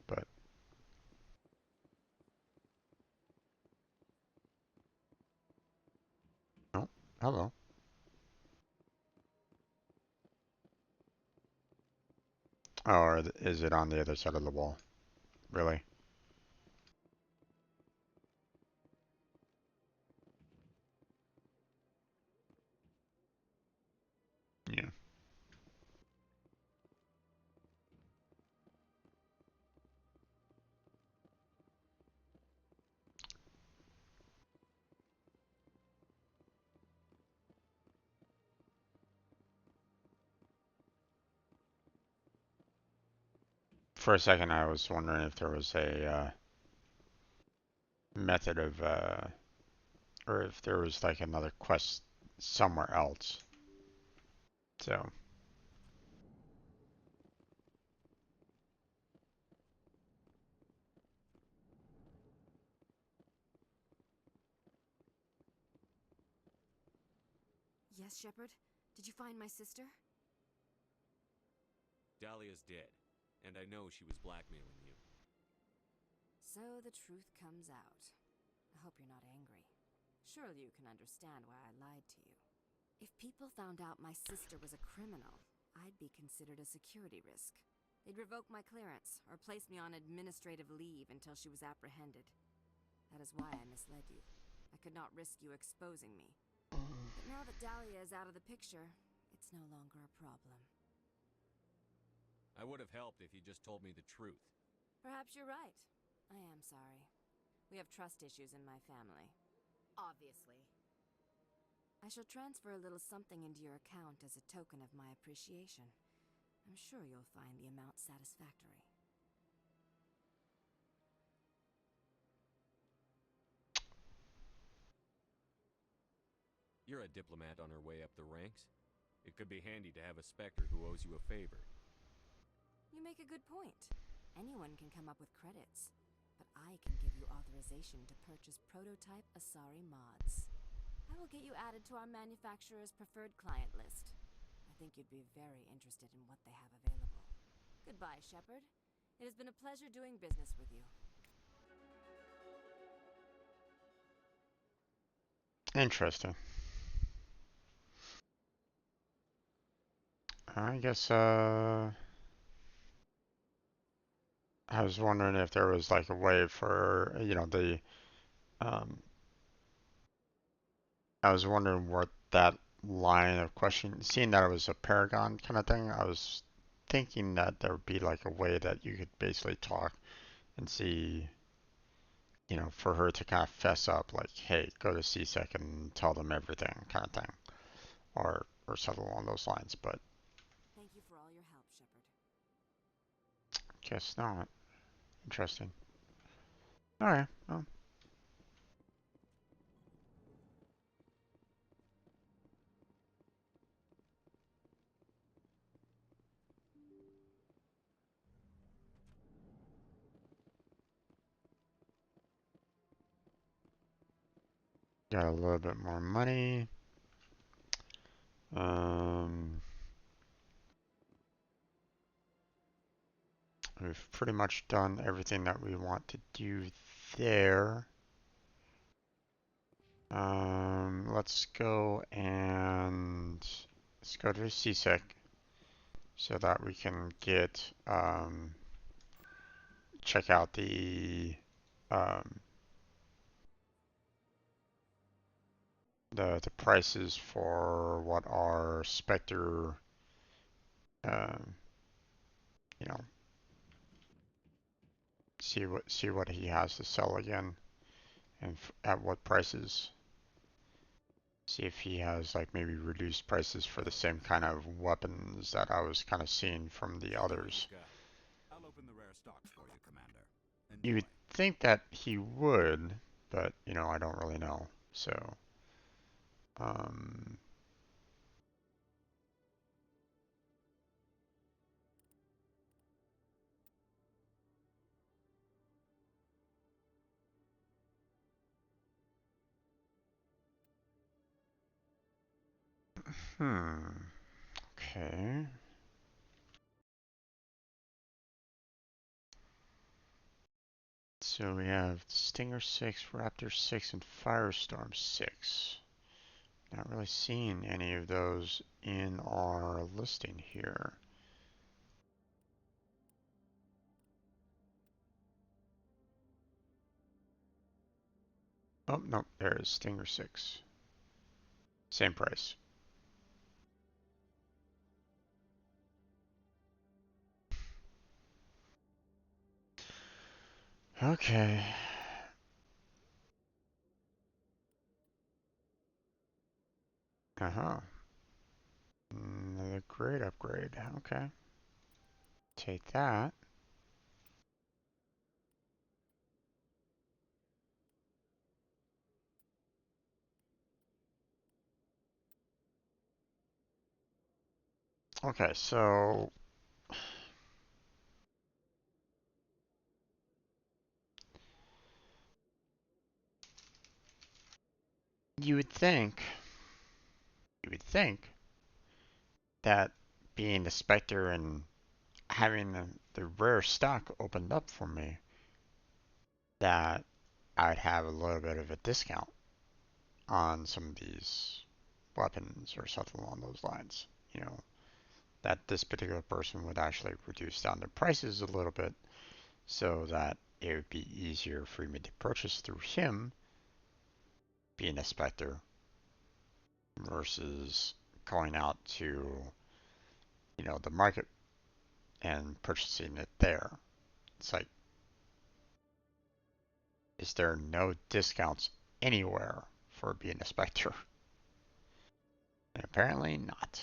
But oh, hello. Or is it on the other side of the wall? Really? Yeah. For a second, I was wondering if there was a method of, or if there was like another quest somewhere else. So, Yes, Shepard? Did you find my sister? Dahlia's dead, and I know she was blackmailing you. So the truth comes out. I hope you're not angry. Surely you can understand why I lied to you. If people found out my sister was a criminal, I'd be considered a security risk. They'd revoke my clearance, or place me on administrative leave until she was apprehended. That is why I misled you. I could not risk you exposing me. But now that Dahlia is out of the picture, it's no longer a problem. I would have helped if you just told me the truth. Perhaps you're right. I am sorry. We have trust issues in my family. Obviously. I shall transfer a little something into your account as a token of my appreciation. I'm sure you'll find the amount satisfactory. You're a diplomat on her way up the ranks. It could be handy to have a Spectre who owes you a favor. You make a good point. Anyone can come up with credits. But I can give you authorization to purchase prototype Asari mods. I will get you added to our manufacturer's preferred client list. I think you'd be very interested in what they have available. Goodbye, Shepard. It has been a pleasure doing business with you. interesting. I guess, I was wondering if there was like a way for, um, I was wondering what that line of question, seeing that it was a Paragon kind of thing, I was thinking that there would be like a way that you could basically talk and see, for her to kind of fess up, like, hey, go to CSEC and tell them everything kind of thing, or something along those lines, but Thank you for all your help, Shepard. guess not. Interesting. Alright, well. Got a little bit more money. We've pretty much done everything that we want to do there. Let's go to CSEC so that we can get, check out um, the prices for what our Spectre, um, you know, see what he has to sell again, and at what prices. See if he has like maybe reduced prices for the same kind of weapons that I was kind of seeing from the others. I'll open the rare stocks for you, Commander. You would think that he would, but I don't really know. So, um, Okay. So we have Stinger 6, Raptor 6, and Firestorm 6. Not really seeing any of those in our listing here. Oh, no, there is Stinger 6. Same price. Okay. Uh-huh. Another great upgrade. Okay. Take that. Okay, so you would think that being the Spectre and having the rare stock opened up for me, that I'd have a little bit of a discount on some of these weapons or something along those lines. You know, that this particular person would actually reduce down their prices a little bit so that it would be easier for me to purchase through him, being a Spectre, versus going out to, you know, the market and purchasing it there. It's like, is there no discounts anywhere for being a Spectre? And apparently not.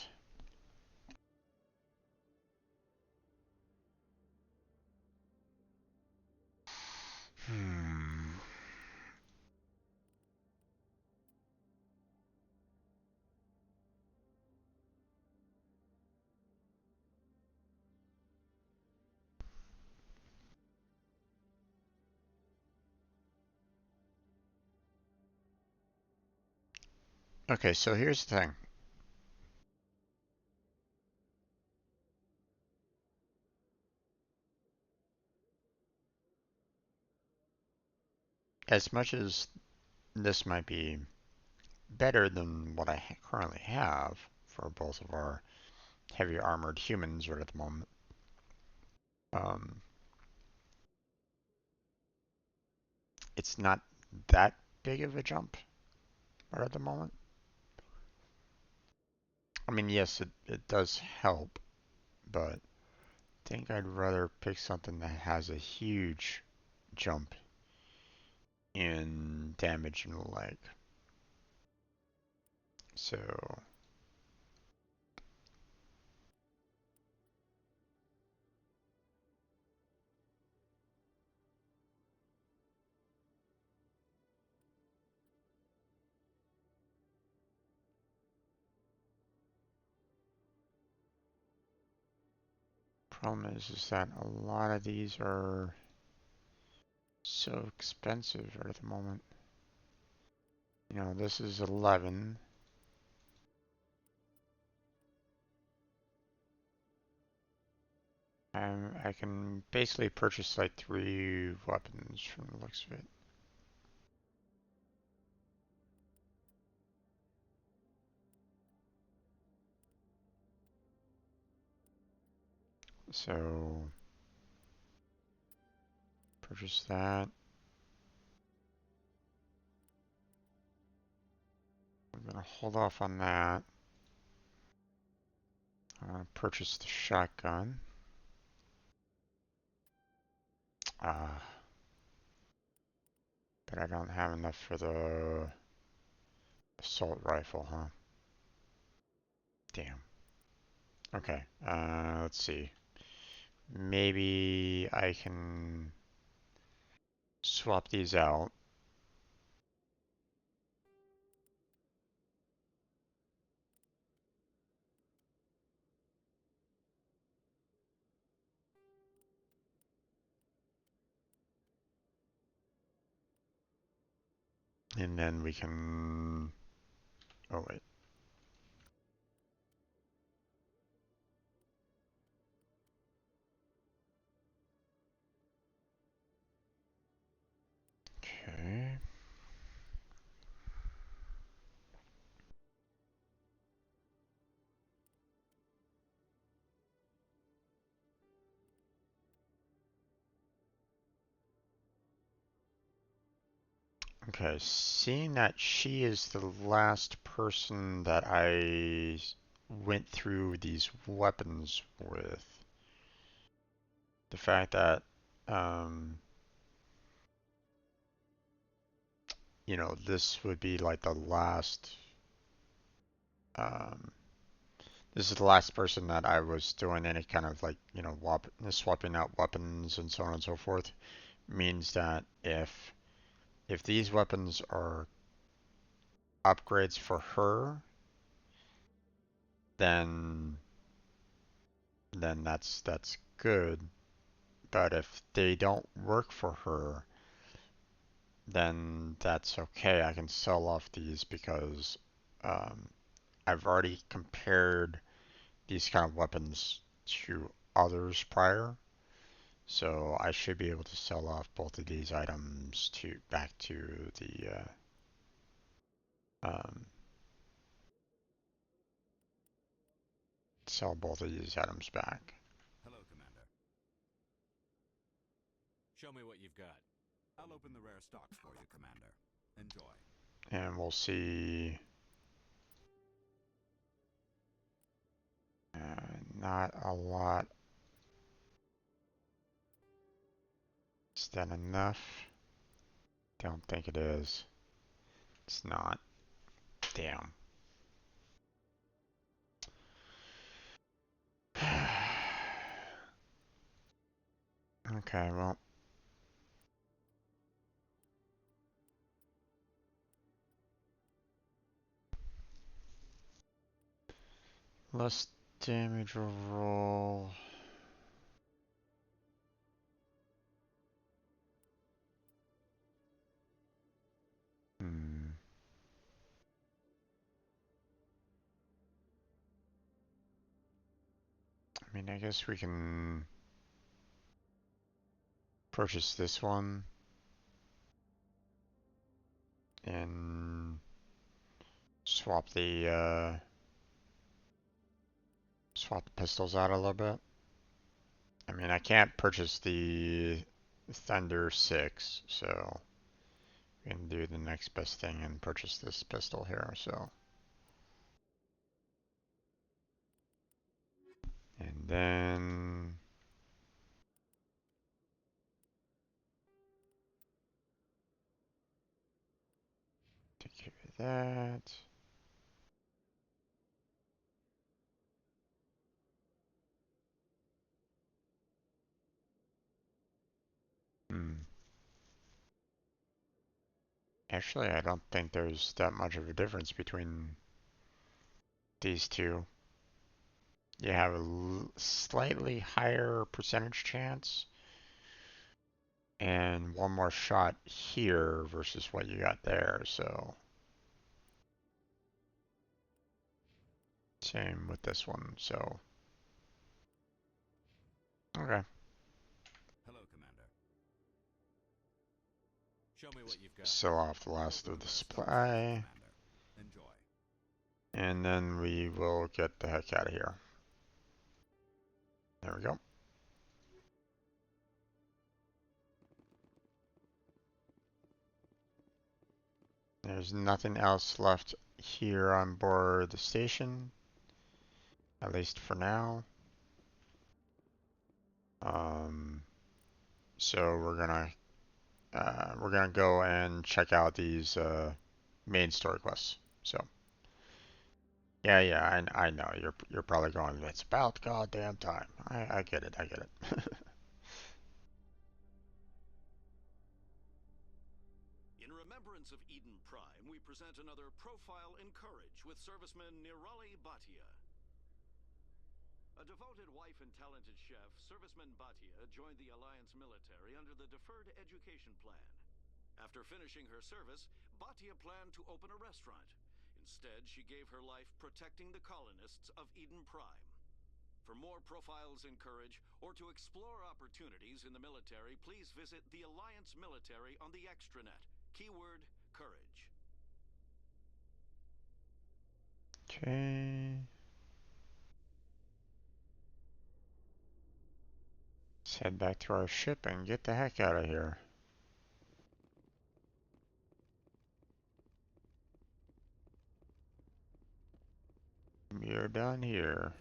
Okay, so here's the thing. As much as this might be better than what I currently have for both of our heavy armored humans right at the moment, um, it's not that big of a jump right at the moment. I mean, yes, it does help, but I think I'd rather pick something that has a huge jump in damage and the like. So, problem is that a lot of these are so expensive right at the moment. You know, this is 11. I can basically purchase like 3 weapons from the looks of it. So, purchase that. I'm gonna hold off on that. Purchase the shotgun. Uh, but I don't have enough for the assault rifle, huh? Damn. Okay, let's see. Maybe I can swap these out. And then we can... Oh, wait. Okay, seeing that she is the last person that I went through these weapons with, the fact that, you know, this would be like the last, um, this is the last person that I was doing any kind of like, you know, swapping out weapons and so on and so forth, means that if these weapons are upgrades for her, then that's good. But if they don't work for her, then that's okay. I can sell off these because um, I've already compared these kind of weapons to others prior. So I should be able to sell off both of these items to back to the sell both of these items back. Hello, Commander. Show me what you've got. I'll open the rare stocks for you, Commander. Enjoy. And we'll see. Not a lot. Is that enough? Don't think it is. It's not. Damn. Okay, well. Less damage overall. Hmm. I mean, I guess we can purchase this one and swap the pistols out a little bit. I mean, I can't purchase the Thunder 6, so we can do the next best thing and purchase this pistol here, so. And then take care of that. Hmm. Actually, I don't think there's that much of a difference between these two. You have a slightly higher percentage chance and one more shot here versus what you got there, so. Same with this one, so. Okay. Hello, Commander. Show me what you've got. Sell off the last of the supply. Enjoy. And then we will get the heck out of here. There we go. There's nothing else left here on board the station, at least for now. So we're gonna go and check out these main story quests. So yeah, I know you're probably going, it's about goddamn time. I get it, I get it. In remembrance of Eden Prime, we present another Profile in Courage with serviceman Nirali Bhatia. A devoted wife and talented chef, serviceman Bhatia joined the Alliance military under the Deferred Education Plan. After finishing her service, Bhatia planned to open a restaurant. Instead, she gave her life protecting the colonists of Eden Prime. For more profiles in courage, or to explore opportunities in the military, please visit the Alliance Military on the extranet. Keyword, courage. Okay. Let's head back to our ship and get the heck out of here. right down here.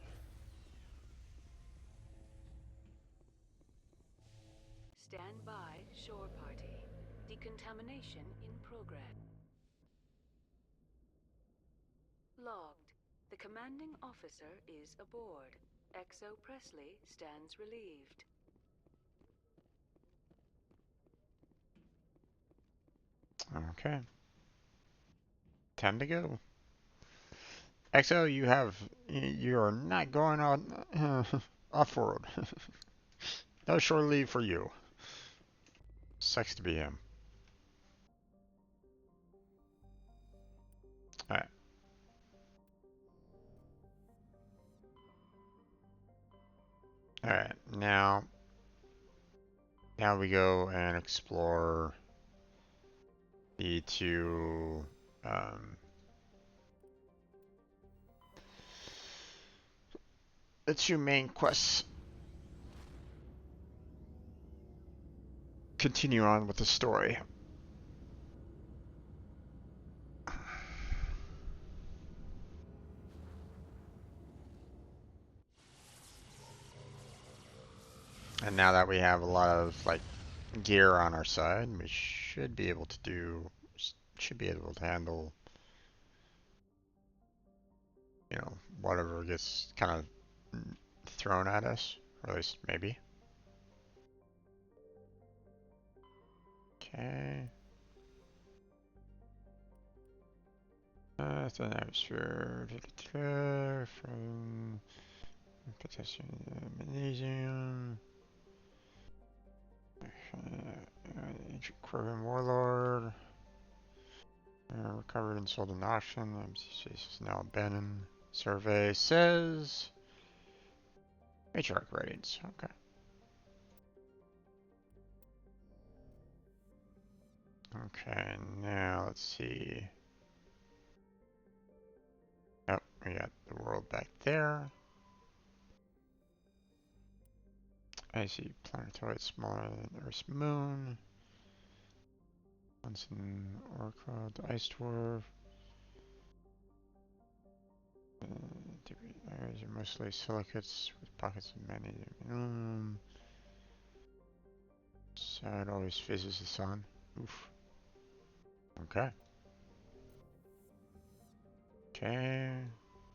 Stand by, shore party. Decontamination in progress. Logged. The commanding officer is aboard. XO Presley stands relieved. Okay. Time to go. XO, you are not going on off-road. No shore leave for you. Sucks to be him. Alright. Alright, now we go and explore the two main quests. Continue on with the story. And now that we have a lot of like gear on our side, we should be able to handle, you know, whatever gets kind of thrown at us, or at least maybe. Okay. It's an atmosphere from potassium, magnesium. Ancient Quirvin Warlord. Recovered and sold an auction. MCC is now abandoned. Survey says matriarch ratings. Okay. Okay, now let's see. Oh, we got the world back there. I see planetoid smaller than Earth's moon. Once in Oracle, the ice dwarf. Areas are mostly silicates with pockets of magnesium. Side always faces the sun. Oof. Okay. Okay.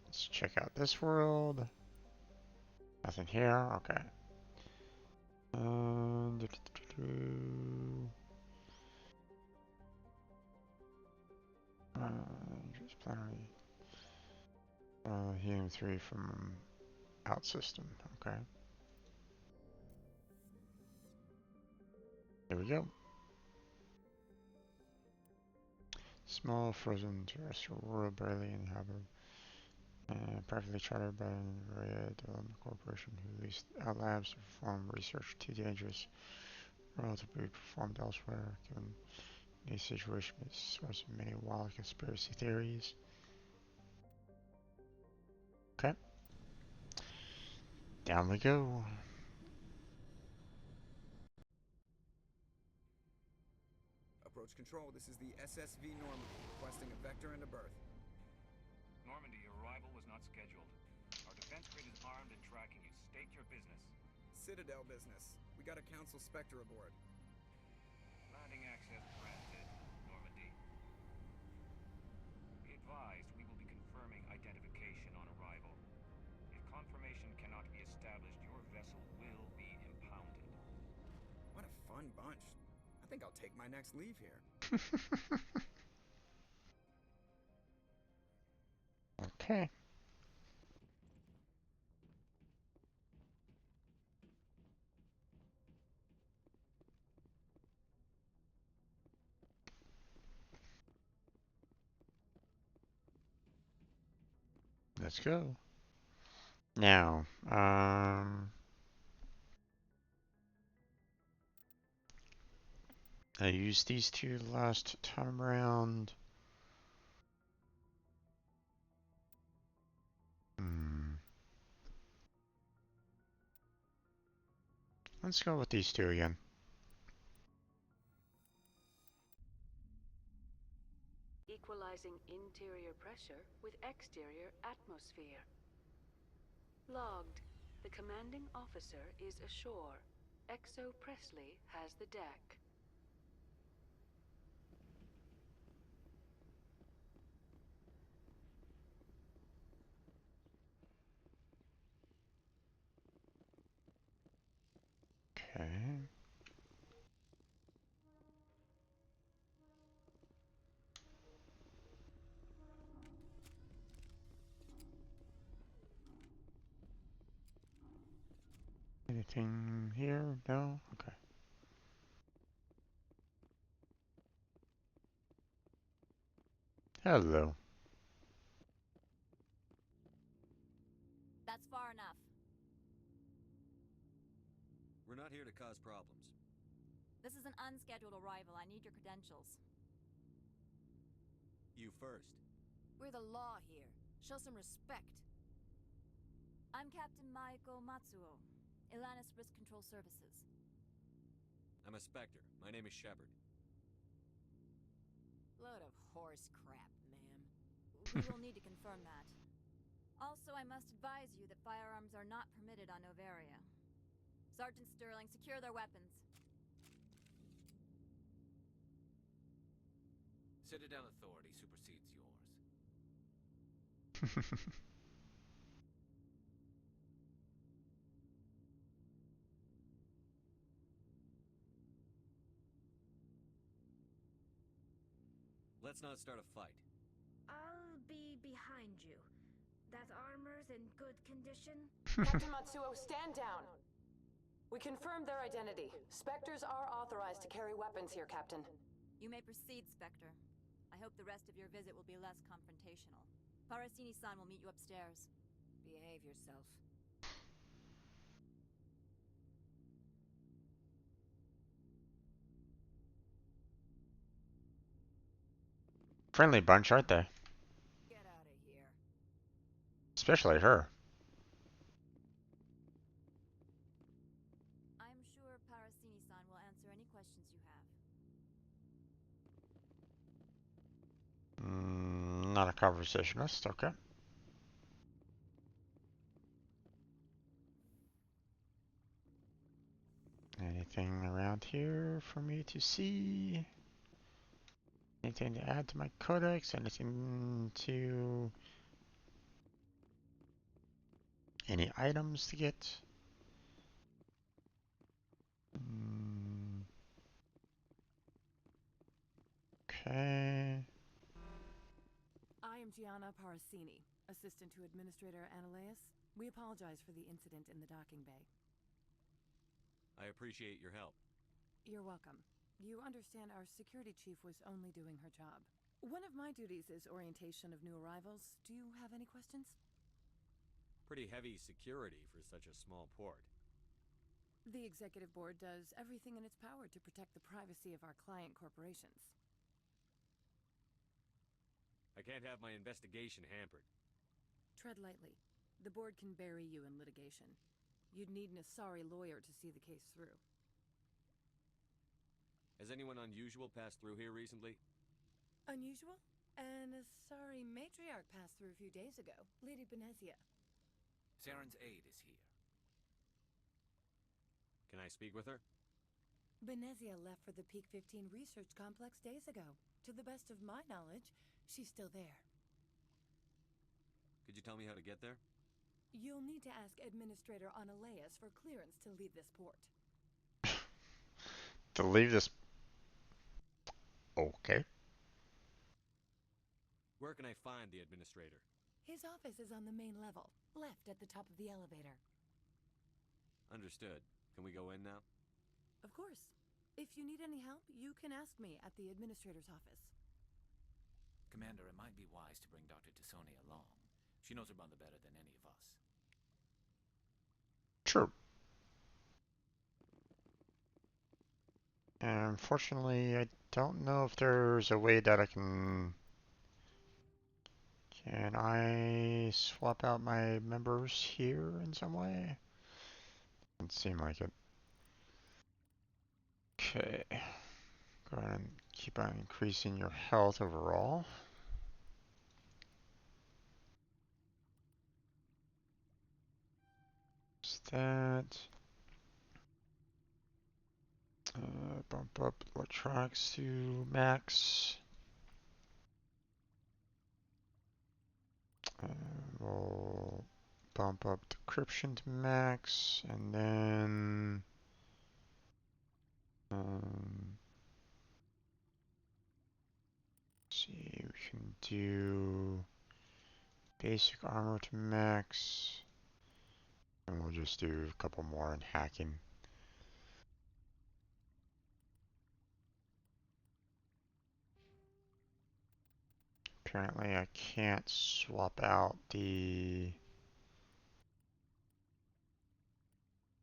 Let's check out this world. Nothing here. Okay. Just planetary. Helium 3 from out system. Okay. Here we go. Small frozen terrestrial world barely inhabited. Privately chartered by Noveria Development Corporation, who leased out labs to perform research too dangerous world to be performed elsewhere. Given the situation, is the source of many wild conspiracy theories. Okay. Down we go. Approach control, this is the SSV Normandy, requesting a vector and a berth. Normandy, your arrival was not scheduled. Our defense grid is armed and tracking you. State your business. Citadel business. We got a Council Spectre aboard. Landing access granted, Normandy. Be advised, we will be confirming identification on arrival. If confirmation cannot be established, your vessel will be impounded. What a fun bunch. I think I'll take my next leave here. Okay. Let's go. Now, I used these two last time around. Let's go with these two again. Equalizing interior pressure with exterior atmosphere. Logged. The commanding officer is ashore. XO Presley has the deck. Okay. Anything here? No? Okay. Hello. That's far enough. We're not here to cause problems. This is an unscheduled arrival. I need your credentials. You first. We're the law here. Show some respect. I'm Captain Maiko Matsuo, Ilanis Risk Control Services. I'm a Spectre. My name is Shepard. Load of horse crap, ma'am. We will need to confirm that. Also, I must advise you that firearms are not permitted on Noveria. Sergeant Sterling, secure their weapons. Citadel authority supersedes yours. Let's not start a fight. I'll be behind you. That armor's in good condition? Captain Matsuo, stand down. We confirmed their identity. Spectres are authorized to carry weapons here, Captain. You may proceed, Spectre. I hope the rest of your visit will be less confrontational. Parasini-san will meet you upstairs. Behave yourself. Friendly bunch, aren't they? Get out of here. Especially her. I'm sure Parasini-san will answer any questions you have. Not a conversationalist, okay. Anything around here for me to see? Anything to add to my codex? Anything to... Any items to get? Okay. I am Gianna Parasini, assistant to Administrator Ananias. We apologize for the incident in the docking bay. I appreciate your help. You're welcome. You understand our security chief was only doing her job. One of my duties is orientation of new arrivals. Do you have any questions? Pretty heavy security for such a small port. The executive board does everything in its power to protect the privacy of our client corporations. I can't have my investigation hampered. Tread lightly. The board can bury you in litigation. You'd need an Asari lawyer to see the case through. Has anyone unusual passed through here recently? Unusual? An Asari matriarch passed through a few days ago, Lady Benezia. Saren's aide is here. Can I speak with her? Benezia left for the Peak 15 research complex days ago. To the best of my knowledge, she's still there. Could you tell me how to get there? You'll need to ask Administrator Ananias for clearance to leave this port. To leave this... Okay. Where can I find the administrator? His office is on the main level, left at the top of the elevator. Understood. Can we go in now? Of course. If you need any help, you can ask me at the administrator's office. Commander, it might be wise to bring Dr. Tassoni along. She knows her mother better than any of us. True. Unfortunately, I don't know if there's a way that I can... Can I swap out my members here in some way? Doesn't seem like it. Okay. Go ahead and keep on increasing your health overall. that. Bump up electronics to max. We'll bump up decryption to max, and then let's see, we can do basic armor to max, and we'll just do a couple more in hacking. Apparently I can't swap out the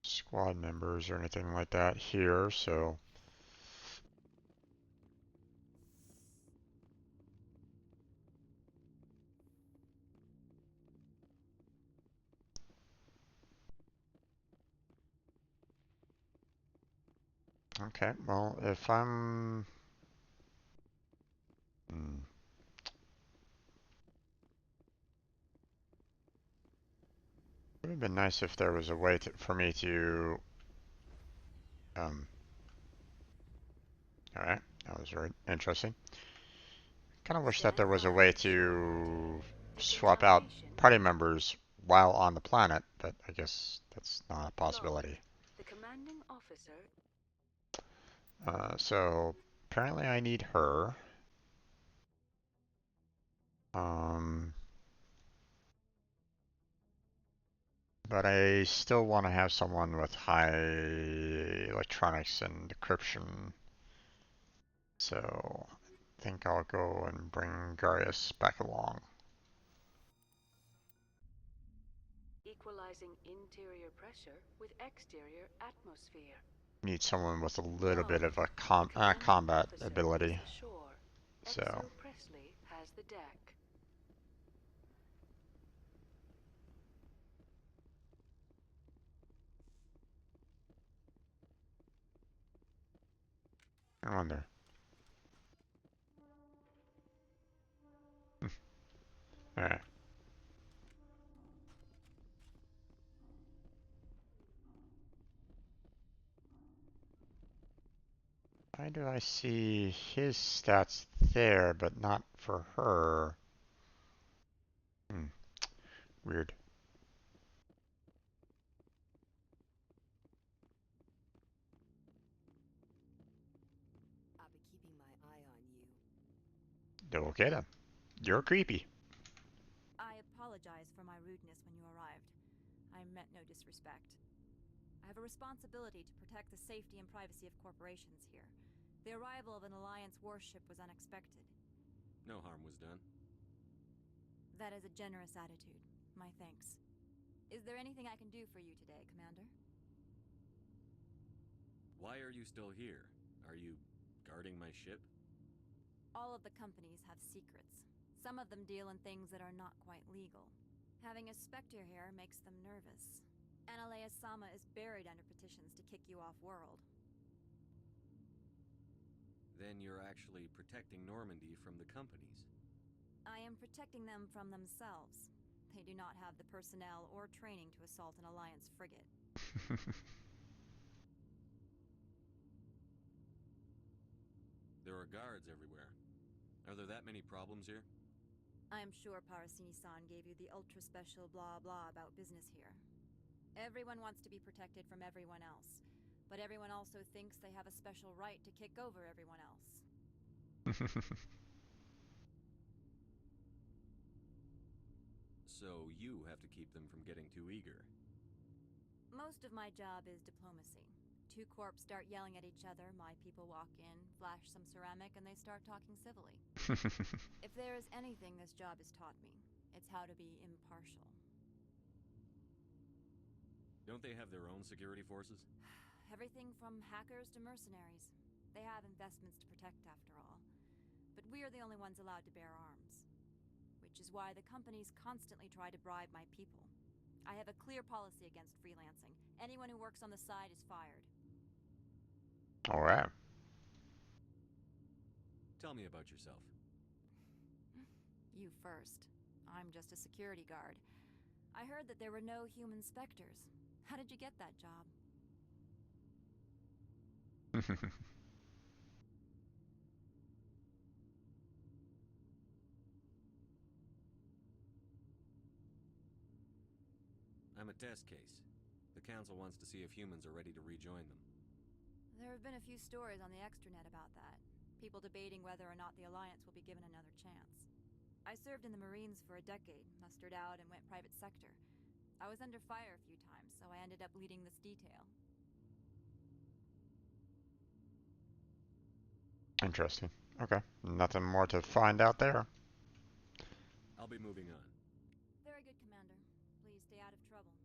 squad members or anything like that here, so okay, well, if I'm it would have been nice if there was a way for me to alright, that was very interesting. Kind of wish that there was a way to swap out party members while on the planet, but I guess that's not a possibility. The commanding officer. So apparently I need her. But I still want to have someone with high electronics and decryption. So I think I'll go and bring Garius back along. Equalizing interior pressure with exterior atmosphere. Need someone with a little bit of a combat ability. So. Presley has the deck. I wonder. Alright. Why do I see his stats there, but not for her? Weird. I'll be keeping my eye on you. Okay then. You're creepy. I apologize for my rudeness when you arrived. I meant no disrespect. I have a responsibility to protect the safety and privacy of corporations here. The arrival of an Alliance warship was unexpected. No harm was done. That is a generous attitude. My thanks. Is there anything I can do for you today, Commander? Why are you still here? Are you guarding my ship? All of the companies have secrets. Some of them deal in things that are not quite legal. Having a Spectre here makes them nervous. Analea Sama is buried under petitions to kick you off-world. Then you're actually protecting Normandy from the companies. I am protecting them from themselves. They do not have the personnel or training to assault an Alliance frigate. There are guards everywhere. Are there that many problems here? I am sure Parasini-san gave you the ultra-special blah-blah about business here. Everyone wants to be protected from everyone else, but everyone also thinks they have a special right to kick over everyone else. So you have to keep them from getting too eager. Most of my job is diplomacy. Two corps start yelling at each other, my people walk in, flash some ceramic, and they start talking civilly. If there is anything this job has taught me, it's how to be impartial. Don't they have their own security forces? Everything from hackers to mercenaries. They have investments to protect, after all. But we are the only ones allowed to bear arms. Which is why the companies constantly try to bribe my people. I have a clear policy against freelancing. Anyone who works on the side is fired. Alright. Tell me about yourself. You first. I'm just a security guard. I heard that there were no human specters. How did you get that job? I'm a test case. The Council wants to see if humans are ready to rejoin them. There have been a few stories on the extranet about that. People debating whether or not the Alliance will be given another chance. I served in the Marines for a decade, mustered out, and went private sector. I was under fire a few times, so I ended up leading this detail. Interesting. Okay. Nothing more to find out there. I'll be moving on. Very good, Commander. Please stay out of trouble.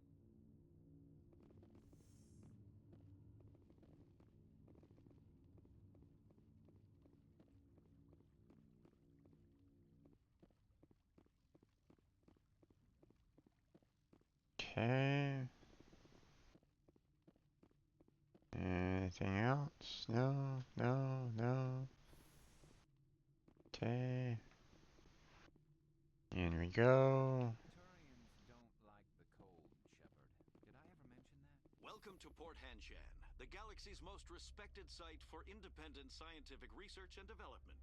Okay. Anything else? No, no, no. Okay. In we go. Turians don't like the cold, Shepard. Did I ever mention that? Welcome to Port Hanshan, the galaxy's most respected site for independent scientific research and development.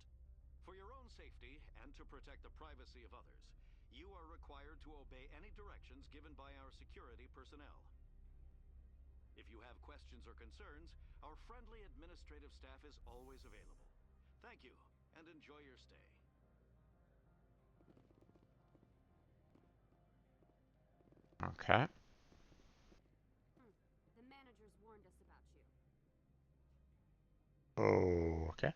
For your own safety and to protect the privacy of others, you are required to obey any directions given by our security personnel. If you have questions or concerns, our friendly administrative staff is always available. Thank you, and enjoy your stay. Okay. The managers warned us about you. Okay.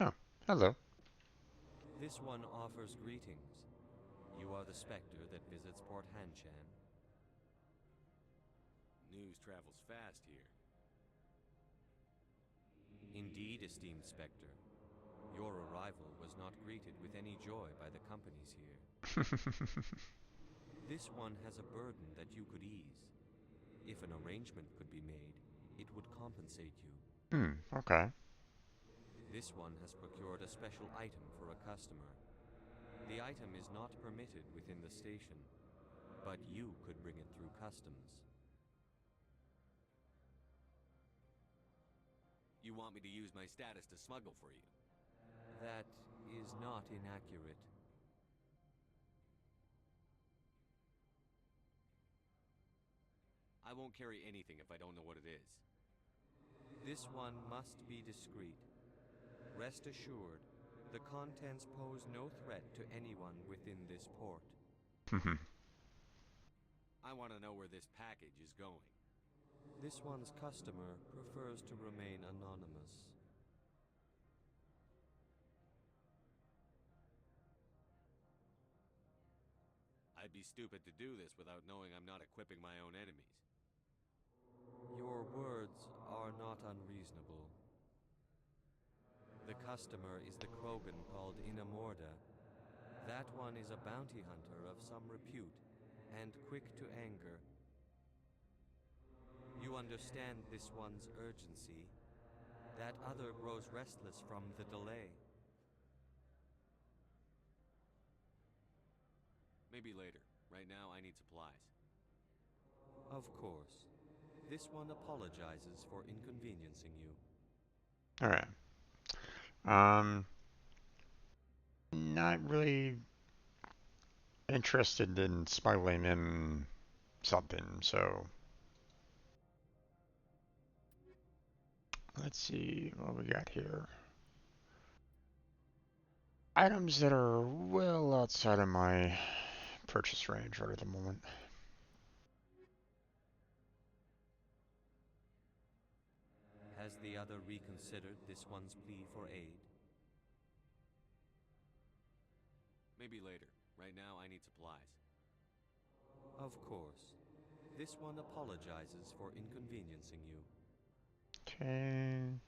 Oh, hello. This one offers greetings. You are the Spectre that visits Port Hanshan. News travels fast here. Indeed, esteemed Spectre. Your arrival was not greeted with any joy by the companies here. This one has a burden that you could ease. If an arrangement could be made, it would compensate you. Okay. This one has procured a special item for a customer. The item is not permitted within the station, but you could bring it through customs. You want me to use my status to smuggle for you? That is not inaccurate. I won't carry anything if I don't know what it is. This one must be discreet. Rest assured, the contents pose no threat to anyone within this port. I want to know where this package is going. This one's customer prefers to remain anonymous. I'd be stupid to do this without knowing I'm not equipping my own enemies. Your words are not unreasonable. The customer is the Krogan called Inamorda. That one is a bounty hunter of some repute, and quick to anger. You understand this one's urgency. That other grows restless from the delay. Maybe later. Right now, I need supplies. Of course. This one apologizes for inconveniencing you. Alright. Not really interested in smuggling in something, so let's see what we got here. Items that are well outside of my purchase range right at the moment. Has the other reconsidered this one's plea for aid? Maybe later. Right now, I need supplies. Of course. This one apologizes for inconveniencing you. Okay.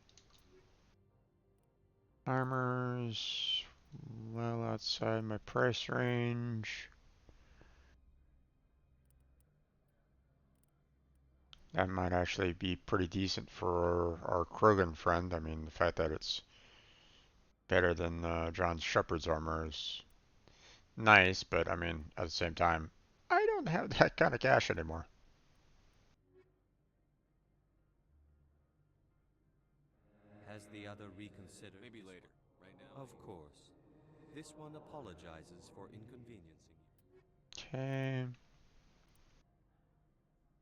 Armor's well outside my price range. That might actually be pretty decent for our Krogan friend. I mean, the fact that it's better than John Shepard's armor is nice, but I mean, at the same time, I don't have that kind of cash anymore. Has the other reconsidered? Maybe later. Right now. Of course. This one apologizes for inconveniencing you. Okay.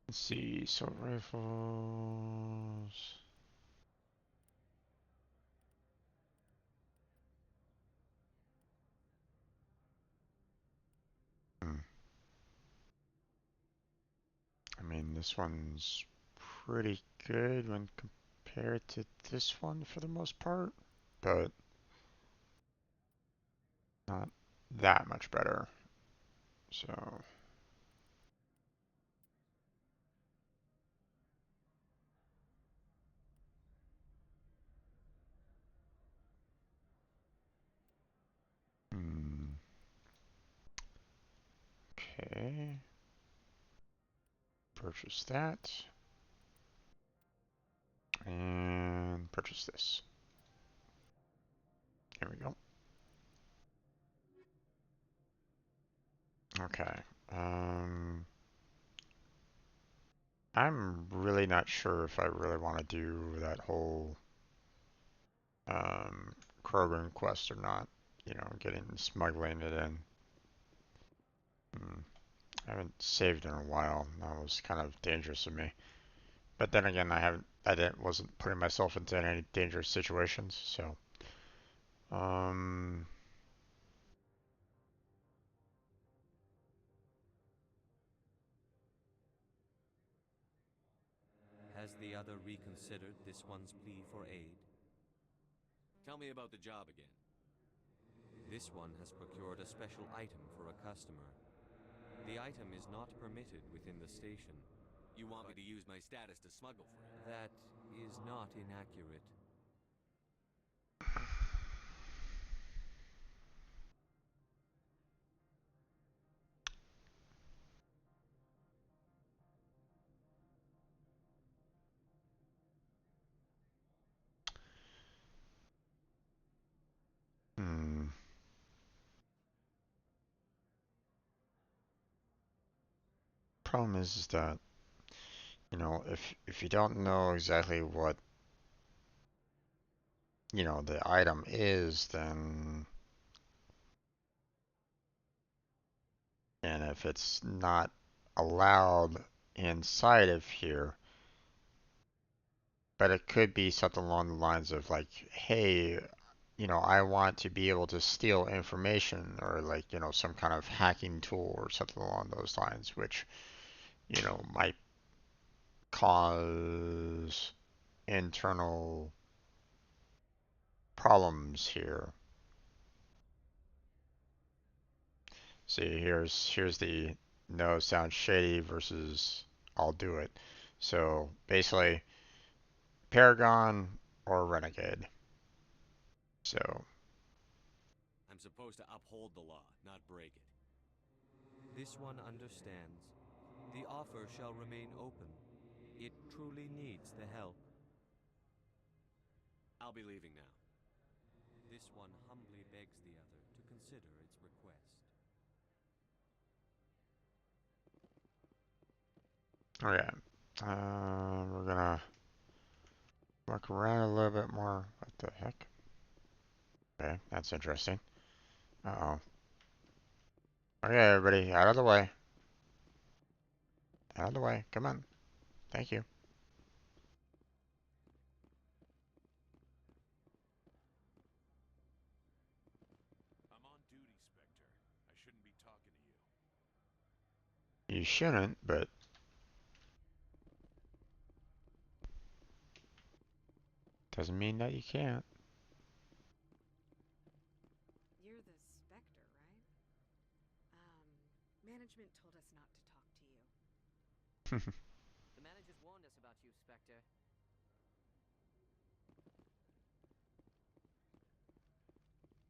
Let's see, assault rifles. I mean, this one's pretty good when compared to this one for the most part, but not that much better. So, okay. Purchase that. And purchase this. There we go. Okay. I'm really not sure if I really want to do that whole Krogan quest or not. You know, getting smuggling it in. I haven't saved in a while. That was kind of dangerous of me. But then again, wasn't putting myself into any dangerous situations. So, Has the other reconsidered this one's plea for aid? Tell me about the job again. This one has procured a special item for a customer. The item is not permitted within the station. You want me to use my status to smuggle for you? That is not inaccurate. Problem is that, you know, if you don't know exactly what, you know, the item is, then, and if it's not allowed inside of here, but it could be something along the lines of like, hey, you know, I want to be able to steal information, or like, you know, some kind of hacking tool or something along those lines, which, you know, might cause internal problems here. See, here's the no, sounds shady versus I'll do it. So basically, Paragon or Renegade. So I'm supposed to uphold the law, not break it. This one understands. The offer shall remain open. It truly needs the help. I'll be leaving now. This one humbly begs the other to consider its request. okay, we're gonna look around a little bit more. What the heck? Okay, that's interesting. Uh-oh. Okay, everybody, out of the way. Out of the way. Come on. Thank you. I'm on duty, Spectre. I shouldn't be talking to you. You shouldn't, but doesn't mean that you can't. You're the Spectre, right? Management told us not to talk to you. The managers warned us about you, Spectre.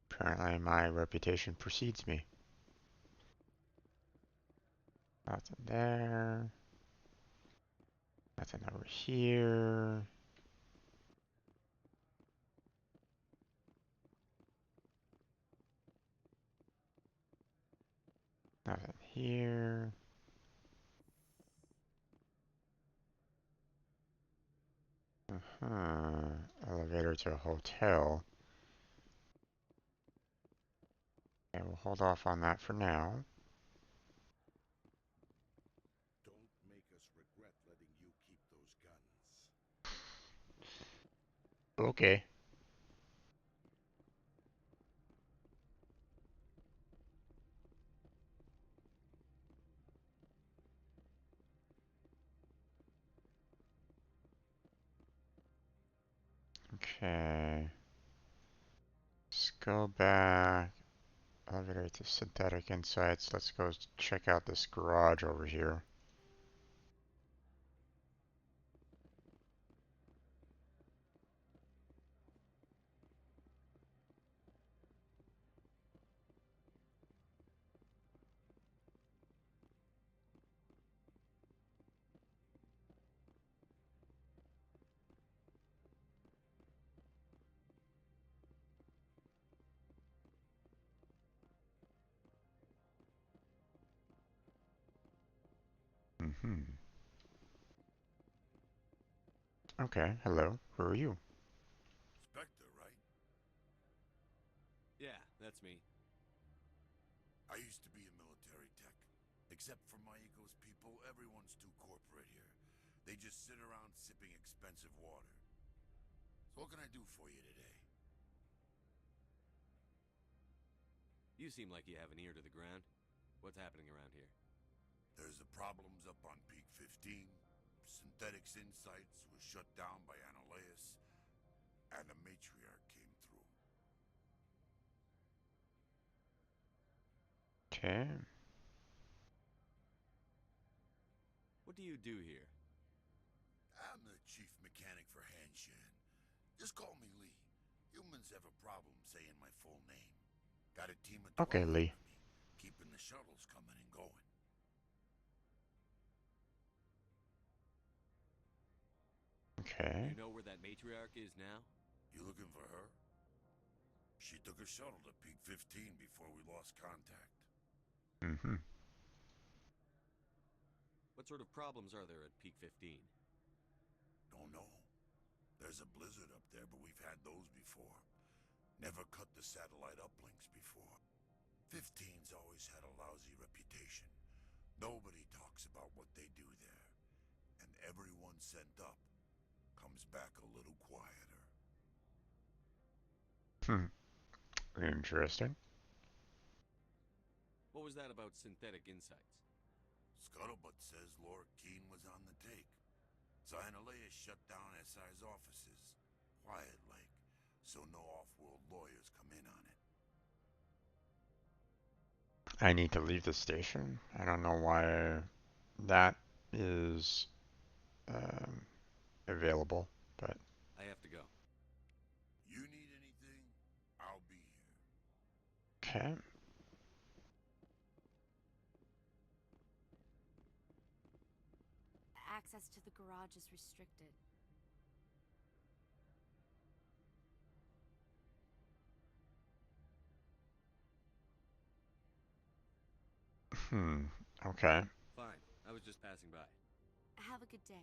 Apparently my reputation precedes me. Nothing there. Nothing over here. Nothing here. Elevator to a hotel. Okay, we'll hold off on that for now. Don't make us regret letting you keep those guns. Okay. Okay. Let's go back. Elevator to Synthetic Insights. Let's go check out this garage over here. Okay, hello. Who are you? Spectre, right? Yeah, that's me. I used to be a military tech. Except for Maiko's people, everyone's too corporate here. They just sit around sipping expensive water. So what can I do for you today? You seem like you have an ear to the ground. What's happening around here? There's the problems up on Peak 15. Synthetics Insights was shut down by Ananias, and a matriarch came through. Okay. What do you do here? I'm the chief mechanic for Hanshan. Just call me Lee. Humans have a problem saying my full name. Got a team of 12 Okay, Lee. under me, keeping the shuttles coming and going. Okay. You know where that matriarch is now? You looking for her? She took a shuttle to Peak 15 before we lost contact. What sort of problems are there at Peak 15? Don't know. There's a blizzard up there, but we've had those before. Never cut the satellite uplinks before. 15's always had a lousy reputation. Nobody talks about what they do there. And everyone sent up comes back a little quieter. Interesting. What was that about Synthetic Insights? Scuttlebutt says Laura Keene was on the take. Ananias shut down SI's offices. Quiet like, so no off-world lawyers come in on it. I need to leave the station. I don't know why that is available, but... I have to go. You need anything, I'll be here. Okay. Access to the garage is restricted. Okay. Fine. I was just passing by. Have a good day.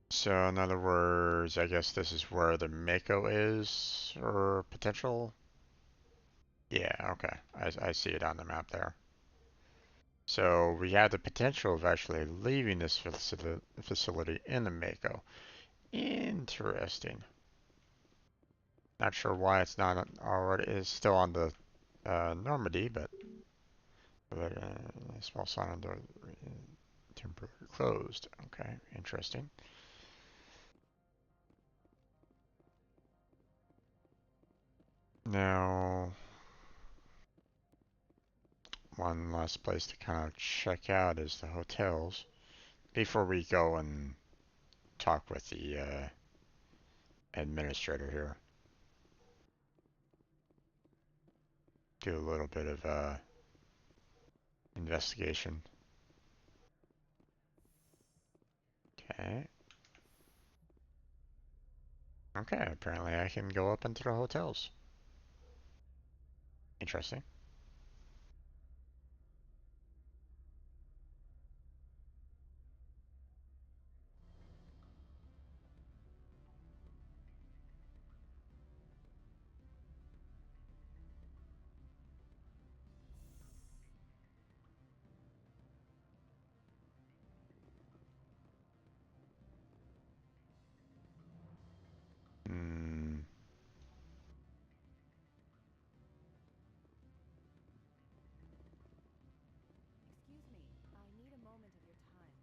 So, in other words, I guess this is where the Mako is, or potential? Yeah, okay. I see it on the map there. So, we have the potential of actually leaving this facility in the Mako. Interesting. Not sure why it's not already, it's still on the Normandy, but a small sign on the temporarily closed. Okay, interesting. Now, one last place to kind of check out is the hotels before we go and talk with the administrator here. Do a little bit of investigation. Okay. Okay, apparently I can go up into the hotels. Interesting. Hmm. Excuse me, I need a moment of your time.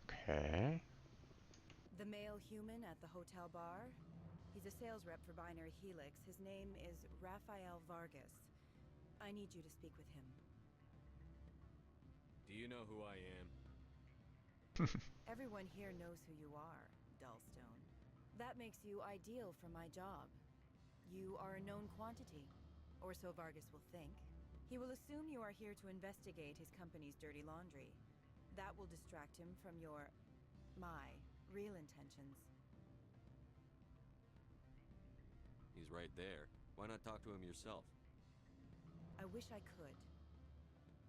Okay. The male human at the hotel bar? He's a sales rep for Binary Helix. His name is Rafael Vargas. I need you to speak with him. Do you know who I am? Everyone here knows who you are, Dullstone. That makes you ideal for my job. You are a known quantity, or so Vargas will think. He will assume you are here to investigate his company's dirty laundry. That will distract him from my real intentions. He's right there. Why not talk to him yourself? I wish I could.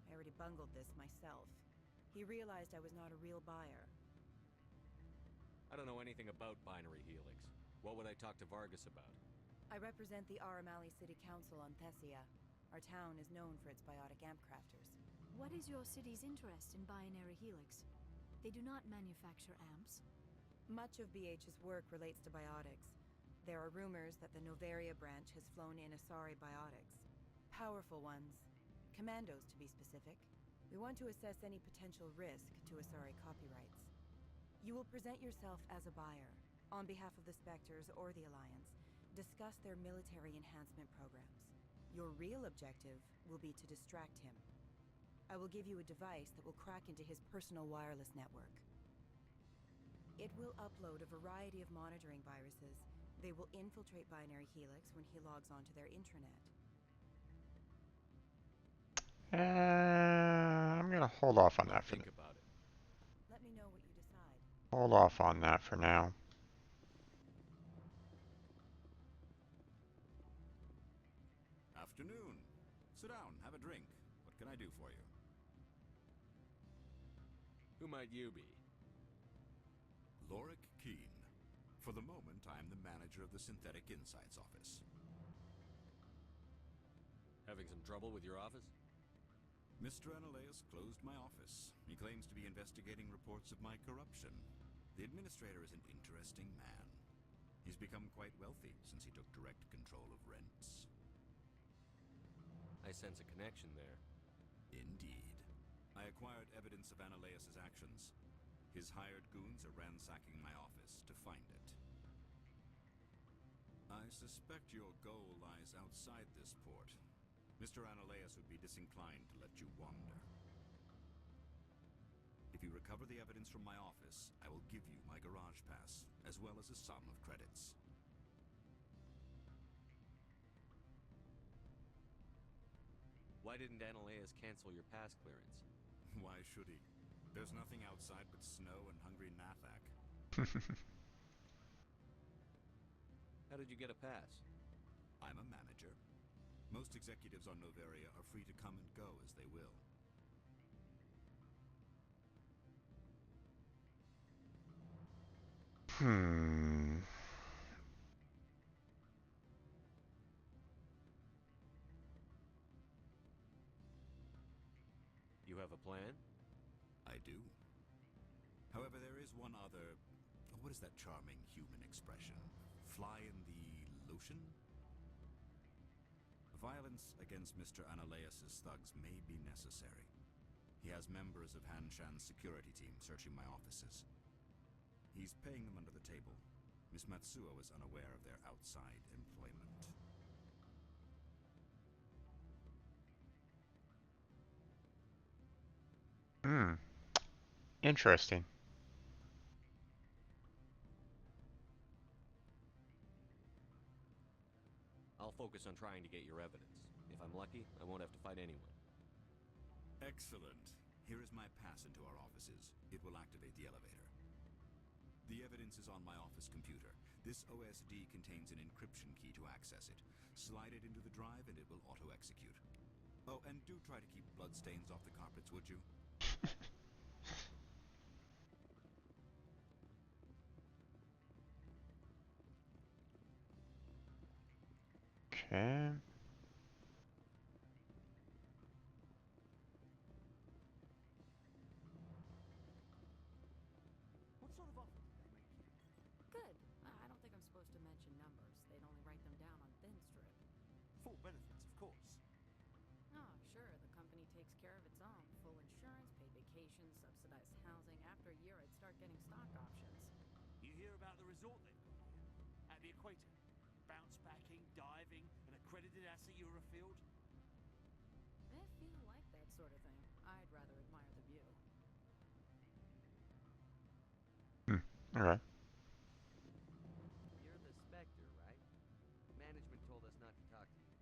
I already bungled this myself. He realized I was not a real buyer. I don't know anything about Binary Helix. What would I talk to Vargas about? I represent the Aramali City Council on Thessia. Our town is known for its biotic amp crafters. What is your city's interest in Binary Helix? They do not manufacture amps. Much of BH's work relates to biotics. There are rumors that the Noveria branch has flown in Asari biotics. Powerful ones. Commandos, to be specific. We want to assess any potential risk to Asari copyrights. You will present yourself as a buyer, on behalf of the Spectres or the Alliance. Discuss their military enhancement programs. Your real objective will be to distract him. I will give you a device that will crack into his personal wireless network. It will upload a variety of monitoring viruses. They will infiltrate Binary Helix when he logs onto their intranet. I'm gonna hold off on that for Think about it. Let me know what you decide. hold off on that for now. Afternoon. Sit down, have a drink. What can I do for you? Who might you be? Lorik Keen. For the moment, I am the manager of the Synthetic Insights office. Having some trouble with your office? Mr. Analeus closed my office. He claims to be investigating reports of my corruption. The administrator is an interesting man. He's become quite wealthy since he took direct control of rents. I sense a connection there. Indeed. I acquired evidence of Analeus' actions. His hired goons are ransacking my office to find it. I suspect your goal lies outside this port. Mr. Analeus would be disinclined to let you wander. If you recover the evidence from my office, I will give you my garage pass, as well as a sum of credits. Why didn't Analeus cancel your pass clearance? Why should he? There's nothing outside but snow and hungry Nathak. How did you get a pass? I'm a manager. Most executives on Noveria are free to come and go as they will. You have a plan? I do. However, there is one other... what is that charming human expression? Fly in the lotion? Violence against Mr. Analeus' thugs may be necessary. He has members of Hanshan's security team searching my offices. He's paying them under the table. Miss Matsuo is unaware of their outside employment. Interesting. I'll focus on trying to get your evidence. If I'm lucky, I won't have to fight anyone. Excellent. Here is my pass into our offices. It will activate the elevator. The evidence is on my office computer. This OSD contains an encryption key to access it. Slide it into the drive and it will auto-execute. Oh, and do try to keep bloodstains off the carpets, would you? Okay. What sort of offer did they make you? Good. I don't think I'm supposed to mention numbers. They'd only write them down on thin strip. Full benefits, of course. Oh, sure, the company takes care of its own. Full insurance, paid vacation, subsidized housing. After a year, I'd start getting stock options. You hear about the resort they've got here? At the equator. Bounce backing, diving, an accredited asset Eurofield. If you like that sort of thing, I'd rather admire the view. Alright. You're the Spectre, right? Management told us not to talk to you.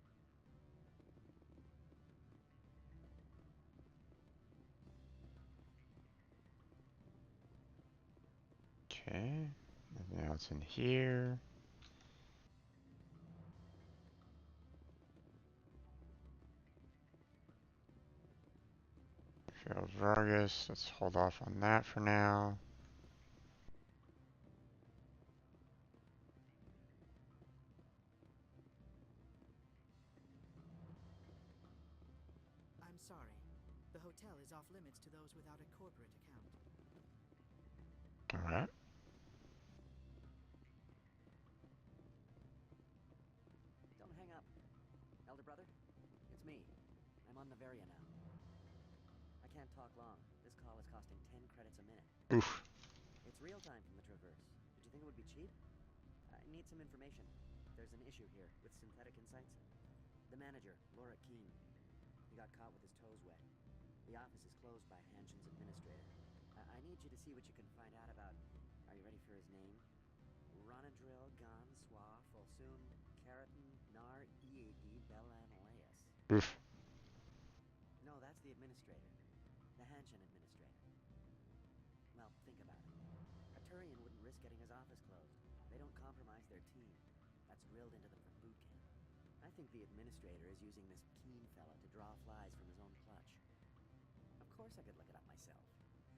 Okay. Nothing else in here. Failed Vargas. Let's hold off on that for now. I'm sorry. The hotel is off limits to those without a corporate account. Alright. Don't hang up. Elder brother, it's me. I'm on Noveria now. I can't talk long. This call is costing 10 credits a minute. Oof. It's real time from the Traverse. Did you think it would be cheap? I need some information. There's an issue here with synthetic insights. The manager, Laura Keene, he got caught with his toes wet. The office is closed by Hanshen's administrator. I need you to see what you can find out about... Are you ready for his name? Ronadril Gan Swa Folsum Keratin Nar Ead Belanaleus. Oof. No, that's the administrator. The Hanshen administrator. Well, think about it. A Turian wouldn't risk getting his office closed. They don't compromise their team. That's drilled into them from boot camp. I think the administrator is using this Keene fella to draw flies from his own clutch. Of course I could look it up myself.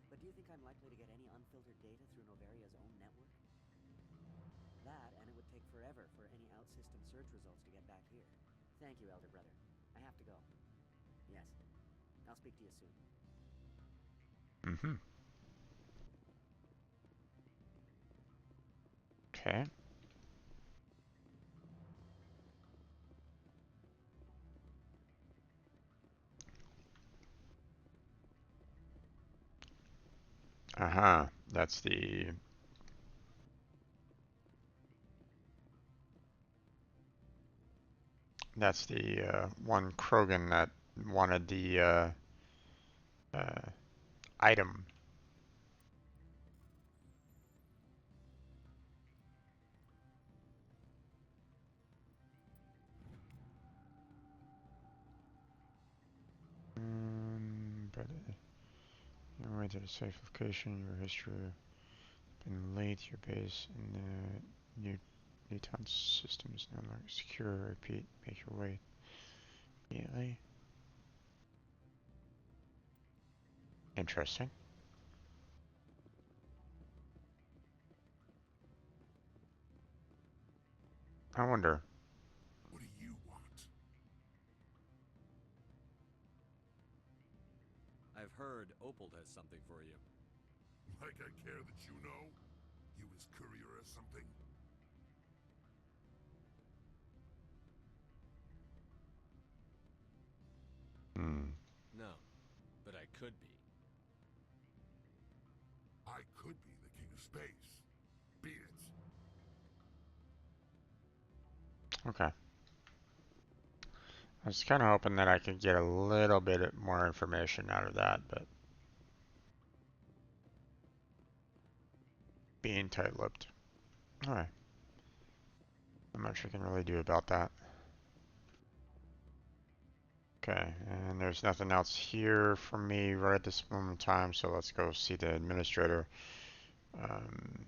But do you think I'm likely to get any unfiltered data through Noveria's own network? That, and it would take forever for any out-system search results to get back here. Thank you, Elder Brother. I have to go. Yes. I'll speak to you soon. Mm-hmm. Okay. Uh-huh. That's the... That's the one Krogan that wanted the item. But your way to a safe location, your history been late, your base in the Newton system is no longer secure. Repeat, make your way immediately. Interesting. I wonder. What do you want? I've heard Opal has something for you. Like I care that you know? You his courier or something? No, but I could be. I could be the king of space. Beat it. Okay. I was kind of hoping that I could get a little bit more information out of that, but being tight-lipped. Alright. Not much I can really do about that. Okay, and there's nothing else here for me right at this moment in time, so let's go see the administrator. Um,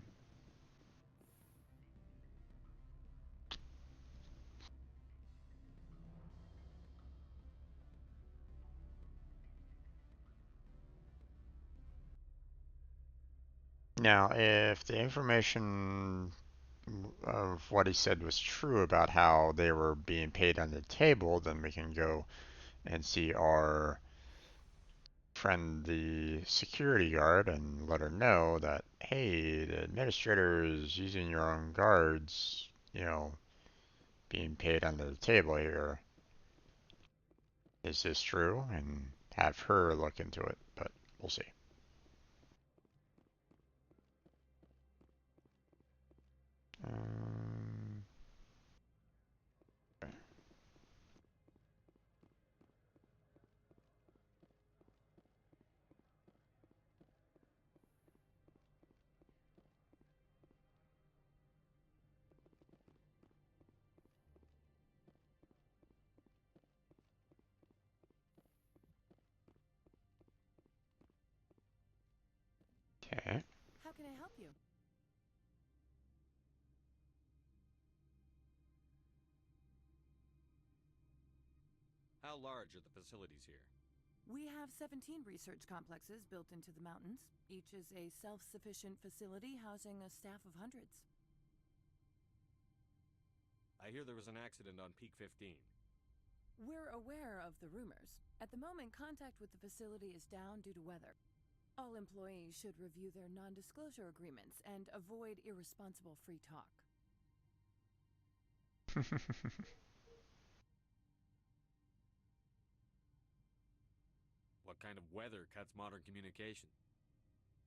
Now, if the information of what he said was true about how they were being paid under the table, then we can go and see our friend, the security guard, and let her know that, hey, the administrator is using your own guards, being paid under the table here. Is this true? And have her look into it, but we'll see. Um, okay. How can I help you? How large are the facilities here? We have 17 research complexes built into the mountains. Each is a self-sufficient facility housing a staff of hundreds. I hear there was an accident on Peak 15. We're aware of the rumors. At the moment, contact with the facility is down due to weather. All employees should review their non-disclosure agreements and avoid irresponsible free talk. What kind of weather cuts modern communication?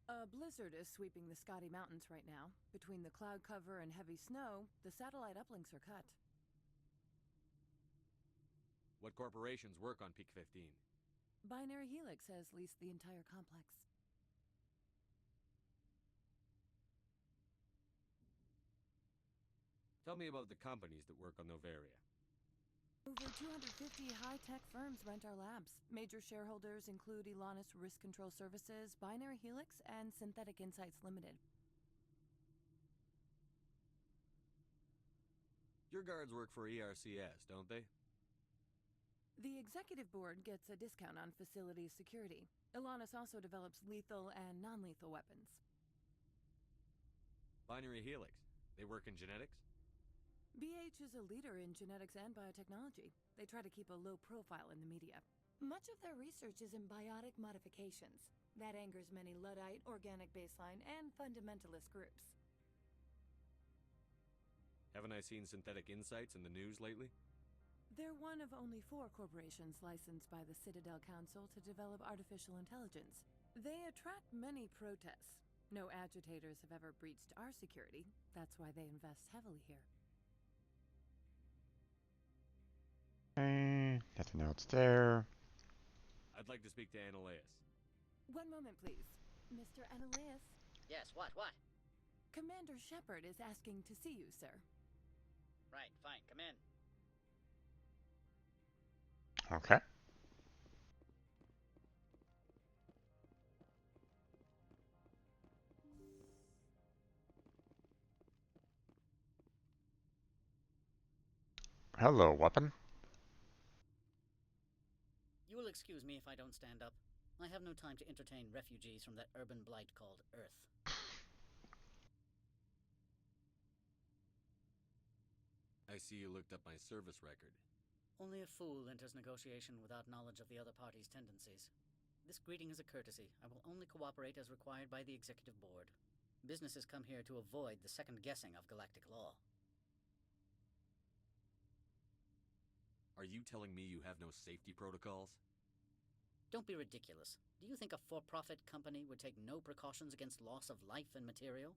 A blizzard is sweeping the Scotty Mountains right now. Between the cloud cover and heavy snow, the satellite uplinks are cut. What corporations work on Peak 15? Binary Helix has leased the entire complex. Tell me about the companies that work on Noveria. Over 250 high-tech firms rent our labs. Major shareholders include Elanus Risk Control Services, Binary Helix, and Synthetic Insights Limited. Your guards work for ERCS, don't they? The executive board gets a discount on facility security. Elanus also develops lethal and non-lethal weapons. Binary Helix. They work in genetics? BH is a leader in genetics and biotechnology. They try to keep a low profile in the media. Much of their research is in biotic modifications. That angers many Luddite, organic baseline, and fundamentalist groups. Haven't I seen Synthetic Insights in the news lately? They're one of only 4 corporations licensed by the Citadel Council to develop artificial intelligence. They attract many protests. No agitators have ever breached our security. That's why they invest heavily here. Okay, nothing else there. I'd like to speak to Ananias. One moment, please. Mr. Ananias? Yes, what? Commander Shepard is asking to see you, sir. Right, fine, come in. Okay. Hello, weapon. You will excuse me if I don't stand up. I have no time to entertain refugees from that urban blight called Earth. I see you looked up my service record. Only a fool enters negotiation without knowledge of the other party's tendencies. This greeting is a courtesy. I will only cooperate as required by the executive board. Businesses come here to avoid the second guessing of galactic law. Are you telling me you have no safety protocols? Don't be ridiculous. Do you think a for-profit company would take no precautions against loss of life and material?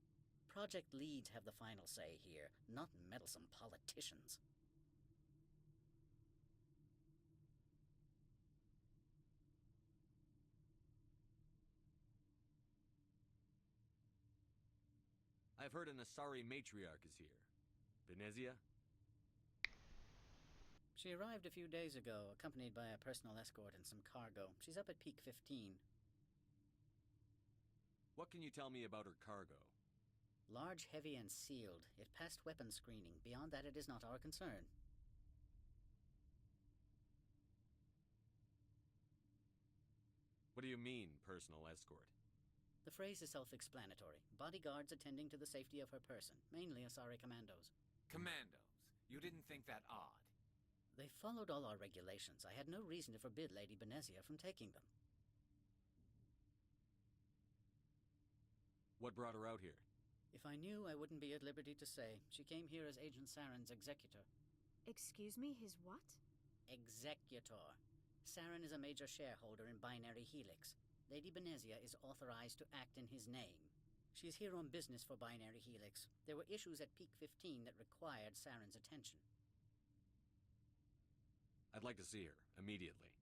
Project leads have the final say here, not meddlesome politicians. I've heard an Asari matriarch is here. Venezia? She arrived a few days ago, accompanied by a personal escort and some cargo. She's up at Peak 15. What can you tell me about her cargo? Large, heavy, and sealed. It passed weapons screening. Beyond that, it is not our concern. What do you mean, personal escort? The phrase is self-explanatory. Bodyguards attending to the safety of her person, mainly Asari commandos. Commandos? You didn't think that odd? They followed all our regulations. I had no reason to forbid Lady Benezia from taking them. What brought her out here? If I knew, I wouldn't be at liberty to say. She came here as Agent Saren's executor. Excuse me, his what? Executor. Saren is a major shareholder in Binary Helix. Lady Benezia is authorized to act in his name. She's here on business for Binary Helix. There were issues at Peak 15 that required Saren's attention. I'd like to see her, immediately.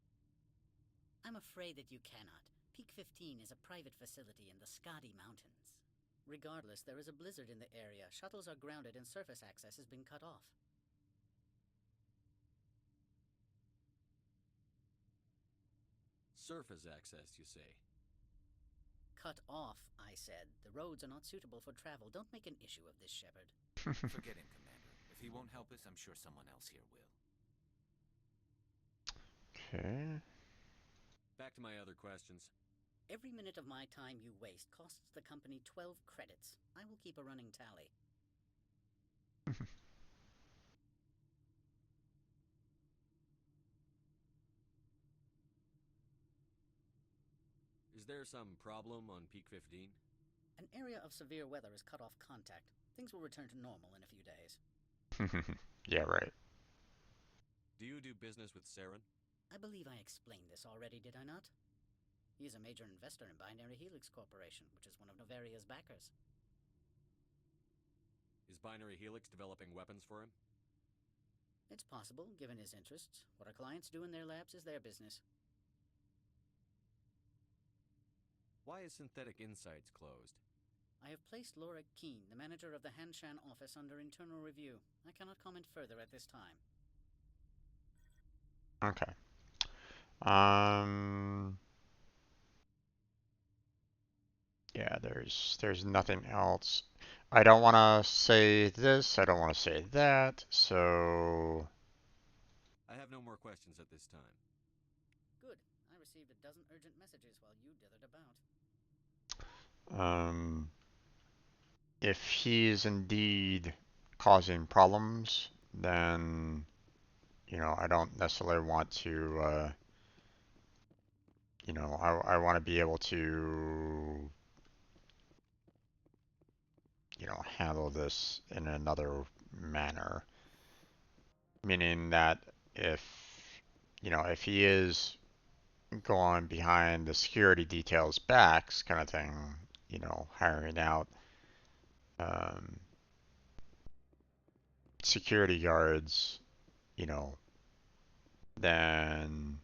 I'm afraid that you cannot. Peak 15 is a private facility in the Skadi Mountains. Regardless, there is a blizzard in the area. Shuttles are grounded and surface access has been cut off. Surface access, you say? Cut off, I said. The roads are not suitable for travel. Don't make an issue of this, Shepard. Forget him, Commander. If he won't help us, I'm sure someone else here will. Okay. Back to my other questions. Every minute of my time you waste costs the company 12 credits. I will keep a running tally. Is there some problem on Peak 15? An area of severe weather has cut off contact. Things will return to normal in a few days. Yeah, right. Do you do business with Saren? I believe I explained this already, did I not? He is a major investor in Binary Helix Corporation, which is one of Noveria's backers. Is Binary Helix developing weapons for him? It's possible, given his interests. What our clients do in their labs is their business. Why is Synthetic Insights closed? I have placed Laura Keene, the manager of the Hanshan office, under internal review. I cannot comment further at this time. Okay. Yeah, there's nothing else. I don't want to say this, I don't want to say that, so... I have no more questions at this time. Good. I received a dozen urgent messages while you dithered about. If he is indeed causing problems, then, you know, I don't necessarily want to, you know, I want to be able to, you know, handle this in another manner. Meaning that if, you know, if he is going behind the security details backs kind of thing, you know, hiring out security guards, you know, then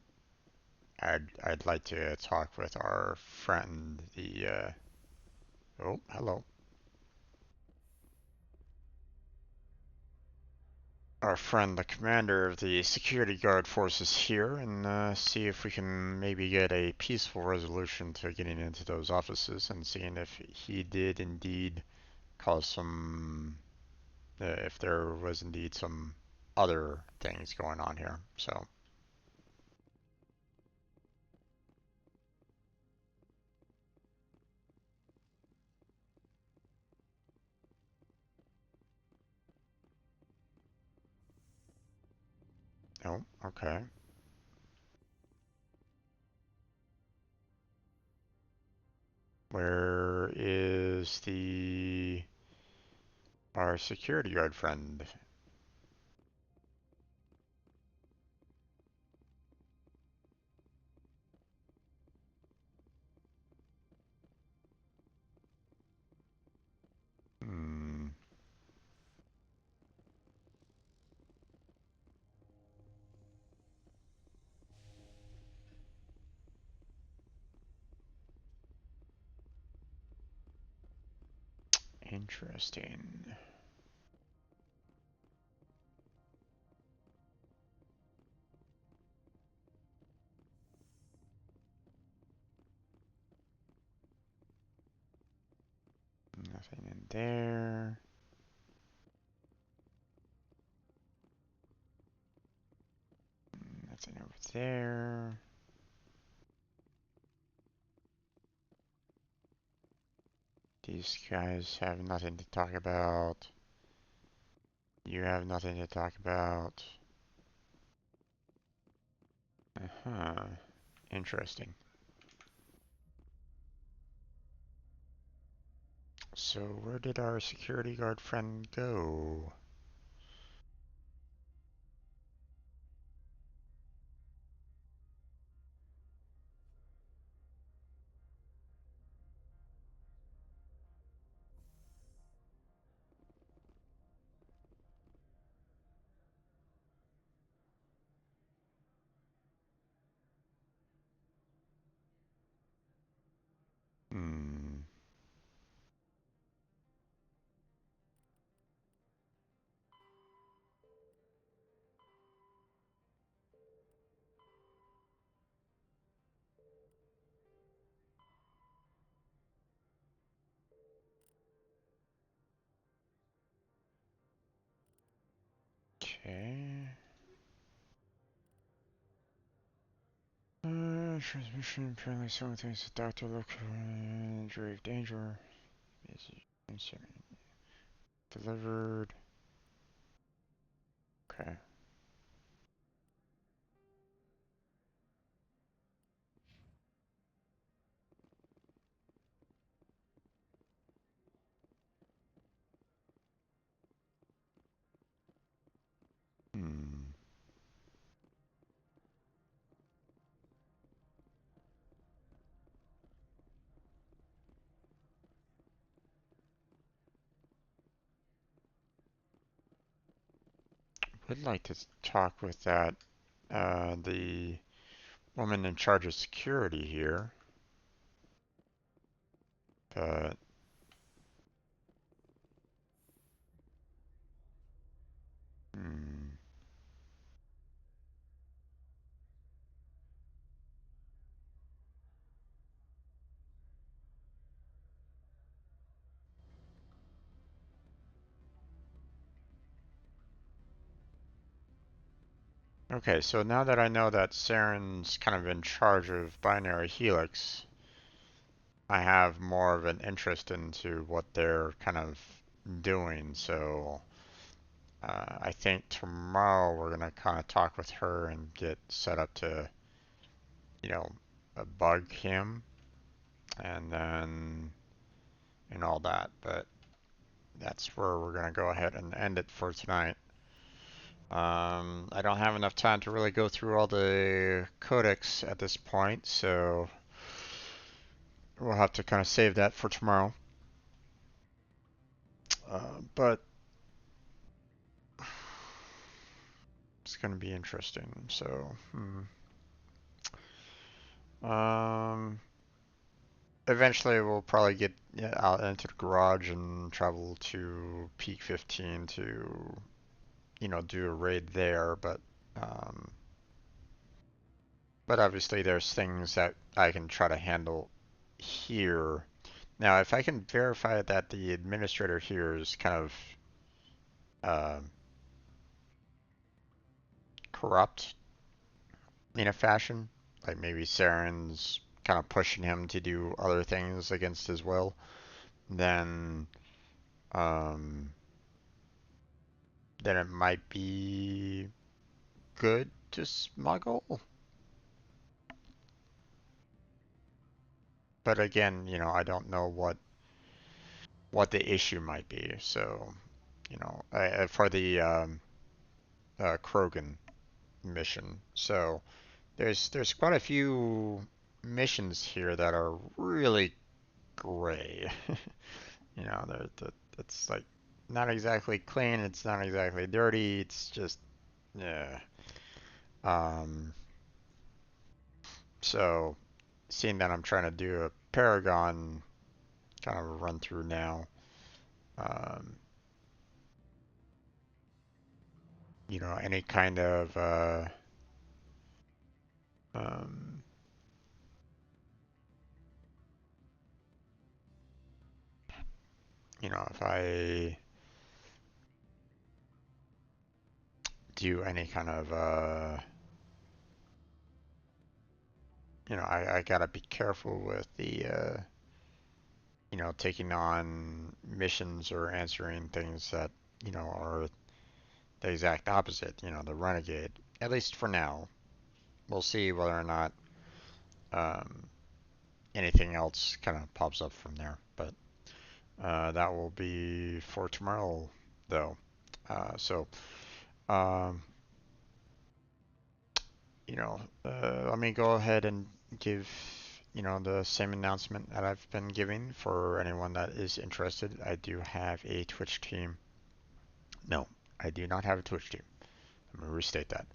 I'd like to talk with our friend, the oh, hello. Our friend, the commander of the security guard forces here, and see if we can maybe get a peaceful resolution to getting into those offices and seeing if he did indeed cause some, if there was indeed some other things going on here. So. Oh, okay. Where is our security guard friend? Hmm. Interesting. Nothing in there. Nothing over there. These guys have nothing to talk about. You have nothing to talk about. Uh-huh. Interesting. So where did our security guard friend go? Hmm. Okay. Transmission apparently someone thinks the doctor look in grave danger. Delivered. Okay. Hmm. Would like to talk with the woman in charge of security here, but hmm. Okay, so now that I know that Saren's kind of in charge of Binary Helix, I have more of an interest into what they're kind of doing. So I think tomorrow we're gonna kind of talk with her and get set up to, you know, bug him and then and all that. But that's where we're gonna go ahead and end it for tonight. I don't have enough time to really go through all the codecs at this point, so we'll have to kind of save that for tomorrow. But it's going to be interesting. So, eventually we'll probably get out into the garage and travel to Peak 15 to, do a raid there. But obviously there's things that I can try to handle here. Now, if I can verify that the administrator here is kind of corrupt in a fashion, like maybe Saren's kind of pushing him to do other things against his will, then um, then it might be good to smuggle. But again, I don't know what the issue might be. So, for the Krogan mission. So there's quite a few missions here that are really gray. It's like not exactly clean. It's not exactly dirty. It's just yeah. Um, so seeing that I'm trying to do a Paragon kind of a run through now, um, any kind of um, if I do any kind of, I gotta be careful with the, taking on missions or answering things that, are the exact opposite, the renegade. At least for now. We'll see whether or not um, anything else kind of pops up from there. But that will be for tomorrow, though. So, um, let me go ahead and give, the same announcement that I've been giving for anyone that is interested. I do have a Twitch team. No, I do not have a Twitch team. I'm going to restate that.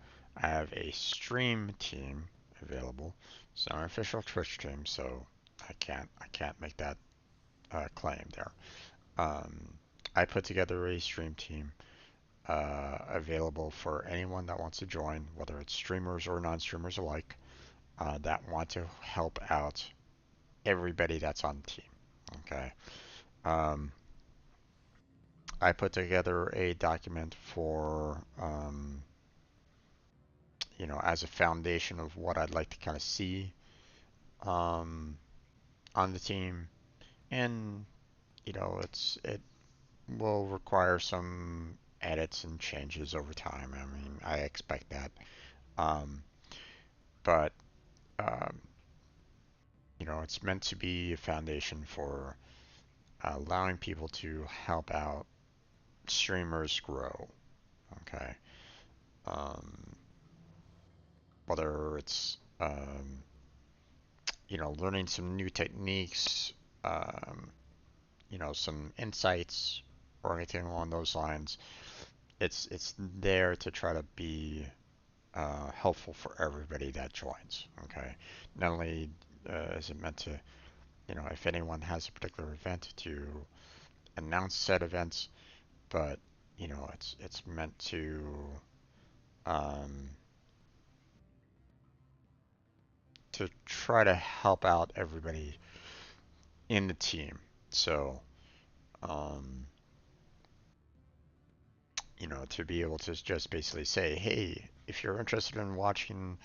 I have a stream team available. It's not an official Twitch team, so I can't make that claim there. I put together a stream team available for anyone that wants to join, whether it's streamers or non-streamers alike, that want to help out everybody that's on the team. Okay. I put together a document for, as a foundation of what I'd like to kind of see on the team, and it will require some edits and changes over time. I mean, I expect that. Um, but, um, it's meant to be a foundation for allowing people to help out streamers grow. Okay. Um, Whether it's, learning some new techniques, um, some insights or anything along those lines. It's there to try to be helpful for everybody that joins. Okay, not only is it meant to, if anyone has a particular event, to announce said events, but it's meant um, to try to help out everybody in the team. So, um, to be able to just basically say, hey, if you're interested in watching,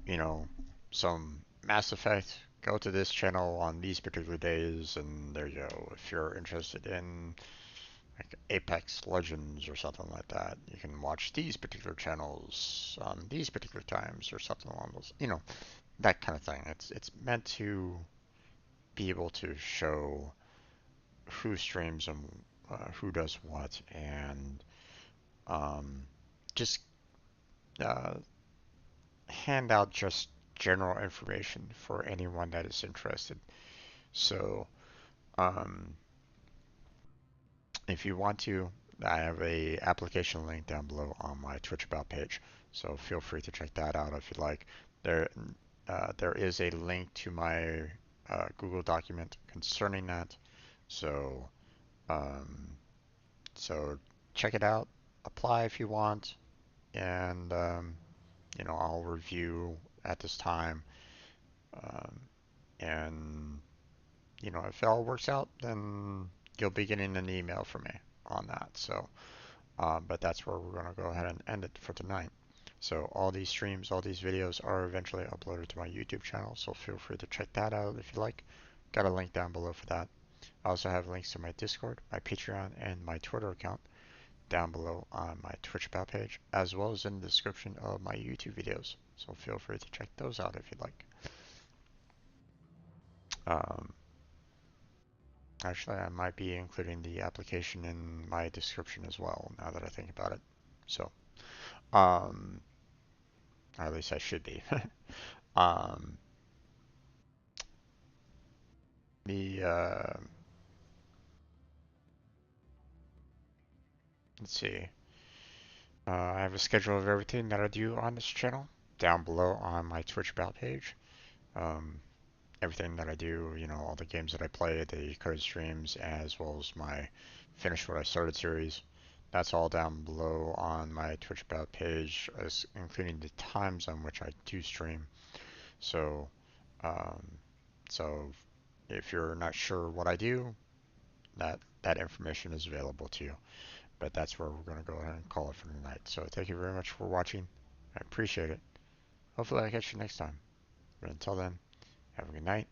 you know, some Mass Effect, go to this channel on these particular days, and there you go. If you're interested in like Apex Legends or something like that, you can watch these particular channels on these particular times or something along those, that kind of thing. It's meant to be able to show who streams and who does what, and um, just uh, hand out just general information for anyone that is interested. So, um, if you want to, I have a application link down below on my Twitch About page. So feel free to check that out if you like. There is a link to my Google document concerning that. So, um, so check it out. Apply if you want, and I'll review at this time. Um, and if it all works out, then you'll be getting an email from me on that. So, but that's where we're going to go ahead and end it for tonight. So all these streams, all these videos are eventually uploaded to my YouTube channel, so feel free to check that out if you like. Got a link down below for that. I also have links to my Discord, my Patreon, and my Twitter account down below on my Twitch About page, as well as in the description of my YouTube videos. So feel free to check those out if you'd like. Um, Actually, I might be including the application in my description as well, now that I think about it. So, or at least I should be. um, the, let's see. I have a schedule of everything that I do on this channel down below on my Twitch About page. Um, Everything that I do, all the games that I play, the code streams, as well as my Finish What I Started series. That's all down below on my Twitch About page, as including the times on which I do stream. So, um, so if you're not sure what I do, that that information is available to you. But that's where we're going to go ahead and call it for the night. So thank you very much for watching. I appreciate it. Hopefully I catch you next time. But until then, have a good night.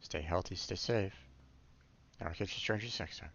Stay healthy, stay safe. And I'll catch you strangers next time.